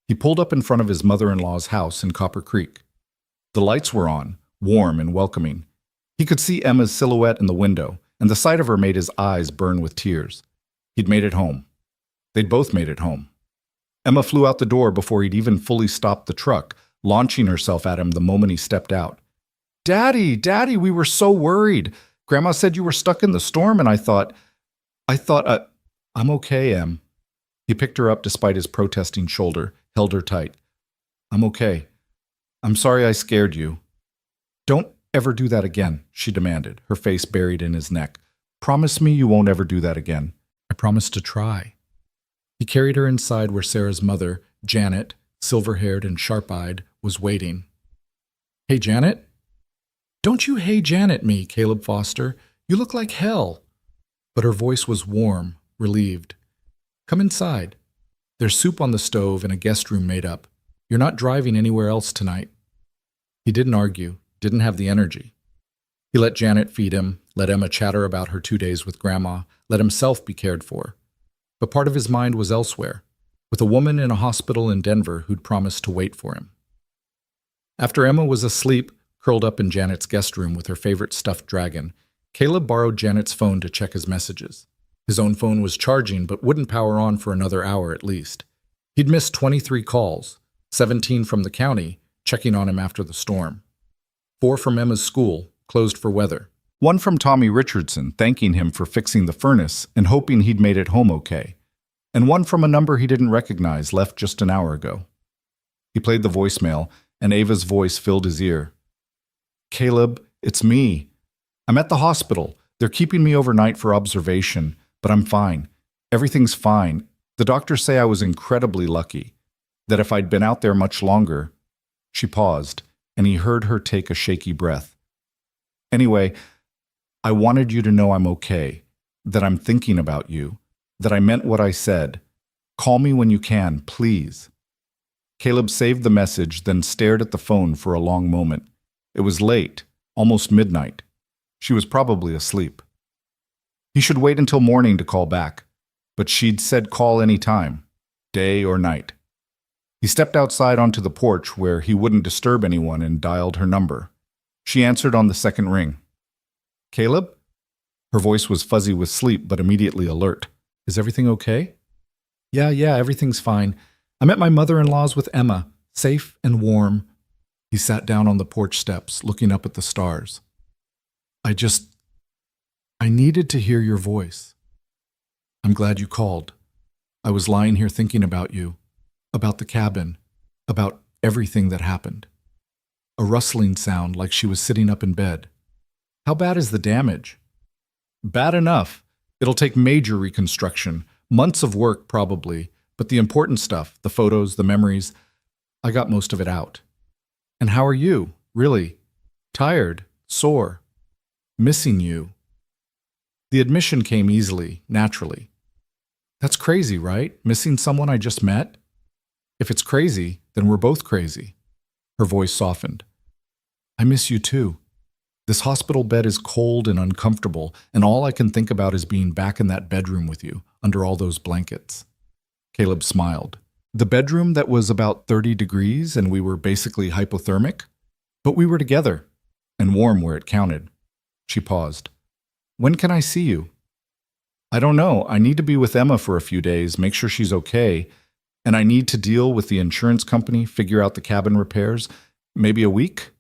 he pulled up in front of his mother-in-law's house in Copper Creek. The lights were on, warm and welcoming. He could see Emma's silhouette in the window, and the sight of her made his eyes burn with tears. He'd made it home. They'd both made it home. Emma flew out the door before he'd even fully stopped the truck, launching herself at him the moment he stepped out. Daddy, we were so worried. Grandma said you were stuck in the storm, and I thought, I'm okay, Em. He picked her up despite his protesting shoulder, held her tight. I'm okay. I'm sorry I scared you. Don't ever do that again, she demanded, her face buried in his neck. Promise me you won't ever do that again. I promise to try. He carried her inside where Sarah's mother, Janet, silver-haired and sharp-eyed, was waiting. Hey, Janet? Don't you hey Janet me, Caleb Foster. You look like hell. But her voice was warm, relieved. Come inside. There's soup on the stove and a guest room made up. You're not driving anywhere else tonight. He didn't argue, didn't have the energy. He let Janet feed him, let Emma chatter about her 2 days with Grandma, let himself be cared for. But part of his mind was elsewhere, with a woman in a hospital in Denver who'd promised to wait for him. After Emma was asleep, curled up in Janet's guest room with her favorite stuffed dragon, Caleb borrowed Janet's phone to check his messages. His own phone was charging but wouldn't power on for another hour at least. He'd missed 23 calls, 17 from the county, checking on him after the storm. 4 from Emma's school, closed for weather. 1 from Tommy Richardson, thanking him for fixing the furnace and hoping he'd made it home okay. And 1 from a number he didn't recognize, left just an hour ago. He played the voicemail, and Ava's voice filled his ear. "Caleb, it's me. I'm at the hospital. They're keeping me overnight for observation, but I'm fine. Everything's fine. The doctors say I was incredibly lucky, that if I'd been out there much longer." She paused, and he heard her take a shaky breath. "Anyway, I wanted you to know I'm okay, that I'm thinking about you, that I meant what I said. Call me when you can, please." Caleb saved the message, then stared at the phone for a long moment. It was late, almost midnight. She was probably asleep. He should wait until morning to call back, but she'd said call any time, day or night. He stepped outside onto the porch where he wouldn't disturb anyone and dialed her number. She answered on the second ring. "Caleb?" Her voice was fuzzy with sleep but immediately alert. "Is everything okay?" Yeah, everything's fine. I'm at my mother-in-law's with Emma, safe and warm." He sat down on the porch steps, looking up at the stars. I needed to hear your voice. I'm glad you called. I was lying here thinking about you, about the cabin, about everything that happened." A rustling sound like she was sitting up in bed. "How bad is the damage?" "Bad enough. It'll take major reconstruction, months of work probably, but the important stuff, the photos, the memories, I got most of it out." "And how are you? Really? Tired? Sore? Missing you?" The admission came easily, naturally. "That's crazy, right? Missing someone I just met?" "If it's crazy, then we're both crazy." Her voice softened. "I miss you too. This hospital bed is cold and uncomfortable, and all I can think about is being back in that bedroom with you, under all those blankets." Caleb smiled. "The bedroom that was about 30 degrees and we were basically hypothermic? But we were together, and warm where it counted." She paused. "When can I see you?" "I don't know. I need to be with Emma for a few days, make sure she's okay, and I need to deal with the insurance company, figure out the cabin repairs. Maybe a week?"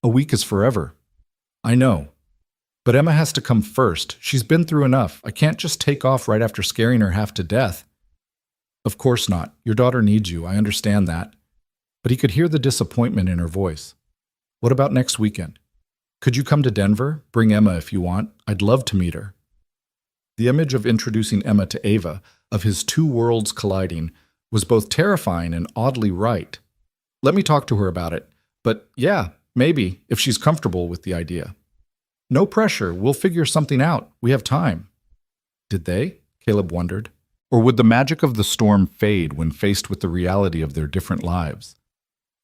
"A week is forever." "I know. But Emma has to come first. She's been through enough. I can't just take off right after scaring her half to death." "Of course not. Your daughter needs you. I understand that." But he could hear the disappointment in her voice. "What about next weekend? Could you come to Denver? Bring Emma if you want. I'd love to meet her." The image of introducing Emma to Ava, of his two worlds colliding, was both terrifying and oddly right. "Let me talk to her about it. But yeah, maybe, if she's comfortable with the idea." "No pressure. We'll figure something out. We have time." Did they? Caleb wondered. Or would the magic of the storm fade when faced with the reality of their different lives?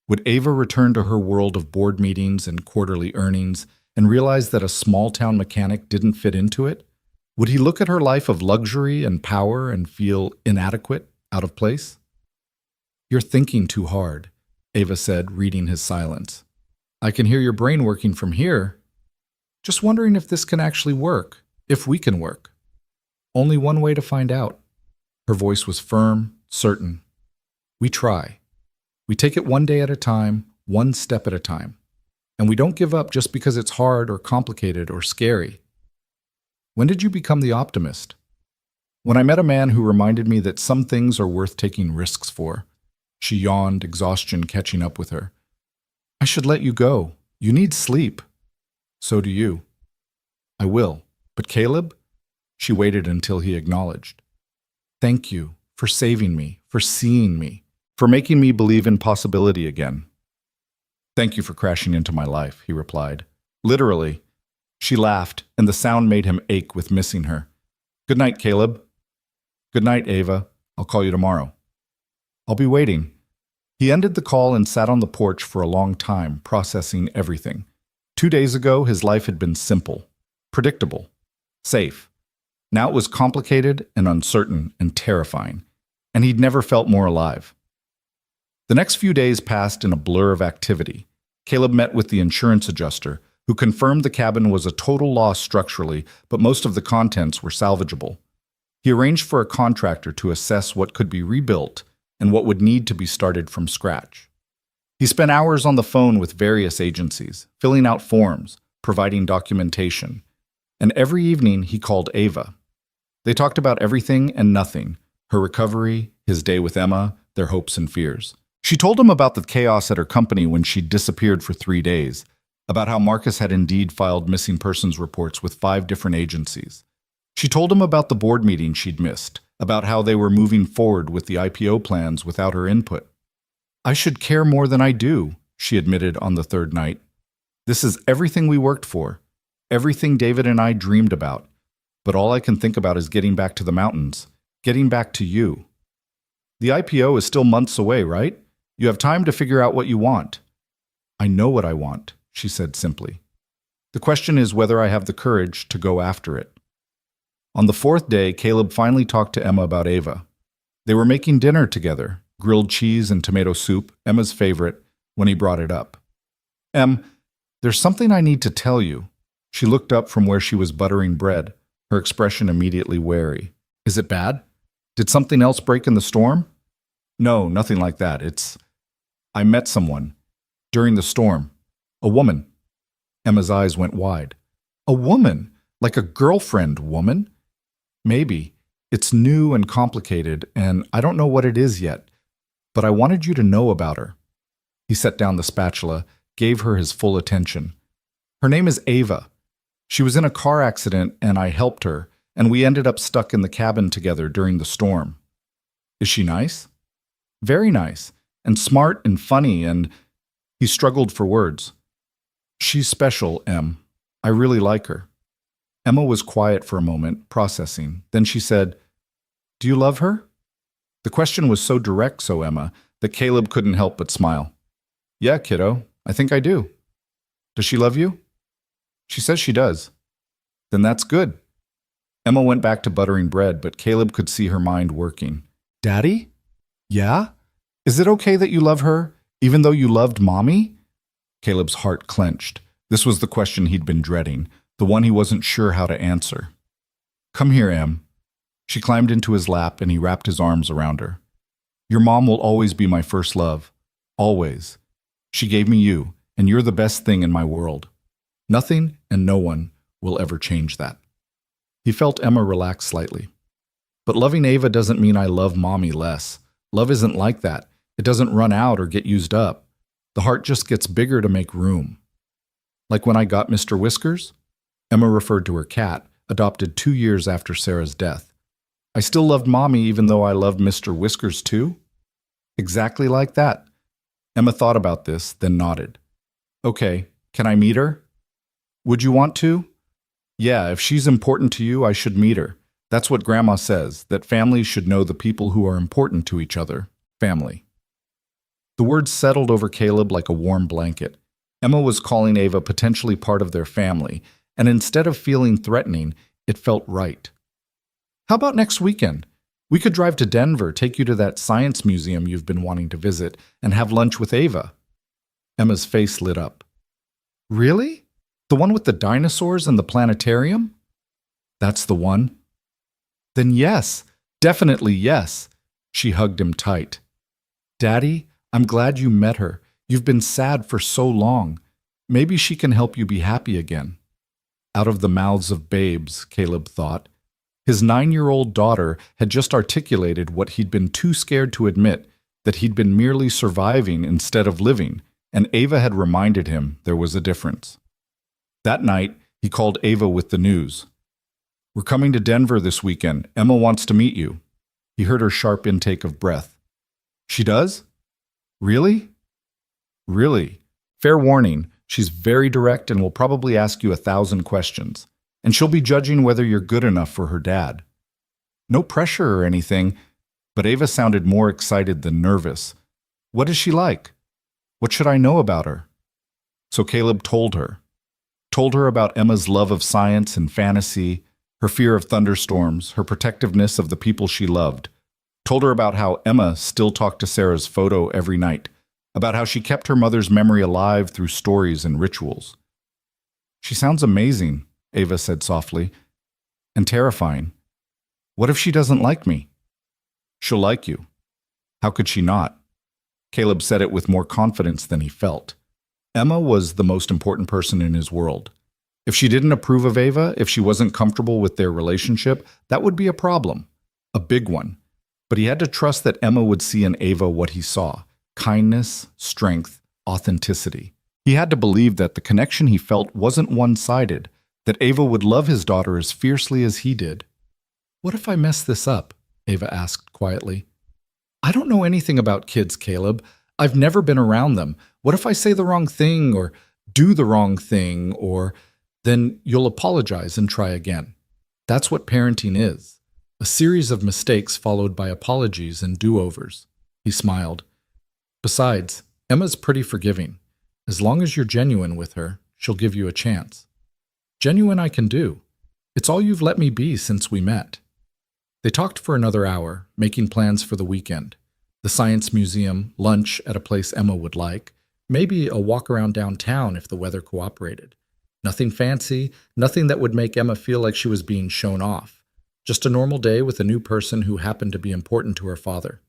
Would Ava return to her world of board meetings and quarterly earnings and realize that a small-town mechanic didn't fit into it? Would he look at her life of luxury and power and feel inadequate, out of place? "You're thinking too hard," Ava said, reading his silence. "I can hear your brain working from here. Just wondering if this can actually work, if we can work. Only one way to find out." Her voice was firm, certain. "We try. We take it one day at a time, one step at a time. And we don't give up just because it's hard or complicated or scary." "When did you become the optimist?" "When I met a man who reminded me that some things are worth taking risks for." She yawned, exhaustion catching up with her. "I should let you go. You need sleep." "So do you." "I will. But Caleb?" She waited until he acknowledged. "Thank you for saving me, for seeing me, for making me believe in possibility again." "Thank you for crashing into my life," he replied. "Literally." She laughed, and the sound made him ache with missing her. "Good night, Caleb." "Good night, Ava. I'll call you tomorrow." "I'll be waiting." He ended the call and sat on the porch for a long time, processing everything. 2 days ago, his life had been simple, predictable, safe. Now it was complicated and uncertain and terrifying, and he'd never felt more alive. The next few days passed in a blur of activity. Caleb met with the insurance adjuster, who confirmed the cabin was a total loss structurally, but most of the contents were salvageable. He arranged for a contractor to assess what could be rebuilt and what would need to be started from scratch. He spent hours on the phone with various agencies, filling out forms, providing documentation, and every evening he called Ava. They talked about everything and nothing, her recovery, his day with Emma, their hopes and fears. She told him about the chaos at her company when she'd disappeared for 3 days, about how Marcus had indeed filed missing persons reports with 5 different agencies. She told him about the board meeting she'd missed, about how they were moving forward with the IPO plans without her input. "I should care more than I do," she admitted on the 3rd night. "This is everything we worked for, everything David and I dreamed about. But all I can think about is getting back to the mountains, getting back to you. The IPO is still months away, right? You have time to figure out what you want." "I know what I want," she said simply. "The question is whether I have the courage to go after it." On the 4th day, Caleb finally talked to Emma about Ava. They were making dinner together, grilled cheese and tomato soup, Emma's favorite, when he brought it up. There's something I need to tell you." She looked up from where she was buttering bread, her expression immediately wary. "Is it bad? Did something else break in the storm?" "No, nothing like that. I met someone. During the storm. A woman." Emma's eyes went wide. "A woman? Like a girlfriend woman?" "Maybe. It's new and complicated, and I don't know what it is yet. But I wanted you to know about her." He set down the spatula, gave her his full attention. "Her name is Ava. She was in a car accident, and I helped her, and we ended up stuck in the cabin together during the storm." "Is she nice?" "Very nice, and smart and funny, and—" He struggled for words. "She's special, Em. I really like her." Emma was quiet for a moment, processing. Then she said, "Do you love her?" The question was so direct, so Emma, that Caleb couldn't help but smile. "Yeah, kiddo, I think I do." "Does she love you?" "She says she does." "Then that's good." Emma went back to buttering bread, but Caleb could see her mind working. "Daddy? Yeah? Is it okay that you love her, even though you loved Mommy?" Caleb's heart clenched. This was the question he'd been dreading, the one he wasn't sure how to answer. "Come here, Em." She climbed into his lap and he wrapped his arms around her. "Your mom will always be my first love. Always. She gave me you, and you're the best thing in my world. Nothing and no one will ever change that." He felt Emma relax slightly. "But loving Ava doesn't mean I love Mommy less. Love isn't like that. It doesn't run out or get used up. The heart just gets bigger to make room. Like when I got Mr. Whiskers?" Emma referred to her cat, adopted 2 years after Sarah's death. "I still loved Mommy even though I loved Mr. Whiskers too?" "Exactly like that." Emma thought about this, then nodded. "Okay, can I meet her?" "Would you want to?" "Yeah, if she's important to you, I should meet her. That's what Grandma says, that families should know the people who are important to each other. Family." The words settled over Caleb like a warm blanket. Emma was calling Ava potentially part of their family, and instead of feeling threatening, it felt right. "How about next weekend? We could drive to Denver, take you to that science museum you've been wanting to visit, and have lunch with Ava." Emma's face lit up. "Really? The one with the dinosaurs and the planetarium?" "That's the one." "Then yes, definitely yes." She hugged him tight. "Daddy, I'm glad you met her. You've been sad for so long. Maybe she can help you be happy again." Out of the mouths of babes, Caleb thought. His 9-year-old daughter had just articulated what he'd been too scared to admit, that he'd been merely surviving instead of living, and Ava had reminded him there was a difference. That night, he called Ava with the news. "We're coming to Denver this weekend. Emma wants to meet you." He heard her sharp intake of breath. "She does? Really?" "Really. Fair warning, she's very direct and will probably ask you 1,000 questions. And she'll be judging whether you're good enough for her dad." No pressure or anything, but Ava sounded more excited than nervous. "What is she like? What should I know about her?" So Caleb told her. Told her about Emma's love of science and fantasy, her fear of thunderstorms, her protectiveness of the people she loved. Told her about how Emma still talked to Sarah's photo every night, about how she kept her mother's memory alive through stories and rituals. "She sounds amazing," Ava said softly, "and terrifying. What if she doesn't like me?" "She'll like you. How could she not?" Caleb said it with more confidence than he felt. Emma was the most important person in his world. If she didn't approve of Ava, if she wasn't comfortable with their relationship, that would be a problem. A big one. But he had to trust that Emma would see in Ava what he saw: kindness, strength, authenticity. He had to believe that the connection he felt wasn't one-sided, that Ava would love his daughter as fiercely as he did. "What if I mess this up?" Ava asked quietly. "I don't know anything about kids, Caleb. I've never been around them. What if I say the wrong thing or do the wrong thing or then you'll apologize and try again. That's what parenting is. A series of mistakes followed by apologies and do-overs." He smiled. "Besides, Emma's pretty forgiving. As long as you're genuine with her, she'll give you a chance." "Genuine I can do. It's all you've let me be since we met." They talked for another hour, making plans for the weekend. The science museum, lunch at a place Emma would like, maybe a walk around downtown if the weather cooperated. Nothing fancy, nothing that would make Emma feel like she was being shown off. Just a normal day with a new person who happened to be important to her father.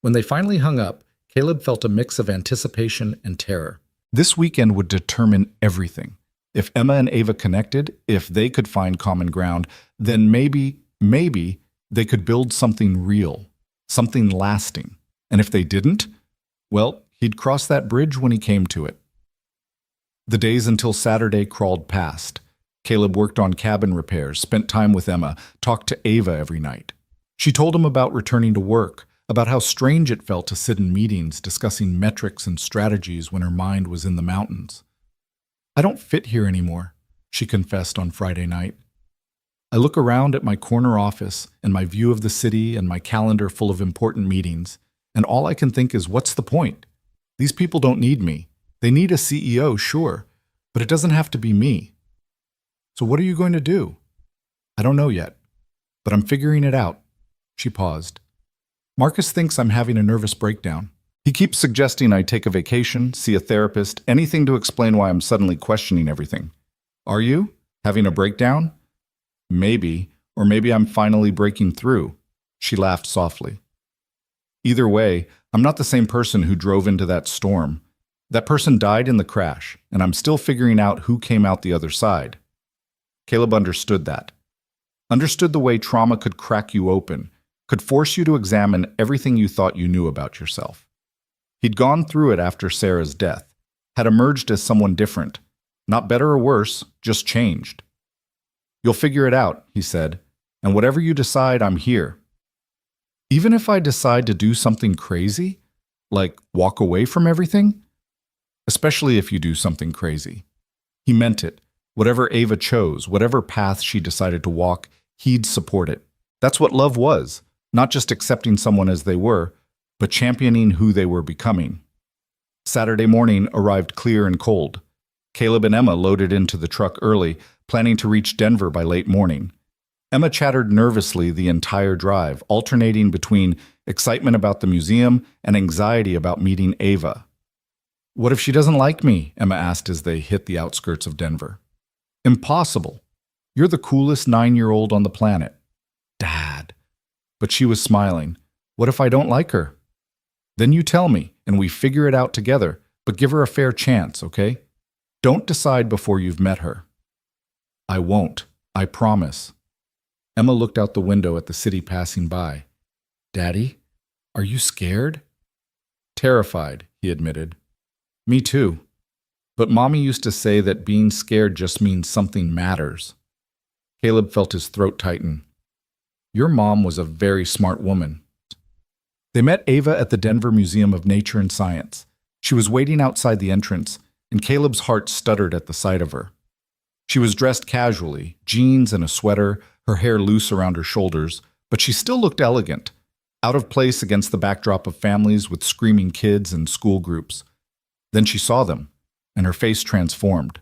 When they finally hung up, Caleb felt a mix of anticipation and terror. This weekend would determine everything. If Emma and Ava connected, if they could find common ground, then maybe they could build something real, something lasting. And if they didn't, well, he'd cross that bridge when he came to it. The days until Saturday crawled past. Caleb worked on cabin repairs, spent time with Emma, talked to Ava every night. She told him about returning to work, about how strange it felt to sit in meetings discussing metrics and strategies when her mind was in the mountains. "I don't fit here anymore," she confessed on Friday night. "I look around at my corner office and my view of the city and my calendar full of important meetings, and all I can think is, what's the point? These people don't need me. They need a CEO, sure, but it doesn't have to be me. So what are you going to do?" "I don't know yet, but I'm figuring it out." She paused. "Marcus thinks I'm having a nervous breakdown. He keeps suggesting I take a vacation, see a therapist, anything to explain why I'm suddenly questioning everything." "Are you? Having a breakdown?" "Maybe, or maybe I'm finally breaking through." She laughed softly. "Either way, I'm not the same person who drove into that storm. That person died in the crash, and I'm still figuring out who came out the other side." Caleb understood that. Understood the way trauma could crack you open, could force you to examine everything you thought you knew about yourself. He'd gone through it after Sarah's death, had emerged as someone different, not better or worse, just changed. "You'll figure it out," he said, "and whatever you decide, I'm here." "Even if I decide to do something crazy, like walk away from everything?" "Especially if you do something crazy." He meant it. Whatever Ava chose, whatever path she decided to walk, he'd support it. That's what love was, not just accepting someone as they were, but championing who they were becoming. Saturday morning arrived clear and cold. Caleb and Emma loaded into the truck early, planning to reach Denver by late morning. Emma chattered nervously the entire drive, alternating between excitement about the museum and anxiety about meeting Ava. "What if she doesn't like me?" Emma asked as they hit the outskirts of Denver. "Impossible. You're the coolest 9-year-old on the planet." "Dad." But she was smiling. "What if I don't like her?" "Then you tell me, and we figure it out together, but give her a fair chance, okay? Don't decide before you've met her." "I won't. I promise." Emma looked out the window at the city passing by. "Daddy, are you scared?" "Terrified," he admitted. "Me too. But Mommy used to say that being scared just means something matters." Caleb felt his throat tighten. "Your mom was a very smart woman." They met Ava at the Denver Museum of Nature and Science. She was waiting outside the entrance, and Caleb's heart stuttered at the sight of her. She was dressed casually, jeans and a sweater, her hair loose around her shoulders, but she still looked elegant, out of place against the backdrop of families with screaming kids and school groups. Then she saw them, and her face transformed.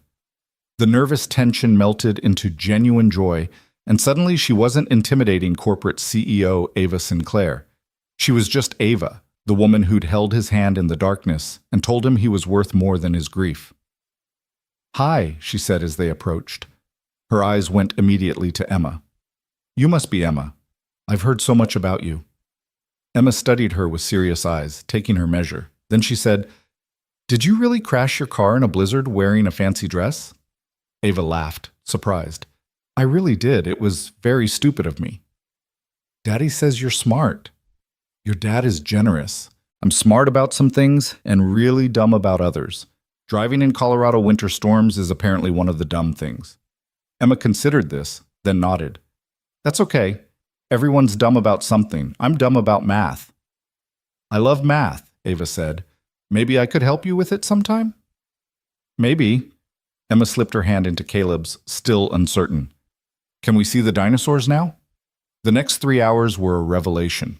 The nervous tension melted into genuine joy, and suddenly she wasn't intimidating corporate CEO Ava Sinclair. She was just Ava, the woman who'd held his hand in the darkness and told him he was worth more than his grief. "Hi," she said as they approached. Her eyes went immediately to Emma. "You must be Emma. I've heard so much about you." Emma studied her with serious eyes, taking her measure. Then she said, "Did you really crash your car in a blizzard wearing a fancy dress?" Ava laughed, surprised. "I really did. It was very stupid of me." "Daddy says you're smart." "Your dad is generous. I'm smart about some things and really dumb about others. Driving in Colorado winter storms is apparently one of the dumb things." Emma considered this, then nodded. "That's okay. Everyone's dumb about something. I'm dumb about math." "I love math," Ava said. "Maybe I could help you with it sometime?" "Maybe." Emma slipped her hand into Caleb's, still uncertain. "Can we see the dinosaurs now?" The next 3 hours were a revelation.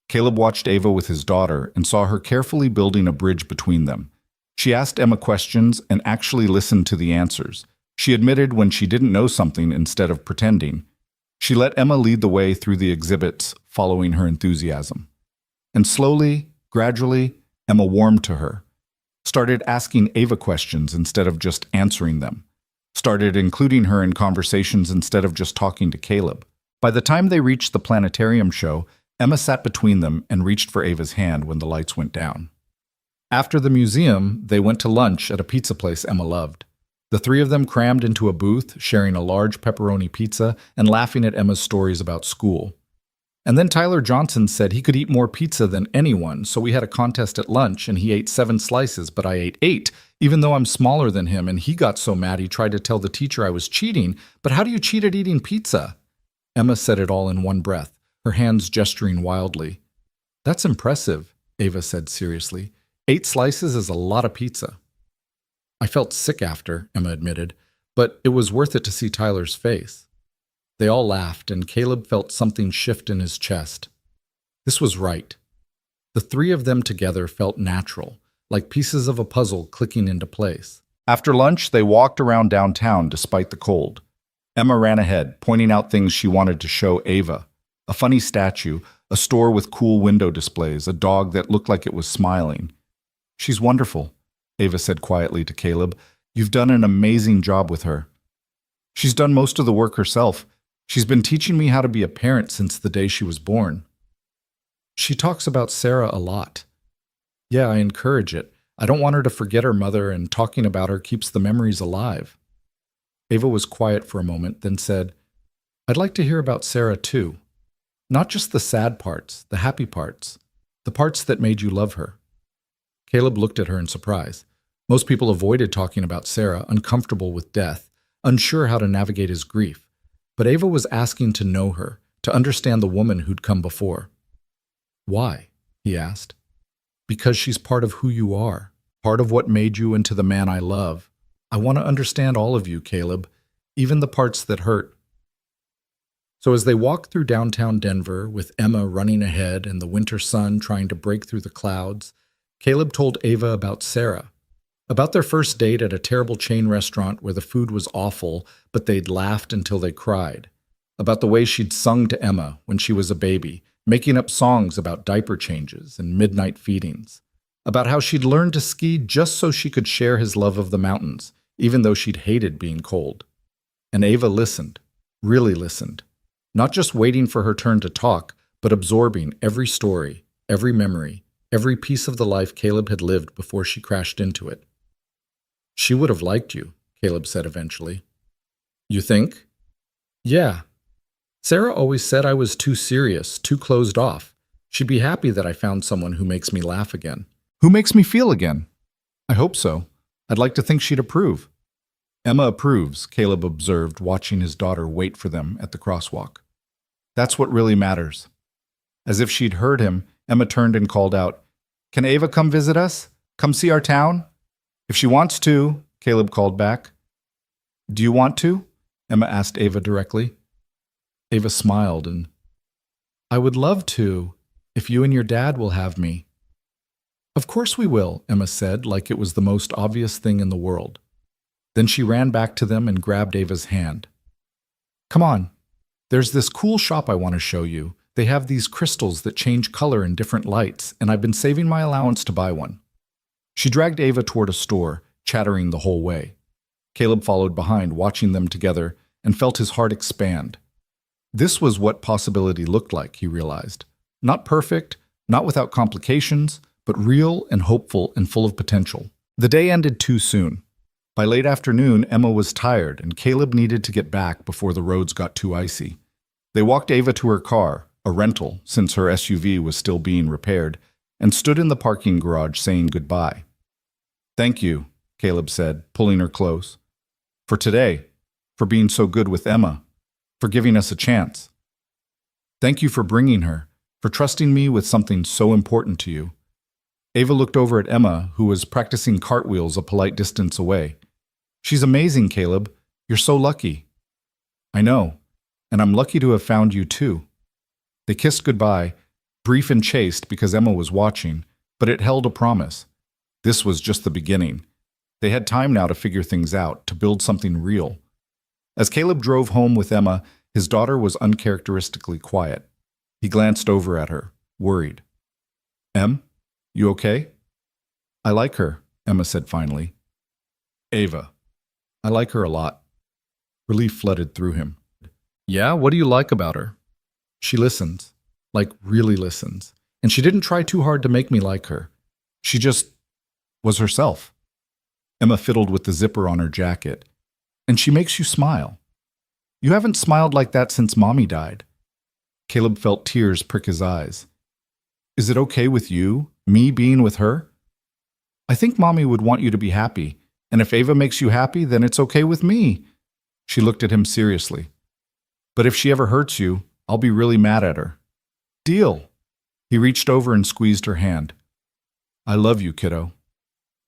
Caleb watched Ava with his daughter and saw her carefully building a bridge between them. She asked Emma questions and actually listened to the answers. She admitted when she didn't know something instead of pretending. She let Emma lead the way through the exhibits, following her enthusiasm. And slowly, gradually, Emma warmed to her. Started asking Ava questions instead of just answering them. Started including her in conversations instead of just talking to Caleb. By the time they reached the planetarium show, Emma sat between them and reached for Ava's hand when the lights went down. After the museum, they went to lunch at a pizza place Emma loved. The three of them crammed into a booth, sharing a large pepperoni pizza and laughing at Emma's stories about school. And then Tyler Johnson said he could eat more pizza than anyone, so we had a contest at lunch and he ate 7 slices, but I ate 8, even though I'm smaller than him, and he got so mad he tried to tell the teacher I was cheating. But how do you cheat at eating pizza? Emma said it all in one breath, her hands gesturing wildly. "That's impressive," Ava said seriously. 8 slices is a lot of pizza. "I felt sick after," Emma admitted, "but it was worth it to see Tyler's face." They all laughed, and Caleb felt something shift in his chest. This was right. The three of them together felt natural, like pieces of a puzzle clicking into place. After lunch, they walked around downtown despite the cold. Emma ran ahead, pointing out things she wanted to show Ava. A funny statue, a store with cool window displays, a dog that looked like it was smiling. "She's wonderful," Ava said quietly to Caleb. "You've done an amazing job with her." "She's done most of the work herself. She's been teaching me how to be a parent since the day she was born." "She talks about Sarah a lot." "Yeah, I encourage it. I don't want her to forget her mother, and talking about her keeps the memories alive." Ava was quiet for a moment, then said, "I'd like to hear about Sarah too. Not just the sad parts, the happy parts, the parts that made you love her." Caleb looked at her in surprise. Most people avoided talking about Sarah, uncomfortable with death, unsure how to navigate his grief. But Ava was asking to know her, to understand the woman who'd come before. "Why?" he asked. "Because she's part of who you are, part of what made you into the man I love. I want to understand all of you, Caleb, even the parts that hurt." So as they walked through downtown Denver, with Emma running ahead and the winter sun trying to break through the clouds, Caleb told Ava about Sarah, about their first date at a terrible chain restaurant where the food was awful, but they'd laughed until they cried, about the way she'd sung to Emma when she was a baby, making up songs about diaper changes and midnight feedings, about how she'd learned to ski just so she could share his love of the mountains, even though she'd hated being cold. And Ava listened, really listened, not just waiting for her turn to talk, but absorbing every story, every memory, every piece of the life Caleb had lived before she crashed into it. "She would have liked you," Caleb said eventually. "You think?" "Yeah. Sarah always said I was too serious, too closed off. She'd be happy that I found someone who makes me laugh again." "Who makes me feel again?" "I hope so. I'd like to think she'd approve." "Emma approves," Caleb observed, watching his daughter wait for them at the crosswalk. "That's what really matters." As if she'd heard him, Emma turned and called out, "Can Ava come visit us? Come see our town?" "If she wants to," Caleb called back. "Do you want to?" Emma asked Ava directly. Ava smiled and, "I would love to, if you and your dad will have me." "Of course we will," Emma said, like it was the most obvious thing in the world. Then she ran back to them and grabbed Ava's hand. "Come on. There's this cool shop I want to show you. They have these crystals that change color in different lights, and I've been saving my allowance to buy one." She dragged Ava toward a store, chattering the whole way. Caleb followed behind, watching them together, and felt his heart expand. This was what possibility looked like, he realized. Not perfect, not without complications, but real and hopeful and full of potential. The day ended too soon. By late afternoon, Emma was tired, and Caleb needed to get back before the roads got too icy. They walked Ava to her car, a rental, since her SUV was still being repaired, and stood in the parking garage saying goodbye. "Thank you," Caleb said, pulling her close. "For today, for being so good with Emma, for giving us a chance. Thank you for bringing her, for trusting me with something so important to you." Ava looked over at Emma, who was practicing cartwheels a polite distance away. "She's amazing, Caleb. You're so lucky." "I know, and I'm lucky to have found you too." They kissed goodbye, brief and chaste because Emma was watching, but it held a promise. This was just the beginning. They had time now to figure things out, to build something real. As Caleb drove home with Emma, his daughter was uncharacteristically quiet. He glanced over at her, worried. "Em, you okay?" "I like her," Emma said finally. "Ava, I like her a lot." Relief flooded through him. "Yeah, what do you like about her?" "She listens, like really listens. And she didn't try too hard to make me like her. She just was herself." Emma fiddled with the zipper on her jacket. "And she makes you smile. You haven't smiled like that since Mommy died." Caleb felt tears prick his eyes. "Is it okay with you, me being with her?" "I think Mommy would want you to be happy, and if Ava makes you happy, then it's okay with me." She looked at him seriously. "But if she ever hurts you, I'll be really mad at her." "Deal." He reached over and squeezed her hand. "I love you, kiddo."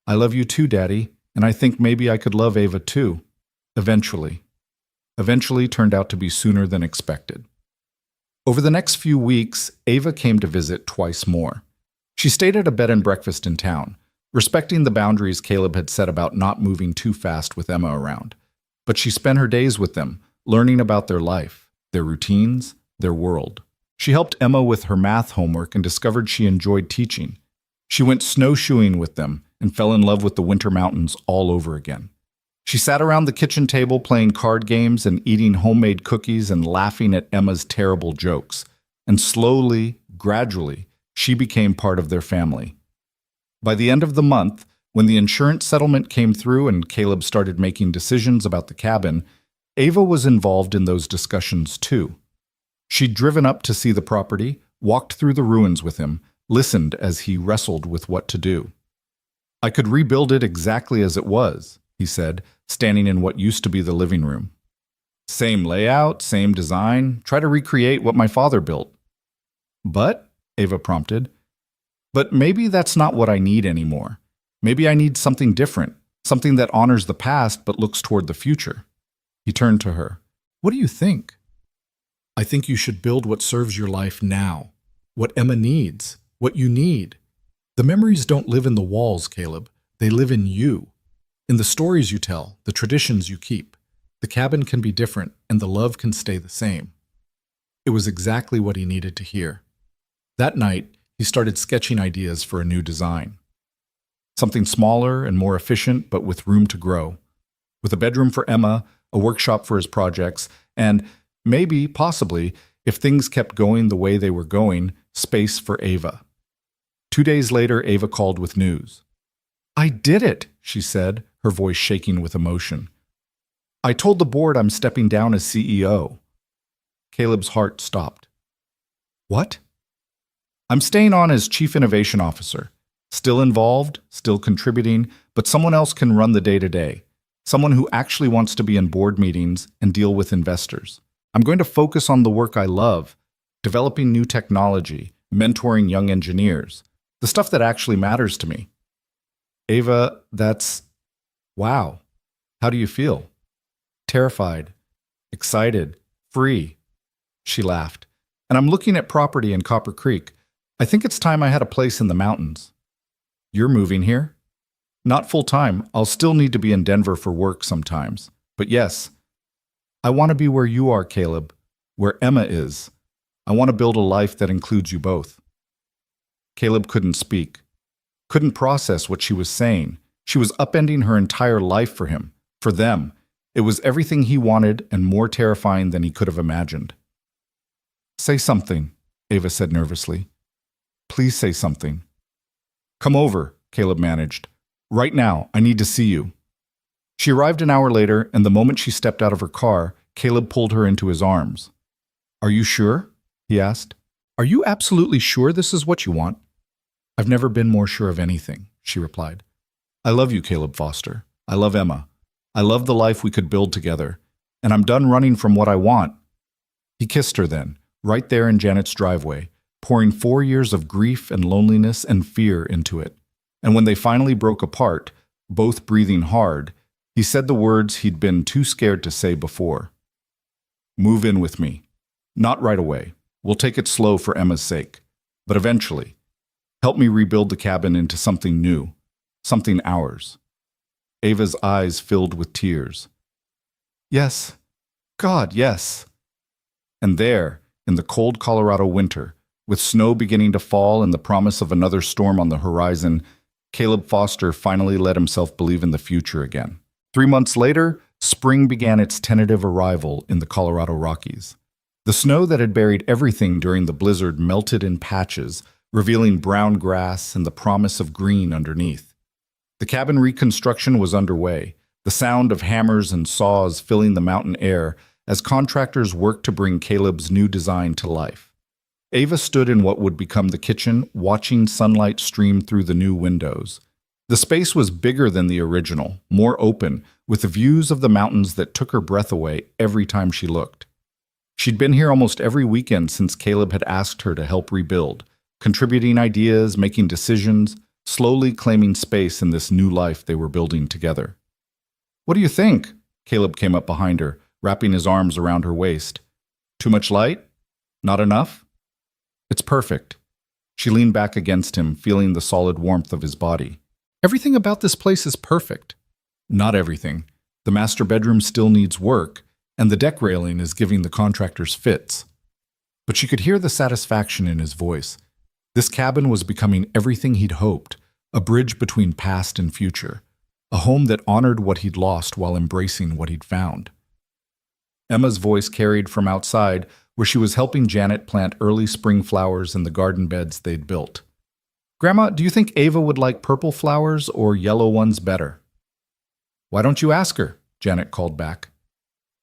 "I love you too, Daddy, and I think maybe I could love Ava too. Eventually." Eventually turned out to be sooner than expected. Over the next few weeks, Ava came to visit twice more. She stayed at a bed and breakfast in town, respecting the boundaries Caleb had set about not moving too fast with Emma around. But she spent her days with them, learning about their life, their routines, their world. She helped Emma with her math homework and discovered she enjoyed teaching. She went snowshoeing with them and fell in love with the winter mountains all over again. She sat around the kitchen table playing card games and eating homemade cookies and laughing at Emma's terrible jokes. And slowly, gradually, she became part of their family. By the end of the month, when the insurance settlement came through and Caleb started making decisions about the cabin, Ava was involved in those discussions too. She'd driven up to see the property, walked through the ruins with him, listened as he wrestled with what to do. "I could rebuild it exactly as it was," he said, standing in what used to be the living room. "Same layout, same design, try to recreate what my father built." "But," Ava prompted, "but maybe that's not what I need anymore. Maybe I need something different, something that honors the past but looks toward the future." He turned to her. "What do you think?" "I think you should build what serves your life now, what Emma needs, what you need. The memories don't live in the walls, Caleb. They live in you. In the stories you tell, the traditions you keep. The cabin can be different, and the love can stay the same." It was exactly what he needed to hear. That night, he started sketching ideas for a new design. Something smaller and more efficient, but with room to grow. With a bedroom for Emma, a workshop for his projects, and maybe, possibly, if things kept going the way they were going, space for Ava. 2 days later, Ava called with news. "I did it," she said, her voice shaking with emotion. "I told the board I'm stepping down as CEO." Caleb's heart stopped. "What?" "I'm staying on as Chief Innovation Officer. Still involved, still contributing, but someone else can run the day-to-day. Someone who actually wants to be in board meetings and deal with investors. I'm going to focus on the work I love, developing new technology, mentoring young engineers, the stuff that actually matters to me." "Ava, that's... wow. How do you feel?" "Terrified, excited, free." She laughed. "And I'm looking at property in Copper Creek. I think it's time I had a place in the mountains." "You're moving here?" "Not full-time. I'll still need to be in Denver for work sometimes. But yes, I want to be where you are, Caleb, where Emma is. I want to build a life that includes you both." Caleb couldn't speak, couldn't process what she was saying. She was upending her entire life for him, for them. It was everything he wanted and more terrifying than he could have imagined. "Say something," Ava said nervously. "Please say something." "Come over," Caleb managed. "Right now, I need to see you." She arrived an hour later, and the moment she stepped out of her car, Caleb pulled her into his arms. "Are you sure?" he asked. "Are you absolutely sure this is what you want?" "I've never been more sure of anything," she replied. "I love you, Caleb Foster. I love Emma. I love the life we could build together. And I'm done running from what I want." He kissed her then, right there in Janet's driveway, pouring 4 years of grief and loneliness and fear into it. And when they finally broke apart, both breathing hard, he said the words he'd been too scared to say before. "Move in with me. Not right away. We'll take it slow for Emma's sake. But eventually, help me rebuild the cabin into something new, something ours." Ava's eyes filled with tears. "Yes. God, yes." And there, in the cold Colorado winter, with snow beginning to fall and the promise of another storm on the horizon, Caleb Foster finally let himself believe in the future again. 3 months later, spring began its tentative arrival in the Colorado Rockies. The snow that had buried everything during the blizzard melted in patches, revealing brown grass and the promise of green underneath. The cabin reconstruction was underway, the sound of hammers and saws filling the mountain air as contractors worked to bring Caleb's new design to life. Ava stood in what would become the kitchen, watching sunlight stream through the new windows. The space was bigger than the original, more open, with views of the mountains that took her breath away every time she looked. She'd been here almost every weekend since Caleb had asked her to help rebuild, contributing ideas, making decisions, slowly claiming space in this new life they were building together. "What do you think?" Caleb came up behind her, wrapping his arms around her waist. "Too much light? Not enough?" "It's perfect." She leaned back against him, feeling the solid warmth of his body. "Everything about this place is perfect." "Not everything. The master bedroom still needs work, and the deck railing is giving the contractors fits." But she could hear the satisfaction in his voice. This cabin was becoming everything he'd hoped, a bridge between past and future, a home that honored what he'd lost while embracing what he'd found. Emma's voice carried from outside, where she was helping Janet plant early spring flowers in the garden beds they'd built. "Grandma, do you think Ava would like purple flowers or yellow ones better?" "Why don't you ask her?" Janet called back.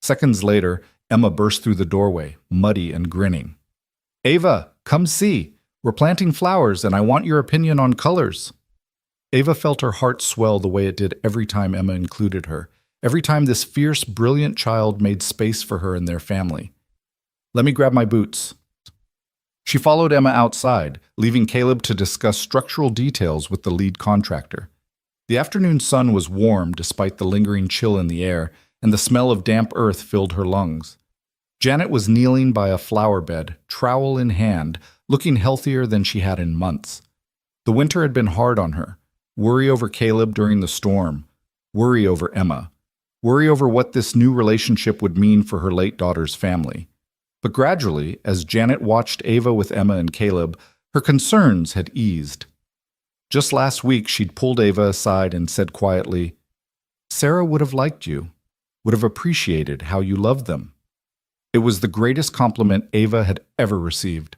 Seconds later, Emma burst through the doorway, muddy and grinning. "Ava, come see. We're planting flowers, and I want your opinion on colors." Ava felt her heart swell the way it did every time Emma included her, every time this fierce, brilliant child made space for her in their family. "Let me grab my boots." She followed Emma outside, leaving Caleb to discuss structural details with the lead contractor. The afternoon sun was warm despite the lingering chill in the air, and the smell of damp earth filled her lungs. Janet was kneeling by a flower bed, trowel in hand, looking healthier than she had in months. The winter had been hard on her. Worry over Caleb during the storm. Worry over Emma. Worry over what this new relationship would mean for her late daughter's family. But gradually, as Janet watched Ava with Emma and Caleb, her concerns had eased. Just last week, she'd pulled Ava aside and said quietly, "Sarah would have liked you, would have appreciated how you loved them." It was the greatest compliment Ava had ever received.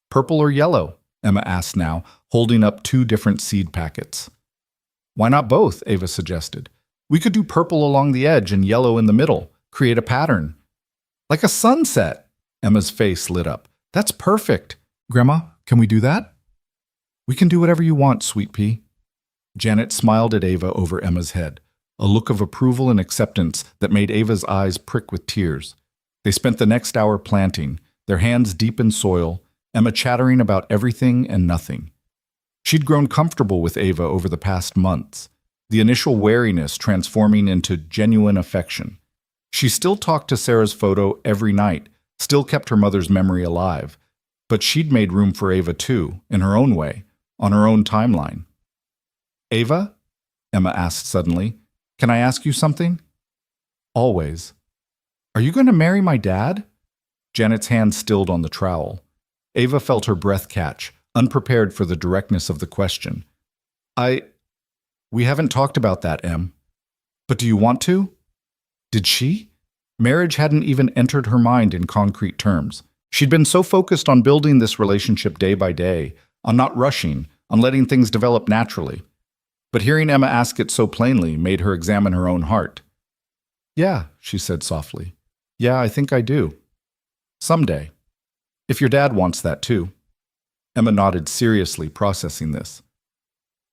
"Purple or yellow?" Emma asked now, holding up 2 different seed packets. "Why not both?" Ava suggested. "We could do purple along the edge and yellow in the middle, create a pattern." "Like a sunset!" Emma's face lit up. "That's perfect. Grandma, can we do that?" "We can do whatever you want, Sweet Pea." Janet smiled at Ava over Emma's head, a look of approval and acceptance that made Ava's eyes prick with tears. They spent the next hour planting, their hands deep in soil, Emma chattering about everything and nothing. She'd grown comfortable with Ava over the past months, the initial wariness transforming into genuine affection. She still talked to Sarah's photo every night, still kept her mother's memory alive, but she'd made room for Ava too, in her own way, on her own timeline. "Ava?" Emma asked suddenly. "Can I ask you something?" "Always." "Are you going to marry my dad?" Janet's hand stilled on the trowel. Ava felt her breath catch, unprepared for the directness of the question. We haven't talked about that, Em. But do you want to? Did she? Marriage hadn't even entered her mind in concrete terms. She'd been so focused on building this relationship day by day, on not rushing, on letting things develop naturally. But hearing Emma ask it so plainly made her examine her own heart. Yeah, she said softly. Yeah, I think I do. Someday. If your dad wants that too. Emma nodded seriously, processing this.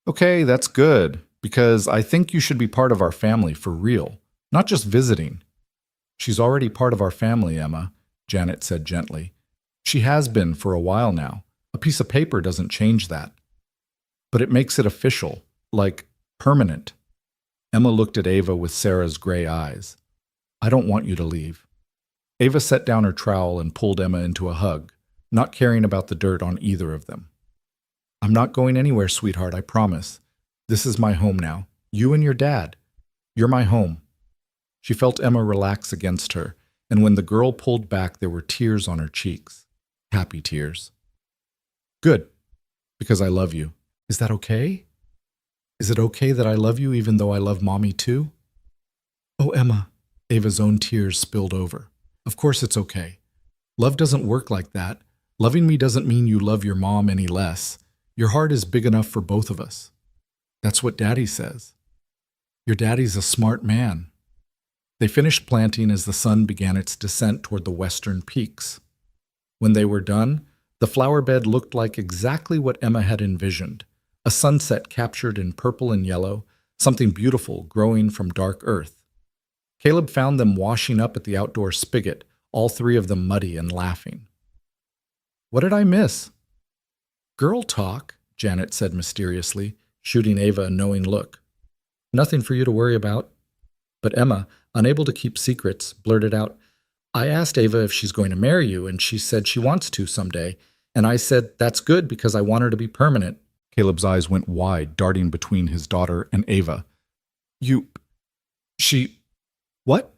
Okay, that's good, because I think you should be part of our family for real, not just visiting. She's already part of our family, Emma, Janet said gently. She has been for a while now. A piece of paper doesn't change that. But it makes it official, like permanent. Emma looked at Ava with Sarah's gray eyes. I don't want you to leave. Ava set down her trowel and pulled Emma into a hug, not caring about the dirt on either of them. I'm not going anywhere, sweetheart, I promise. This is my home now. You and your dad. You're my home. She felt Emma relax against her, and when the girl pulled back, there were tears on her cheeks. Happy tears. Good, because I love you. Is that okay? Is it okay that I love you even though I love Mommy too? Oh, Emma. Ava's own tears spilled over. Of course it's okay. Love doesn't work like that. Loving me doesn't mean you love your mom any less. Your heart is big enough for both of us. That's what Daddy says. Your daddy's a smart man. They finished planting as the sun began its descent toward the western peaks. When they were done, the flower bed looked like exactly what Emma had envisioned, a sunset captured in purple and yellow, something beautiful growing from dark earth. Caleb found them washing up at the outdoor spigot, all three of them muddy and laughing. What did I miss? Girl talk, Janet said mysteriously, shooting Ava a knowing look. Nothing for you to worry about. But Emma, unable to keep secrets, blurted out, I asked Ava if she's going to marry you, and she said she wants to someday. And I said, that's good because I want her to be permanent. Caleb's eyes went wide, darting between his daughter and Ava. What?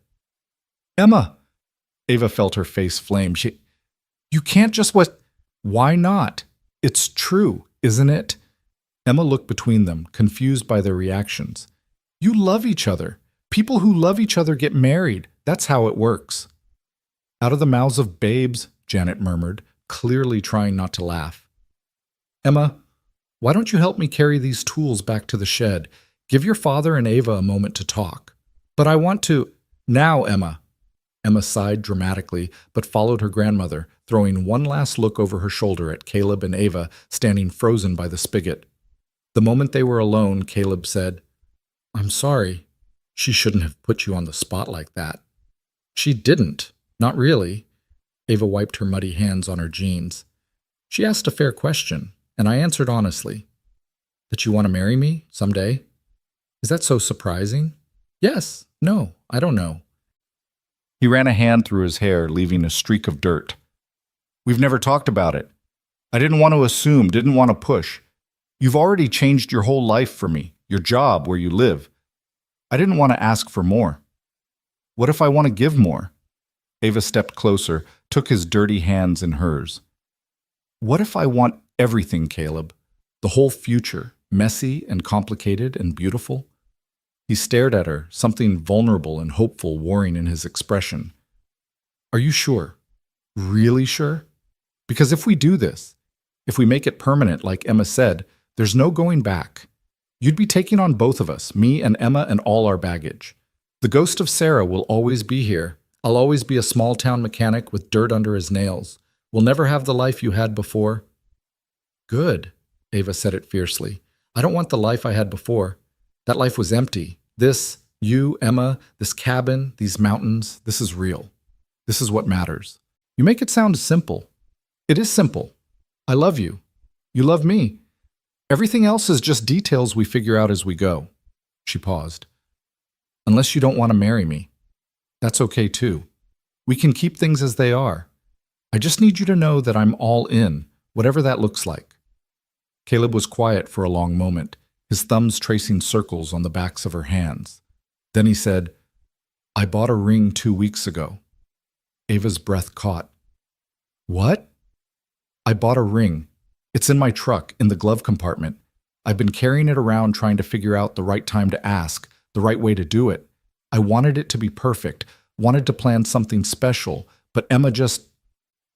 Emma! Ava felt her face flame. You can't just Why not? It's true, isn't it? Emma looked between them, confused by their reactions. You love each other. People who love each other get married. That's how it works. Out of the mouths of babes, Janet murmured, clearly trying not to laugh. Emma, why don't you help me carry these tools back to the shed? Give your father and Ava a moment to talk. But I want to... Now, Emma. Emma sighed dramatically, but followed her grandmother, throwing one last look over her shoulder at Caleb and Ava standing frozen by the spigot. The moment they were alone, Caleb said, I'm sorry. She shouldn't have put you on the spot like that. She didn't. Not really. Ava wiped her muddy hands on her jeans. She asked a fair question, and I answered honestly. That you want to marry me someday? Is that so surprising? Yes. No. I don't know. He ran a hand through his hair, leaving a streak of dirt. We've never talked about it. I didn't want to assume, didn't want to push. You've already changed your whole life for me, your job, where you live. I didn't want to ask for more. What if I want to give more? Ava stepped closer, took his dirty hands in hers. What if I want everything, Caleb? The whole future, messy and complicated and beautiful? He stared at her, something vulnerable and hopeful warring in his expression. Are you sure? Really sure? Because if we do this, if we make it permanent like Emma said, there's no going back. You'd be taking on both of us, me and Emma and all our baggage. The ghost of Sarah will always be here. I'll always be a small-town mechanic with dirt under his nails. We'll never have the life you had before. Good, Ava said it fiercely. I don't want the life I had before. That life was empty. This, you, Emma, this cabin, these mountains, this is real. This is what matters. You make it sound simple. It is simple. I love you. You love me. Everything else is just details we figure out as we go. She paused. Unless you don't want to marry me. That's okay too. We can keep things as they are. I just need you to know that I'm all in, whatever that looks like. Caleb was quiet for a long moment, his thumbs tracing circles on the backs of her hands. Then he said, I bought a ring 2 weeks ago. Ava's breath caught. What? I bought a ring. It's in my truck, in the glove compartment. I've been carrying it around trying to figure out the right time to ask, the right way to do it. I wanted it to be perfect, wanted to plan something special, but Emma just...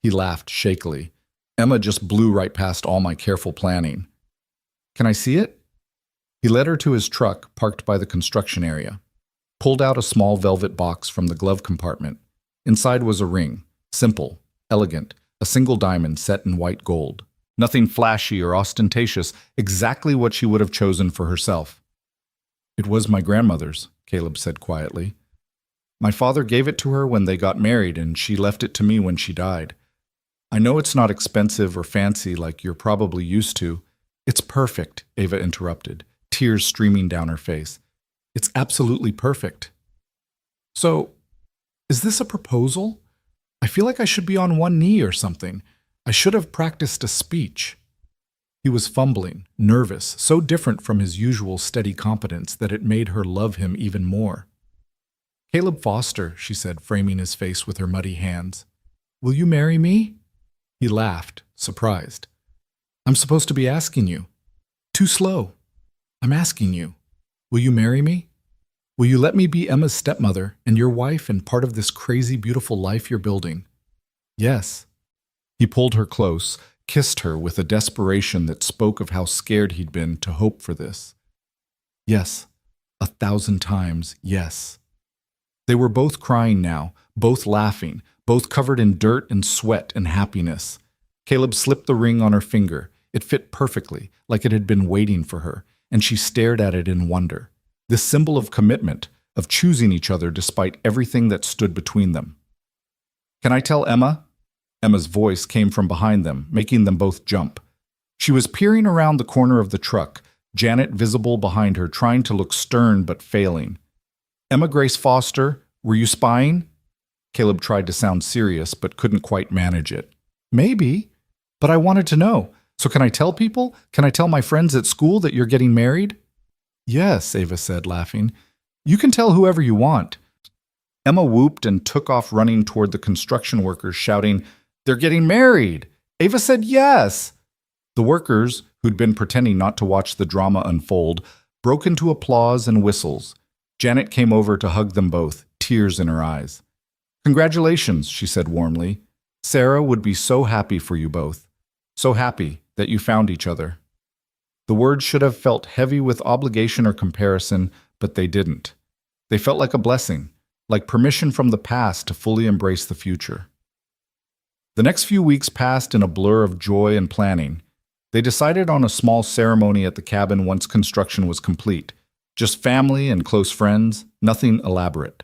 He laughed shakily. Emma just blew right past all my careful planning. Can I see it? He led her to his truck, parked by the construction area. Pulled out a small velvet box from the glove compartment. Inside was a ring, simple, elegant, a single diamond set in white gold. Nothing flashy or ostentatious, exactly what she would have chosen for herself. It was my grandmother's, Caleb said quietly. My father gave it to her when they got married, and she left it to me when she died. I know it's not expensive or fancy like you're probably used to. It's perfect, Ava interrupted, tears streaming down her face. It's absolutely perfect. So, is this a proposal? I feel like I should be on one knee or something. I should have practiced a speech. He was fumbling, nervous, so different from his usual steady competence that it made her love him even more. Caleb Foster, she said, framing his face with her muddy hands. Will you marry me? He laughed, surprised. I'm supposed to be asking you. Too slow. I'm asking you. Will you marry me? Will you let me be Emma's stepmother and your wife and part of this crazy, beautiful life you're building? Yes. He pulled her close, kissed her with a desperation that spoke of how scared he'd been to hope for this. Yes, 1,000 times, yes. They were both crying now, both laughing, both covered in dirt and sweat and happiness. Caleb slipped the ring on her finger. It fit perfectly, like it had been waiting for her, and she stared at it in wonder. This symbol of commitment, of choosing each other despite everything that stood between them. Can I tell Emma? Emma's voice came from behind them, making them both jump. She was peering around the corner of the truck, Janet visible behind her, trying to look stern but failing. Emma Grace Foster, were you spying? Caleb tried to sound serious but couldn't quite manage it. Maybe, but I wanted to know. So can I tell people? Can I tell my friends at school that you're getting married? Yes, Ava said, laughing. You can tell whoever you want. Emma whooped and took off running toward the construction workers, shouting, They're getting married! Ava said yes! The workers, who'd been pretending not to watch the drama unfold, broke into applause and whistles. Janet came over to hug them both, tears in her eyes. Congratulations, she said warmly. Sarah would be so happy for you both. So happy that you found each other. The words should have felt heavy with obligation or comparison, but they didn't. They felt like a blessing, like permission from the past to fully embrace the future. The next few weeks passed in a blur of joy and planning. They decided on a small ceremony at the cabin once construction was complete. Just family and close friends, nothing elaborate.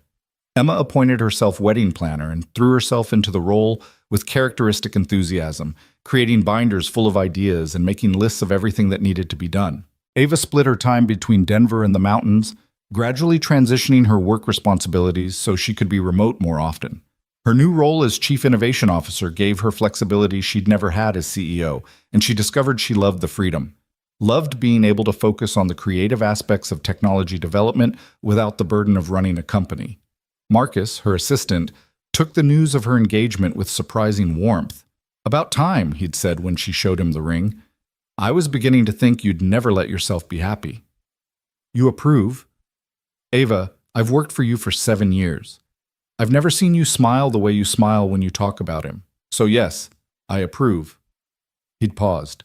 Emma appointed herself wedding planner and threw herself into the role with characteristic enthusiasm, creating binders full of ideas and making lists of everything that needed to be done. Ava split her time between Denver and the mountains, gradually transitioning her work responsibilities so she could be remote more often. Her new role as Chief Innovation Officer gave her flexibility she'd never had as CEO, and she discovered she loved the freedom. Loved being able to focus on the creative aspects of technology development without the burden of running a company. Marcus, her assistant, took the news of her engagement with surprising warmth. About time, he'd said when she showed him the ring. I was beginning to think you'd never let yourself be happy. You approve? Ava, I've worked for you for 7 years. I've never seen you smile the way you smile when you talk about him. So yes, I approve. He'd paused.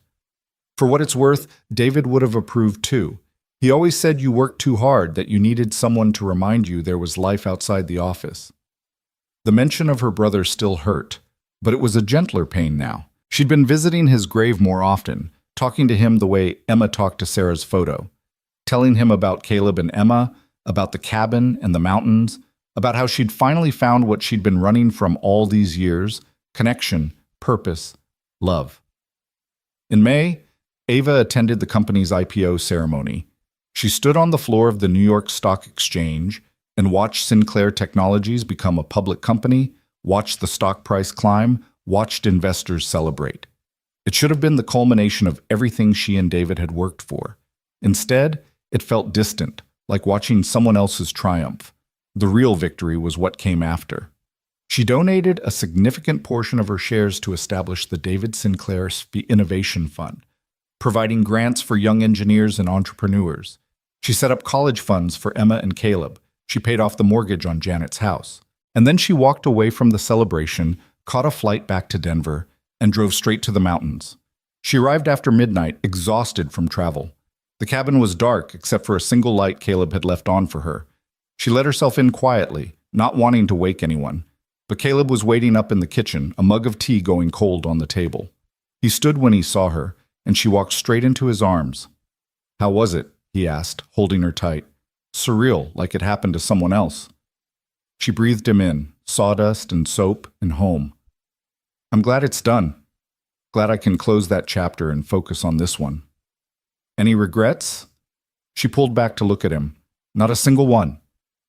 For what it's worth, David would have approved too. He always said you worked too hard, that you needed someone to remind you there was life outside the office. The mention of her brother still hurt, but it was a gentler pain now. She'd been visiting his grave more often, talking to him the way Emma talked to Sarah's photo, telling him about Caleb and Emma, about the cabin and the mountains, about how she'd finally found what she'd been running from all these years: connection, purpose, love. In May, Ava attended the company's IPO ceremony. She stood on the floor of the New York Stock Exchange and watched Sinclair Technologies become a public company, watched the stock price climb, watched investors celebrate. It should have been the culmination of everything she and David had worked for. Instead, it felt distant, like watching someone else's triumph. The real victory was what came after. She donated a significant portion of her shares to establish the David Sinclair Innovation Fund, providing grants for young engineers and entrepreneurs. She set up college funds for Emma and Caleb. She paid off the mortgage on Janet's house. And then she walked away from the celebration, caught a flight back to Denver, and drove straight to the mountains. She arrived after midnight, exhausted from travel. The cabin was dark except for a single light Caleb had left on for her. She let herself in quietly, not wanting to wake anyone. But Caleb was waiting up in the kitchen, a mug of tea going cold on the table. He stood when he saw her, and she walked straight into his arms. "How was it?" he asked, holding her tight. Surreal, like it happened to someone else. She breathed him in, sawdust and soap and home. "I'm glad it's done. Glad I can close that chapter and focus on this one." "Any regrets?" She pulled back to look at him. "Not a single one.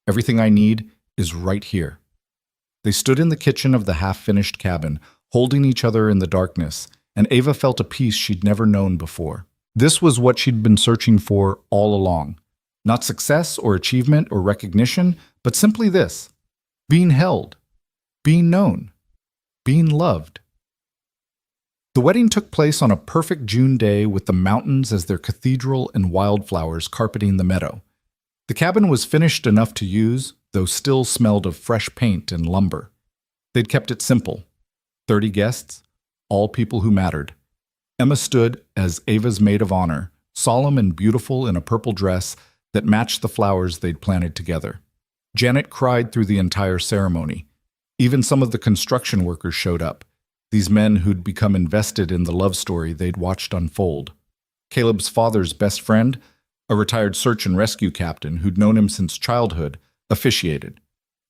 Everything I need is right here." They stood in the kitchen of the half-finished cabin, holding each other in the darkness, and Ava felt a peace she'd never known before. This was what she'd been searching for all along. Not success or achievement or recognition, but simply this: being held, being known, being loved. The wedding took place on a perfect June day with the mountains as their cathedral and wildflowers carpeting the meadow. The cabin was finished enough to use, though still smelled of fresh paint and lumber. They'd kept it simple. 30 guests, all people who mattered. Emma stood as Ava's maid of honor, solemn and beautiful in a purple dress that matched the flowers they'd planted together. Janet cried through the entire ceremony. Even some of the construction workers showed up, these men who'd become invested in the love story they'd watched unfold. Caleb's father's best friend, a retired search and rescue captain who'd known him since childhood, officiated.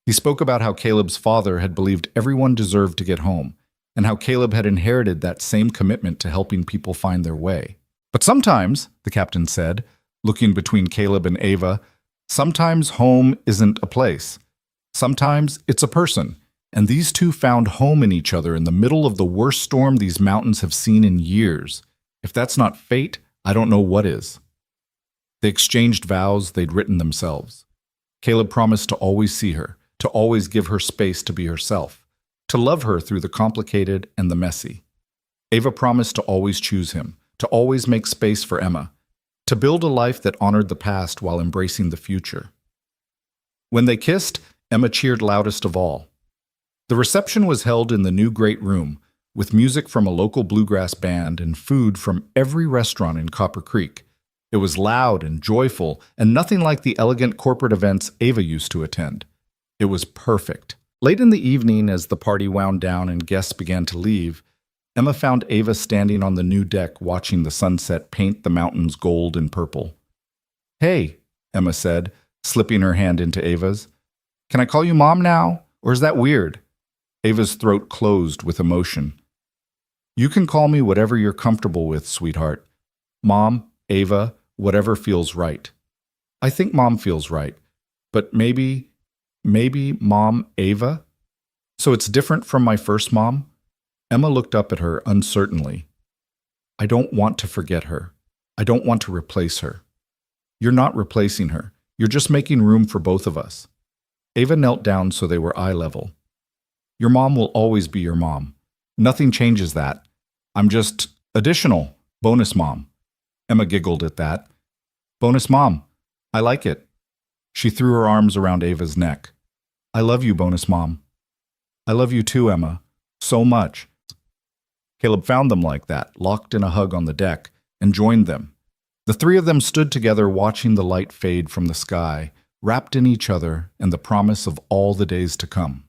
He spoke about how Caleb's father had believed everyone deserved to get home, and how Caleb had inherited that same commitment to helping people find their way. "But sometimes," the captain said, looking between Caleb and Ava, "sometimes home isn't a place. Sometimes it's a person." And these two found home in each other in the middle of the worst storm these mountains have seen in years. If that's not fate, I don't know what is. They exchanged vows they'd written themselves. Caleb promised to always see her, to always give her space to be herself, to love her through the complicated and the messy. Ava promised to always choose him, to always make space for Emma, to build a life that honored the past while embracing the future. When they kissed, Emma cheered loudest of all. The reception was held in the new great room, with music from a local bluegrass band and food from every restaurant in Copper Creek. It was loud and joyful, and nothing like the elegant corporate events Ava used to attend. It was perfect. Late in the evening, as the party wound down and guests began to leave, Emma found Ava standing on the new deck watching the sunset paint the mountains gold and purple. "Hey," Emma said, slipping her hand into Ava's. "Can I call you Mom now, or is that weird?" Ava's throat closed with emotion. "You can call me whatever you're comfortable with, sweetheart. Mom, Ava, whatever feels right." "I think Mom feels right, but maybe Mom Ava? So it's different from my first mom?" Emma looked up at her uncertainly. "I don't want to forget her. I don't want to replace her." "You're not replacing her. You're just making room for both of us." Ava knelt down so they were eye level. "Your mom will always be your mom. Nothing changes that. I'm just additional, bonus mom." Emma giggled at that. "Bonus mom. I like it." She threw her arms around Ava's neck. "I love you, bonus mom." "I love you too, Emma. So much." Caleb found them like that, locked in a hug on the deck, and joined them. The three of them stood together watching the light fade from the sky, wrapped in each other and the promise of all the days to come.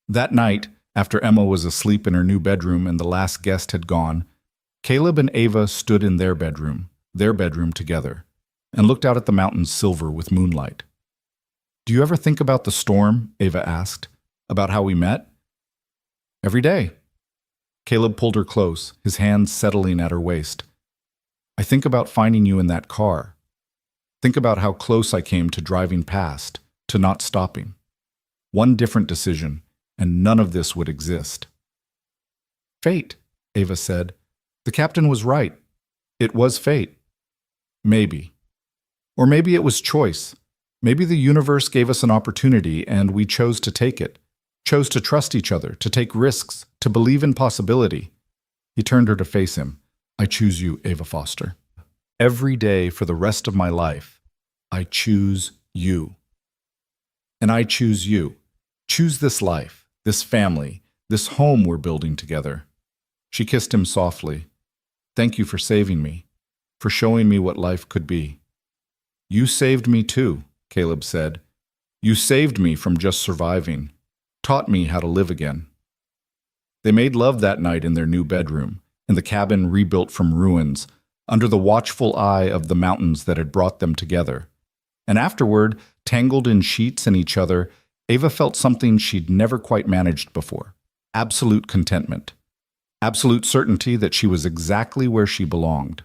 That night, after Emma was asleep in her new bedroom and the last guest had gone, Caleb and Ava stood in their bedroom together, and looked out at the mountains silver with moonlight. "Do you ever think about the storm?" Ava asked. "About how we met?" "Every day." Caleb pulled her close, his hands settling at her waist. "I think about finding you in that car. Think about how close I came to driving past, to not stopping. One different decision, and none of this would exist." "Fate," Ava said. "The captain was right. It was fate." "Maybe. Or maybe it was choice. Maybe the universe gave us an opportunity and we chose to take it. chose to trust each other, to take risks, to believe in possibility. He turned her to face him. I choose you, Ava Foster. Every day for the rest of my life, I choose you. And I choose you. Choose this life, this family, this home we're building together. She kissed him softly. Thank you for saving me, for showing me what life could be. You saved me too, Caleb said. You saved me from just surviving, taught me how to live again. They made love that night in their new bedroom, in the cabin rebuilt from ruins, under the watchful eye of the mountains that had brought them together. And afterward, tangled in sheets and each other, Ava felt something she'd never quite managed before. Absolute contentment. Absolute certainty that she was exactly where she belonged.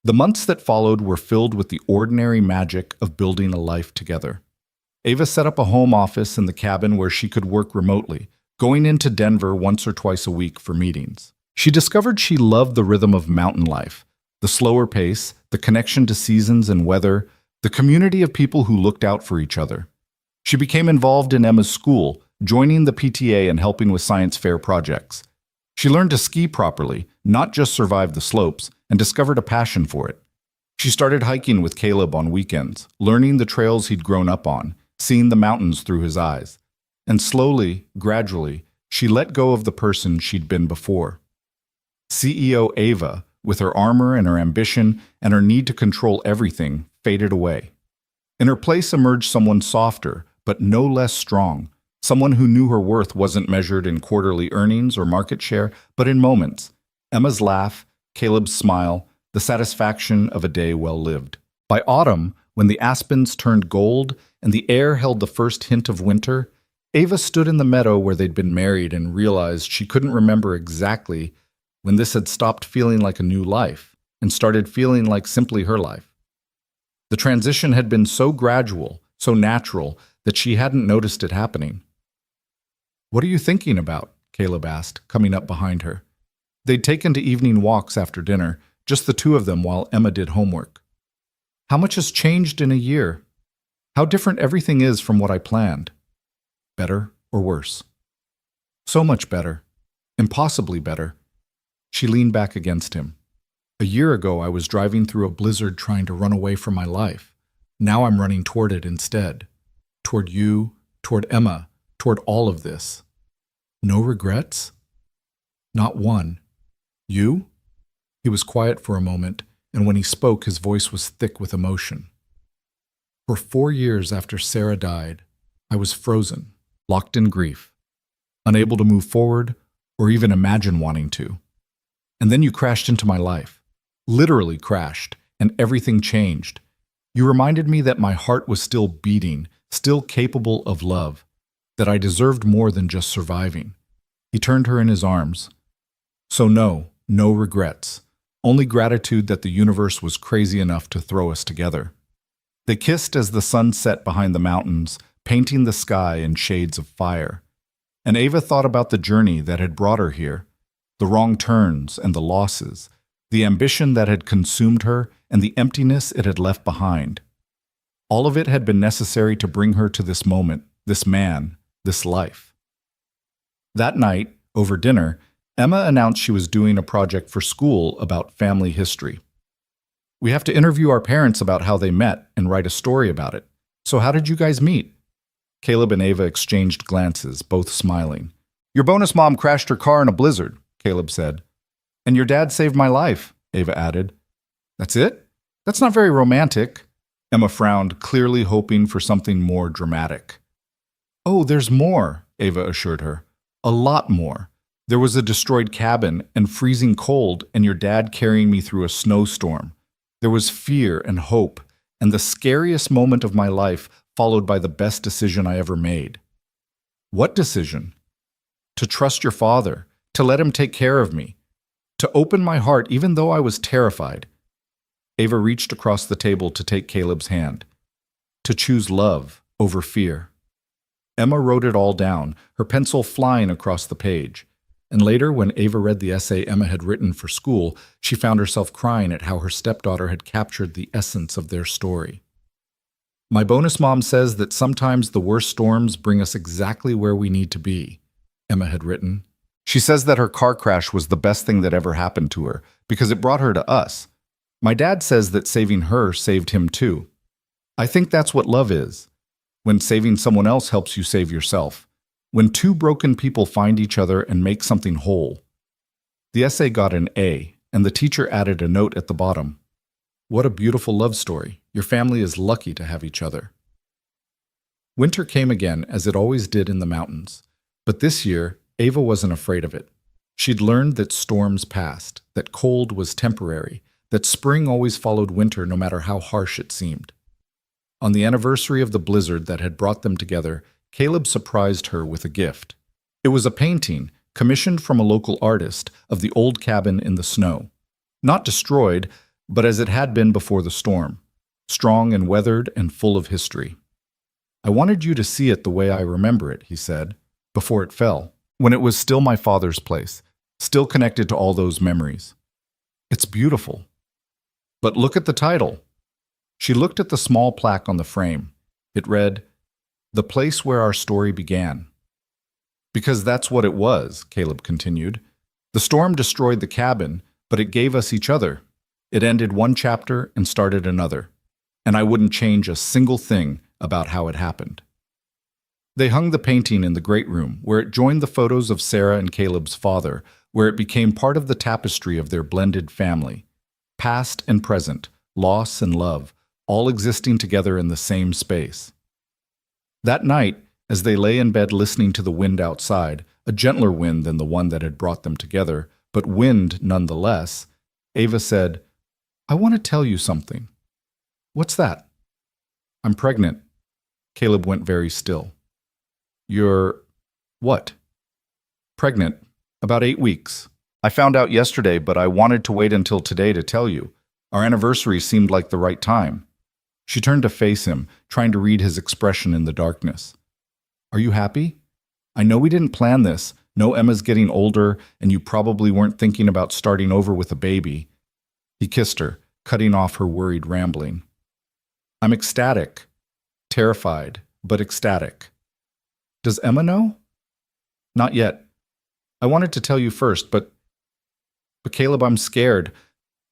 The months that followed were filled with the ordinary magic of building a life together. Ava set up a home office in the cabin where she could work remotely, going into Denver once or twice a week for meetings. She discovered she loved the rhythm of mountain life, the slower pace, the connection to seasons and weather, the community of people who looked out for each other. She became involved in Emma's school, joining the PTA and helping with science fair projects. She learned to ski properly, not just survive the slopes, and discovered a passion for it. She started hiking with Caleb on weekends, learning the trails he'd grown up on, seeing the mountains through his eyes. And slowly, gradually, she let go of the person she'd been before. CEO Ava, with her armor and her ambition and her need to control everything, faded away. In her place emerged someone softer, but no less strong, someone who knew her worth wasn't measured in quarterly earnings or market share, but in moments. Emma's laugh, Caleb's smile, the satisfaction of a day well lived. By autumn, when the aspens turned gold and the air held the first hint of winter, Ava stood in the meadow where they'd been married and realized she couldn't remember exactly when this had stopped feeling like a new life and started feeling like simply her life. The transition had been so gradual, so natural, that she hadn't noticed it happening. What are you thinking about? Caleb asked, coming up behind her. They'd taken to evening walks after dinner, just the two of them while Emma did homework. How much has changed in a year? How different everything is from what I planned. Better or worse? So much better. Impossibly better. She leaned back against him. A year ago, I was driving through a blizzard trying to run away from my life. Now I'm running toward it instead. Toward you, toward Emma, toward all of this. No regrets? Not one. You? He was quiet for a moment, and when he spoke, his voice was thick with emotion. For 4 years after Sarah died, I was frozen, locked in grief, unable to move forward or even imagine wanting to. And then you crashed into my life, literally crashed, and everything changed. You reminded me that my heart was still beating, still capable of love, that I deserved more than just surviving. He turned her in his arms. So no regrets, only gratitude that the universe was crazy enough to throw us together. They kissed as the sun set behind the mountains, painting the sky in shades of fire. And Ava thought about the journey that had brought her here, the wrong turns and the losses, the ambition that had consumed her and the emptiness it had left behind. All of it had been necessary to bring her to this moment, this man, this life. That night, over dinner, Emma announced she was doing a project for school about family history. We have to interview our parents about how they met and write a story about it. So how did you guys meet? Caleb and Ava exchanged glances, both smiling. Your bonus mom crashed her car in a blizzard, Caleb said. And your dad saved my life, Ava added. That's it? That's not very romantic. Emma frowned, clearly hoping for something more dramatic. Oh, there's more, Ava assured her. A lot more. There was a destroyed cabin and freezing cold and your dad carrying me through a snowstorm. There was fear and hope, and the scariest moment of my life followed by the best decision I ever made. What decision? To trust your father, to let him take care of me, to open my heart even though I was terrified. Ava reached across the table to take Caleb's hand. To choose love over fear. Emma wrote it all down, her pencil flying across the page. And later, when Ava read the essay Emma had written for school, she found herself crying at how her stepdaughter had captured the essence of their story. My bonus mom says that sometimes the worst storms bring us exactly where we need to be, Emma had written. She says that her car crash was the best thing that ever happened to her because it brought her to us. My dad says that saving her saved him too. I think that's what love is. When saving someone else helps you save yourself. When two broken people find each other and make something whole. The essay got an A, and the teacher added a note at the bottom. What a beautiful love story. Your family is lucky to have each other. Winter came again, as it always did in the mountains. But this year, Ava wasn't afraid of it. She'd learned that storms passed, that cold was temporary, that spring always followed winter no matter how harsh it seemed. On the anniversary of the blizzard that had brought them together, Caleb surprised her with a gift. It was a painting, commissioned from a local artist, of the old cabin in the snow. Not destroyed, but as it had been before the storm, strong and weathered and full of history. I wanted you to see it the way I remember it, he said, before it fell, when it was still my father's place, still connected to all those memories. It's beautiful. But look at the title. She looked at the small plaque on the frame. It read, "The Place Where Our Story Began." Because that's what it was, Caleb continued. The storm destroyed the cabin, but it gave us each other. It ended one chapter and started another. And I wouldn't change a single thing about how it happened. They hung the painting in the great room, where it joined the photos of Sarah and Caleb's father, where it became part of the tapestry of their blended family. Past and present, loss and love, all existing together in the same space. That night, as they lay in bed listening to the wind outside, a gentler wind than the one that had brought them together, but wind nonetheless, Ava said, "I want to tell you something." "What's that?" "I'm pregnant." Caleb went very still. "You're what?" "Pregnant. About 8 weeks. I found out yesterday, but I wanted to wait until today to tell you. Our anniversary seemed like the right time." She turned to face him, trying to read his expression in the darkness. "Are you happy? I know we didn't plan this. No, Emma's getting older, and you probably weren't thinking about starting over with a baby." He kissed her, cutting off her worried rambling. "I'm ecstatic. Terrified, but ecstatic." "Does Emma know?" "Not yet. I wanted to tell you first, but Caleb, I'm scared.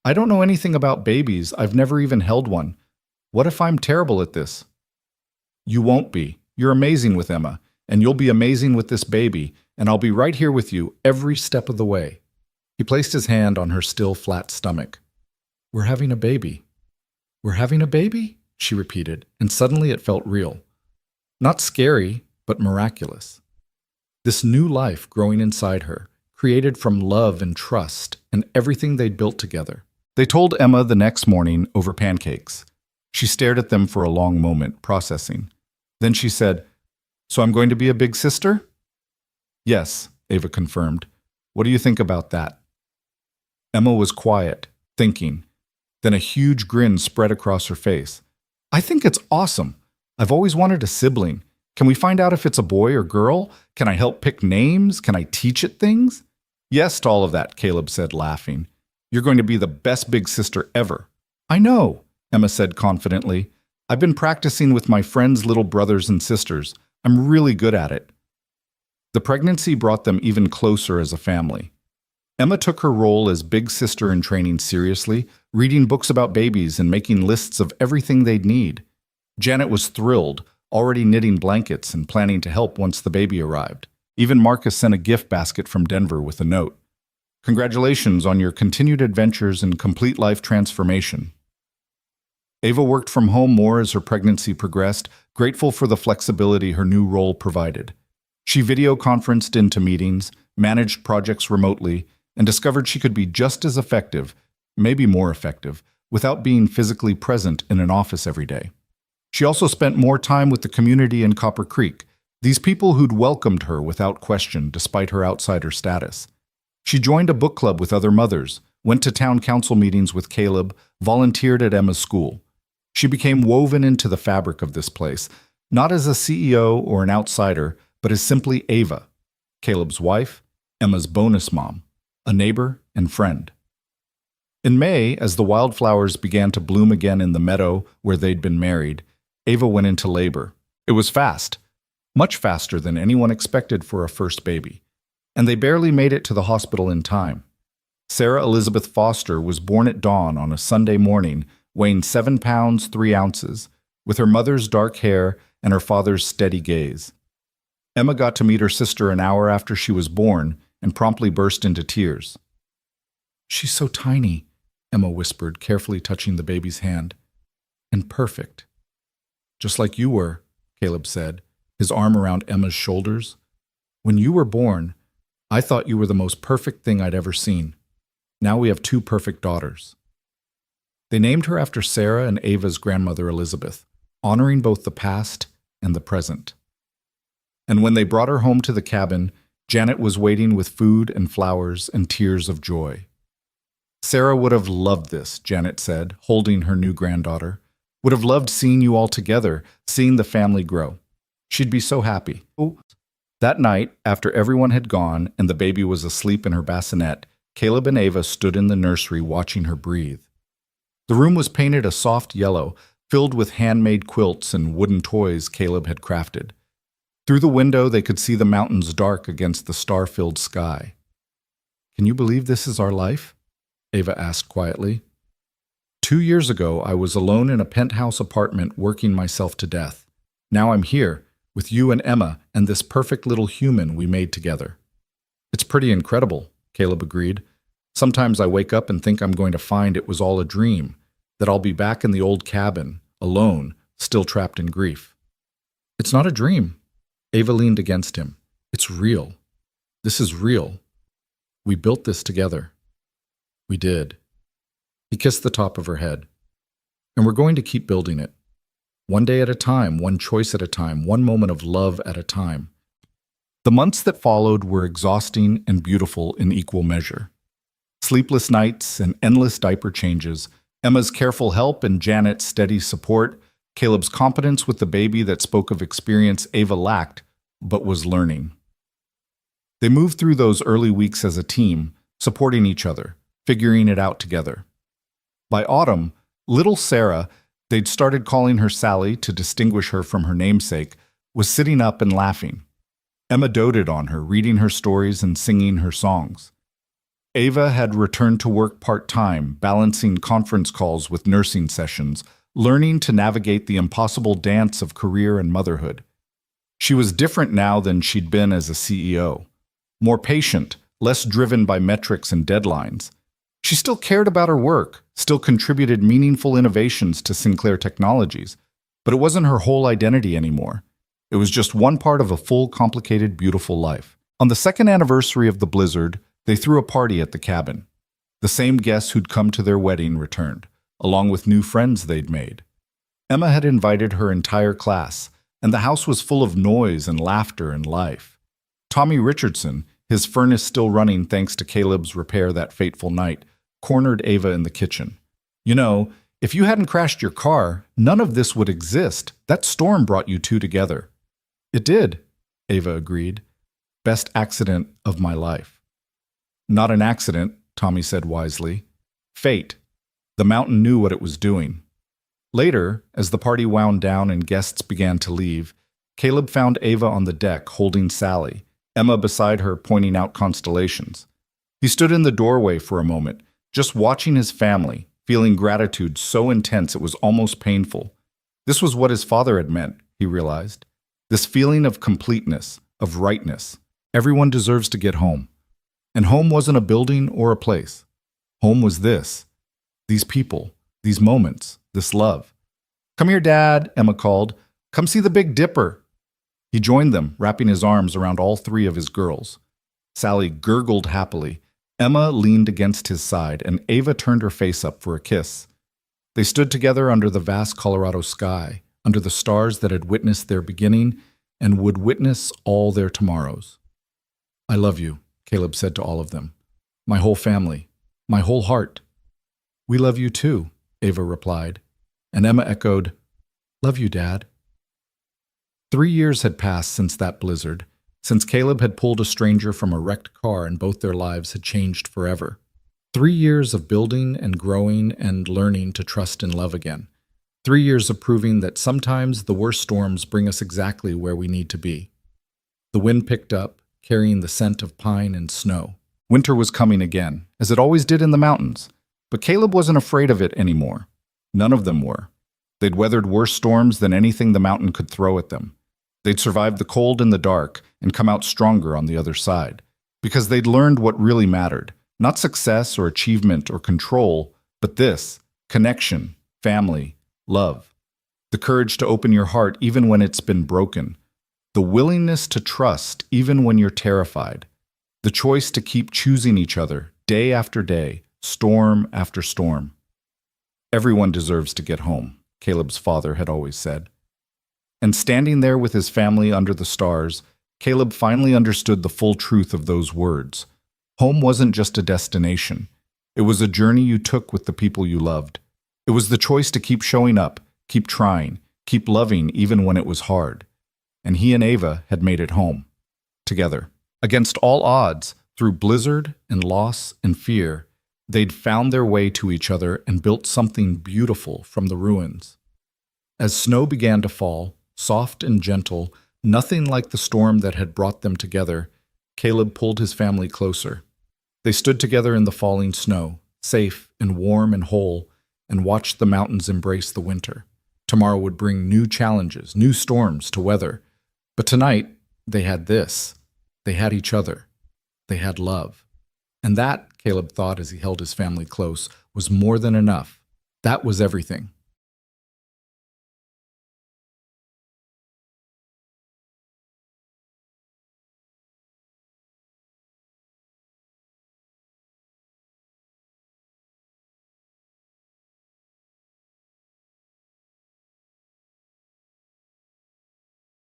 I don't know anything about babies. I've never even held one. What if I'm terrible at this?" "You won't be. You're amazing with Emma, and you'll be amazing with this baby, and I'll be right here with you every step of the way." He placed his hand on her still flat stomach. "We're having a baby." "We're having a baby?" she repeated, and suddenly it felt real. Not scary, but miraculous. This new life growing inside her, created from love and trust and everything they'd built together. They told Emma the next morning over pancakes. She stared at them for a long moment, processing. Then she said, "So I'm going to be a big sister?" "Yes," Ava confirmed. "What do you think about that?" Emma was quiet, thinking. Then a huge grin spread across her face. "I think it's awesome. I've always wanted a sibling. Can we find out if it's a boy or girl? Can I help pick names? Can I teach it things?" "Yes to all of that," Caleb said, laughing. "You're going to be the best big sister ever." "I know," Emma said confidently. "I've been practicing with my friends' little brothers and sisters. I'm really good at it." The pregnancy brought them even closer as a family. Emma took her role as big sister in training seriously, reading books about babies and making lists of everything they'd need. Janet was thrilled, already knitting blankets and planning to help once the baby arrived. Even Marcus sent a gift basket from Denver with a note. "Congratulations on your continued adventures and complete life transformation." Ava worked from home more as her pregnancy progressed, grateful for the flexibility her new role provided. She video conferenced into meetings, managed projects remotely, and discovered she could be just as effective, maybe more effective, without being physically present in an office every day. She also spent more time with the community in Copper Creek, these people who'd welcomed her without question despite her outsider status. She joined a book club with other mothers, went to town council meetings with Caleb, volunteered at Emma's school. She became woven into the fabric of this place, not as a CEO or an outsider, but as simply Ava, Caleb's wife, Emma's bonus mom, a neighbor and friend. In May, as the wildflowers began to bloom again in the meadow where they'd been married, Ava went into labor. It was fast, much faster than anyone expected for a first baby, and they barely made it to the hospital in time. Sarah Elizabeth Foster was born at dawn on a Sunday morning, weighing 7 pounds 3 ounces, with her mother's dark hair and her father's steady gaze. Emma got to meet her sister an hour after she was born and promptly burst into tears. "She's so tiny," Emma whispered, carefully touching the baby's hand. "And perfect." "Just like you were," Caleb said, his arm around Emma's shoulders. "When you were born, I thought you were the most perfect thing I'd ever seen. Now we have 2 perfect daughters." They named her after Sarah and Ava's grandmother Elizabeth, honoring both the past and the present. And when they brought her home to the cabin, Janet was waiting with food and flowers and tears of joy. "Sarah would have loved this," Janet said, holding her new granddaughter. "Would have loved seeing you all together, seeing the family grow. She'd be so happy." That night, after everyone had gone and the baby was asleep in her bassinet, Caleb and Ava stood in the nursery watching her breathe. The room was painted a soft yellow, filled with handmade quilts and wooden toys Caleb had crafted. Through the window, they could see the mountains dark against the star-filled sky. "Can you believe this is our life?" Ava asked quietly. 2 years ago, I was alone in a penthouse apartment working myself to death. Now I'm here, with you and Emma and this perfect little human we made together." "It's pretty incredible," Caleb agreed. "Sometimes I wake up and think I'm going to find it was all a dream, that I'll be back in the old cabin, alone, still trapped in grief." "It's not a dream." Ava leaned against him. "It's real. This is real. We built this together." "We did." He kissed the top of her head. "And we're going to keep building it. One day at a time, one choice at a time, one moment of love at a time." The months that followed were exhausting and beautiful in equal measure. Sleepless nights and endless diaper changes, Emma's careful help and Janet's steady support, Caleb's competence with the baby that spoke of experience Ava lacked, but was learning. They moved through those early weeks as a team, supporting each other, figuring it out together. By autumn, little Sarah, they'd started calling her Sally to distinguish her from her namesake, was sitting up and laughing. Emma doted on her, reading her stories and singing her songs. Ava had returned to work part-time, balancing conference calls with nursing sessions, learning to navigate the impossible dance of career and motherhood. She was different now than she'd been as a CEO. More patient, less driven by metrics and deadlines. She still cared about her work, still contributed meaningful innovations to Sinclair Technologies, but it wasn't her whole identity anymore. It was just one part of a full, complicated, beautiful life. On the 2nd anniversary of the blizzard, they threw a party at the cabin. The same guests who'd come to their wedding returned, along with new friends they'd made. Emma had invited her entire class, and the house was full of noise and laughter and life. Tommy Richardson, his furnace still running thanks to Caleb's repair that fateful night, cornered Ava in the kitchen. "You know, if you hadn't crashed your car, none of this would exist. That storm brought you 2 together." "It did," Ava agreed. "Best accident of my life." "Not an accident," Tommy said wisely. "Fate. The mountain knew what it was doing." Later, as the party wound down and guests began to leave, Caleb found Ava on the deck holding Sally, Emma beside her pointing out constellations. He stood in the doorway for a moment, just watching his family, feeling gratitude so intense it was almost painful. This was what his father had meant, he realized. This feeling of completeness, of rightness. Everyone deserves to get home. And home wasn't a building or a place. Home was this. These people, these moments, this love. "Come here, Dad," Emma called. "Come see the Big Dipper." He joined them, wrapping his arms around all 3 of his girls. Sally gurgled happily. Emma leaned against his side, and Ava turned her face up for a kiss. They stood together under the vast Colorado sky, under the stars that had witnessed their beginning and would witness all their tomorrows. "I love you," Caleb said to all of them. "My whole family, my whole heart." "We love you too," Ava replied, and Emma echoed, "Love you, Dad." 3 years had passed since that blizzard, since Caleb had pulled a stranger from a wrecked car and both their lives had changed forever. 3 years of building and growing and learning to trust and love again. 3 years of proving that sometimes the worst storms bring us exactly where we need to be. The wind picked up, carrying the scent of pine and snow. Winter was coming again, as it always did in the mountains. But Caleb wasn't afraid of it anymore. None of them were. They'd weathered worse storms than anything the mountain could throw at them. They'd survived the cold and the dark and come out stronger on the other side. Because they'd learned what really mattered. Not success or achievement or control, but this: connection, family, love. The courage to open your heart even when it's been broken. The willingness to trust even when you're terrified. The choice to keep choosing each other day after day, storm after storm. Everyone deserves to get home, Caleb's father had always said. And standing there with his family under the stars, Caleb finally understood the full truth of those words. Home wasn't just a destination. It was a journey you took with the people you loved. It was the choice to keep showing up, keep trying, keep loving even when it was hard. And he and Ava had made it home, together. Against all odds, through blizzard and loss and fear, they'd found their way to each other and built something beautiful from the ruins. As snow began to fall, soft and gentle, nothing like the storm that had brought them together, Caleb pulled his family closer. They stood together in the falling snow, safe and warm and whole, and watched the mountains embrace the winter. Tomorrow would bring new challenges, new storms to weather. But tonight, they had this. They had each other. They had love. And that, Caleb thought as he held his family close, was more than enough. That was everything.